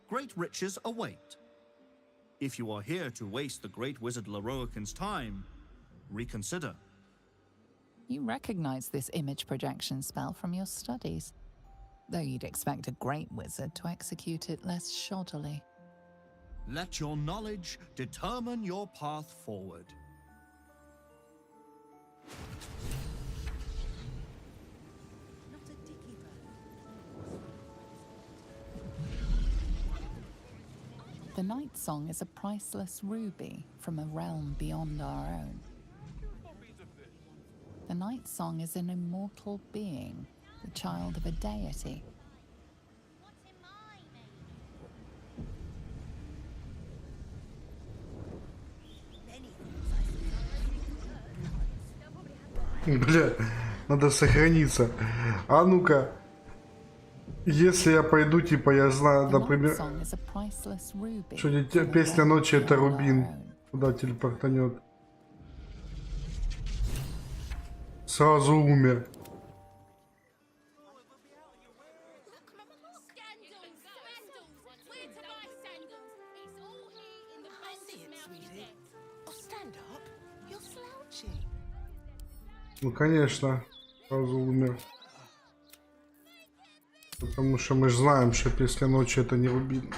great riches await. If you are here to waste the great wizard Leroican's time, reconsider. You recognize this image projection spell from your studies, though you'd expect a great wizard to execute it less shoddily. Let your knowledge determine your path forward. The Night Song is a priceless ruby from a realm beyond our own. The Night Song is an immortal being, the child of a deity. Бля, надо сохраниться. А ну-ка. Если я пойду, типа, я знаю, например, что песня ночи это Рубин. Куда телепортанет. Сразу умер. Ну, конечно, сразу умер. Потому что мы же знаем, что песня ночи это не Рубин.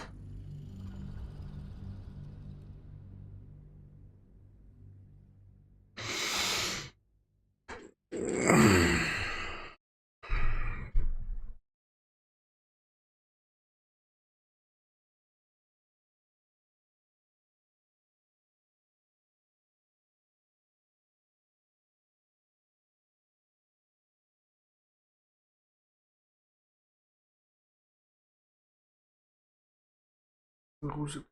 Грузит.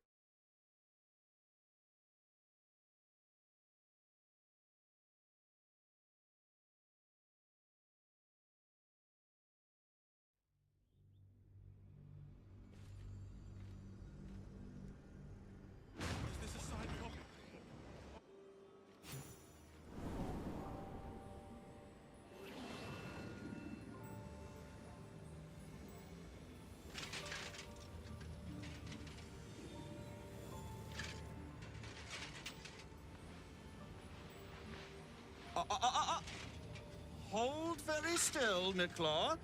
Hold very still, Nicklaw.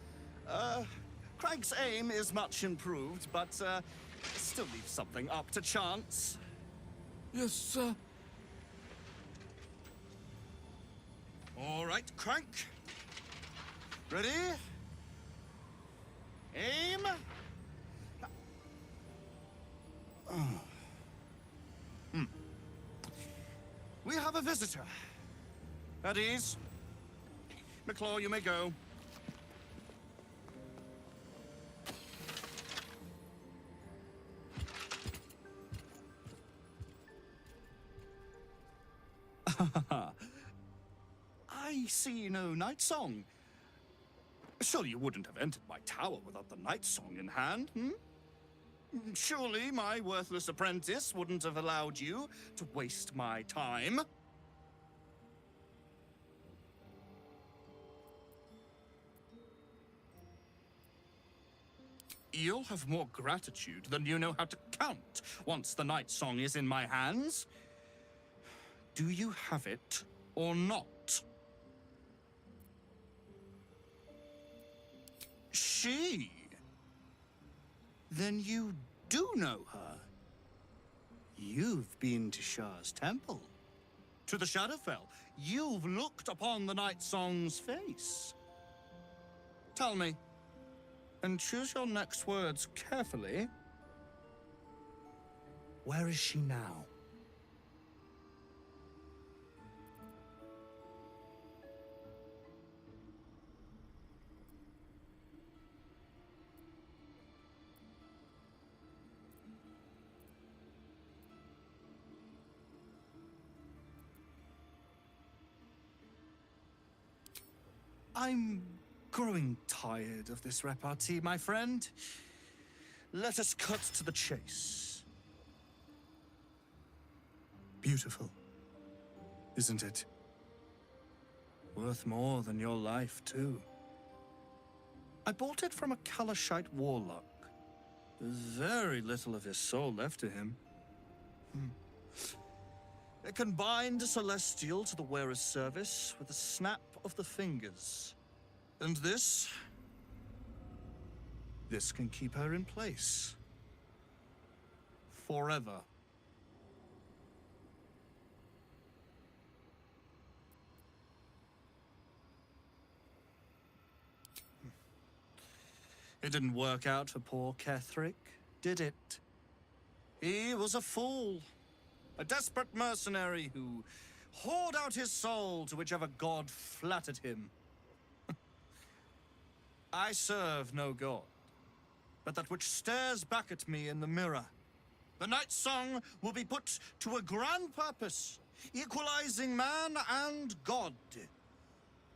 Craig's aim is much improved, but still leaves something up to chance. Yes, sir. All right, Crank. Ready? Aim. We have a visitor. At ease. McClaw, you may go. I see no night song. Surely you wouldn't have entered my tower without the night song in hand, hmm? Surely my worthless apprentice wouldn't have allowed you to waste my time. You'll have more gratitude than you know how to count once the night song is in my hands. Do you have it or not? She? Then you do know her. You've been to Shah's temple, to the Shadowfell. You've looked upon the night song's face. Tell me, and choose your next words carefully. Where is she now? I'm growing tired of this repartee, my friend. Let us cut to the chase. Beautiful, isn't it? Worth more than your life, too. I bought it from a Kalashite warlock. There's very little of his soul left to him. It can bind a celestial to the wearer's service with a snap of the fingers. And this can keep her in place. Forever. It didn't work out for poor Ketherick, did it? He was a fool. A desperate mercenary who poured out his soul to whichever god flattered him. I serve no god, but that which stares back at me in the mirror. The night song will be put to a grand purpose, equalizing man and god.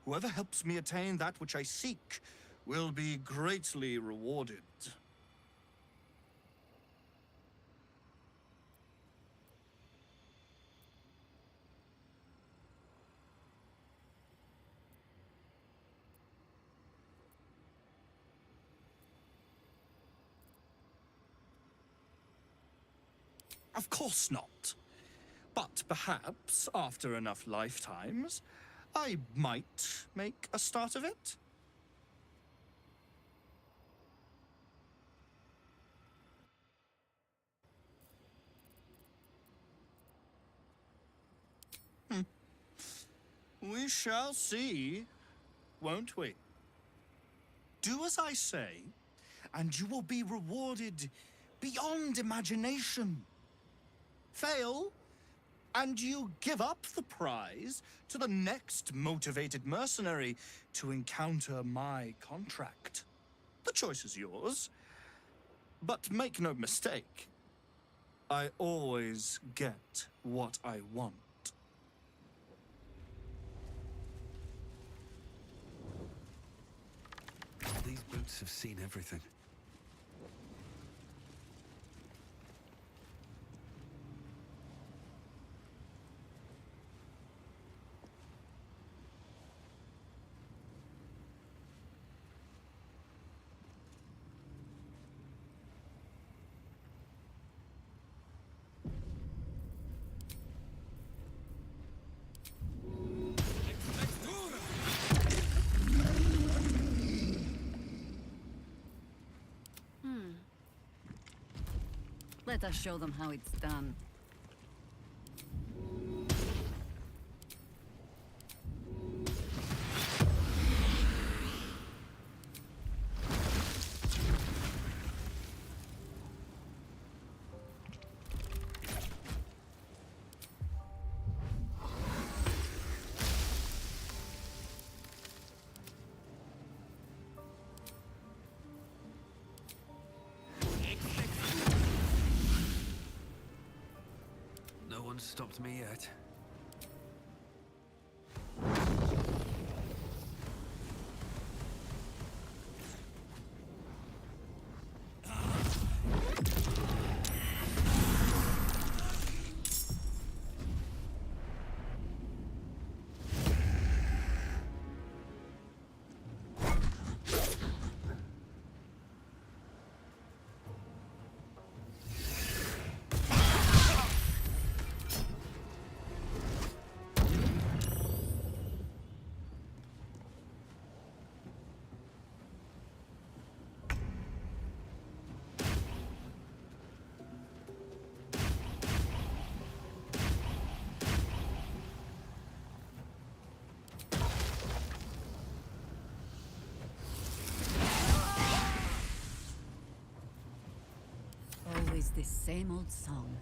Whoever helps me attain that which I seek will be greatly rewarded. Of course not. But perhaps, after enough lifetimes, I might make a start of it. We shall see, won't we? Do as I say, and you will be rewarded beyond imagination. Fail, and you give up the prize to the next motivated mercenary to encounter my contract. The choice is yours, but make no mistake, I always get what I want. These boots have seen everything. Let us show them how it's done. No one's stopped me yet. Always this same old song.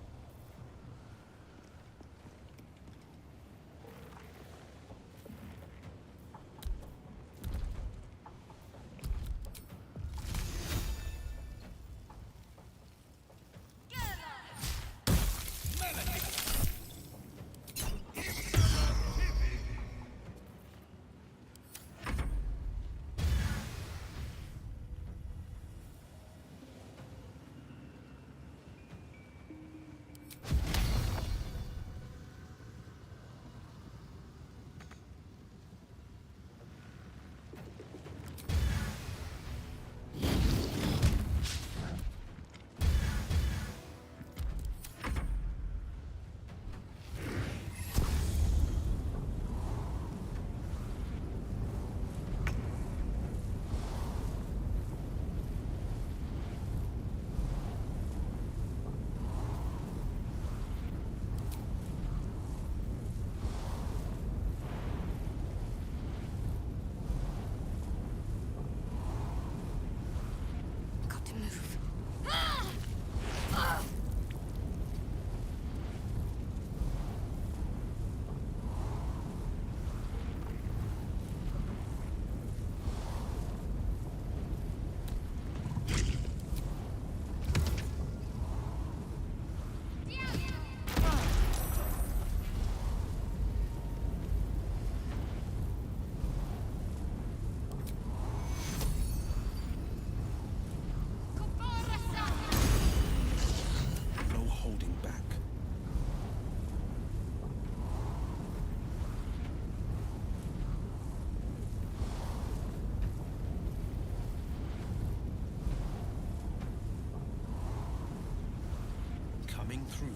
Coming through.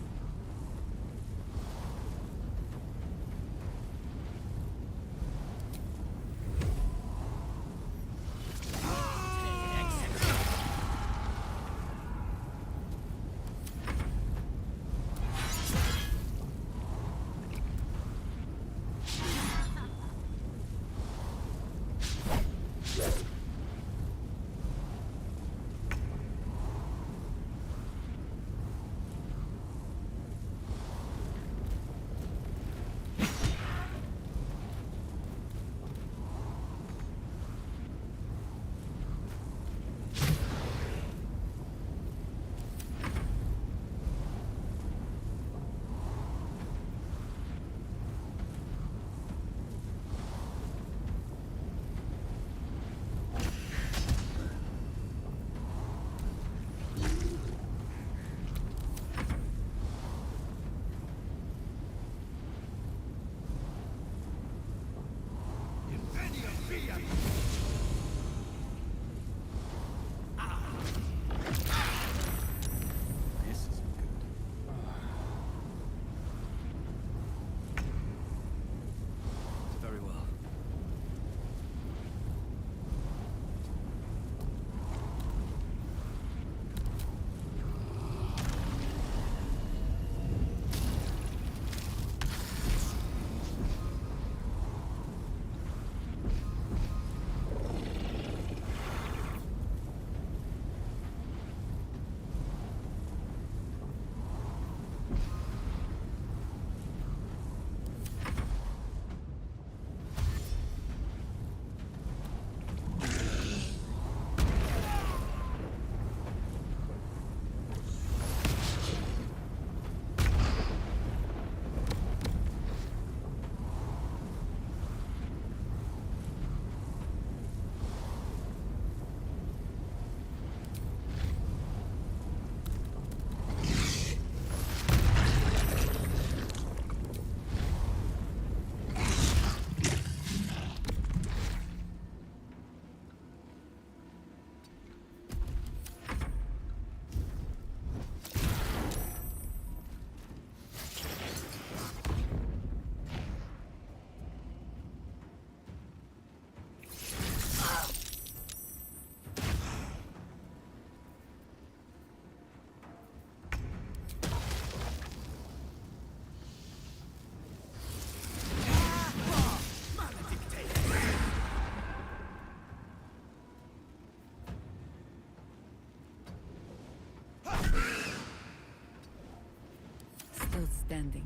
standing,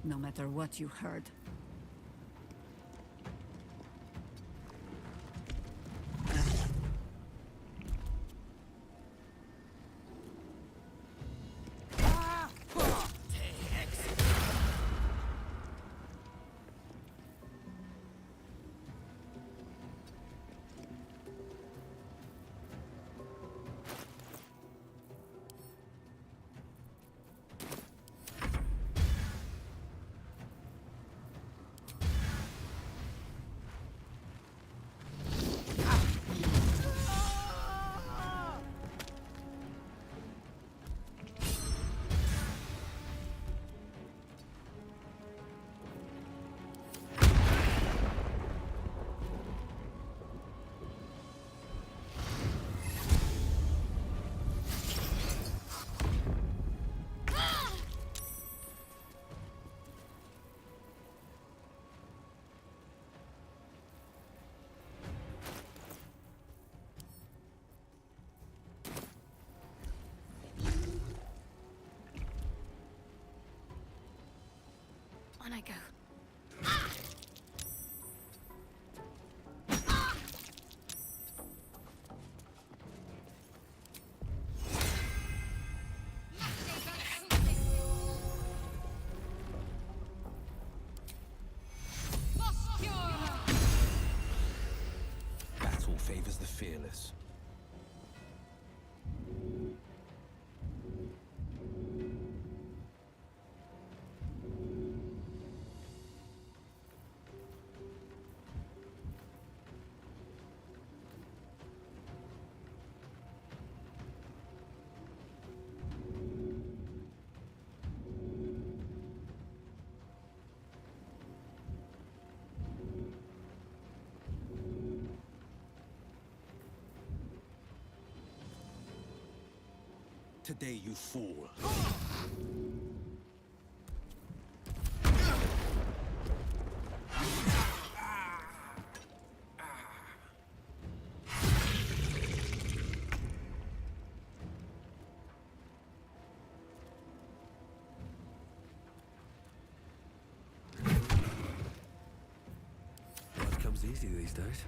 no matter what you heard. On I go. Battle favors the fearless. Today you fall. Life comes easy these days.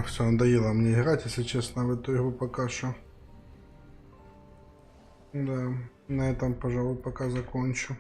Все, надоело мне играть, если честно, в эту игру пока что. Да, на этом, пожалуй, пока закончу.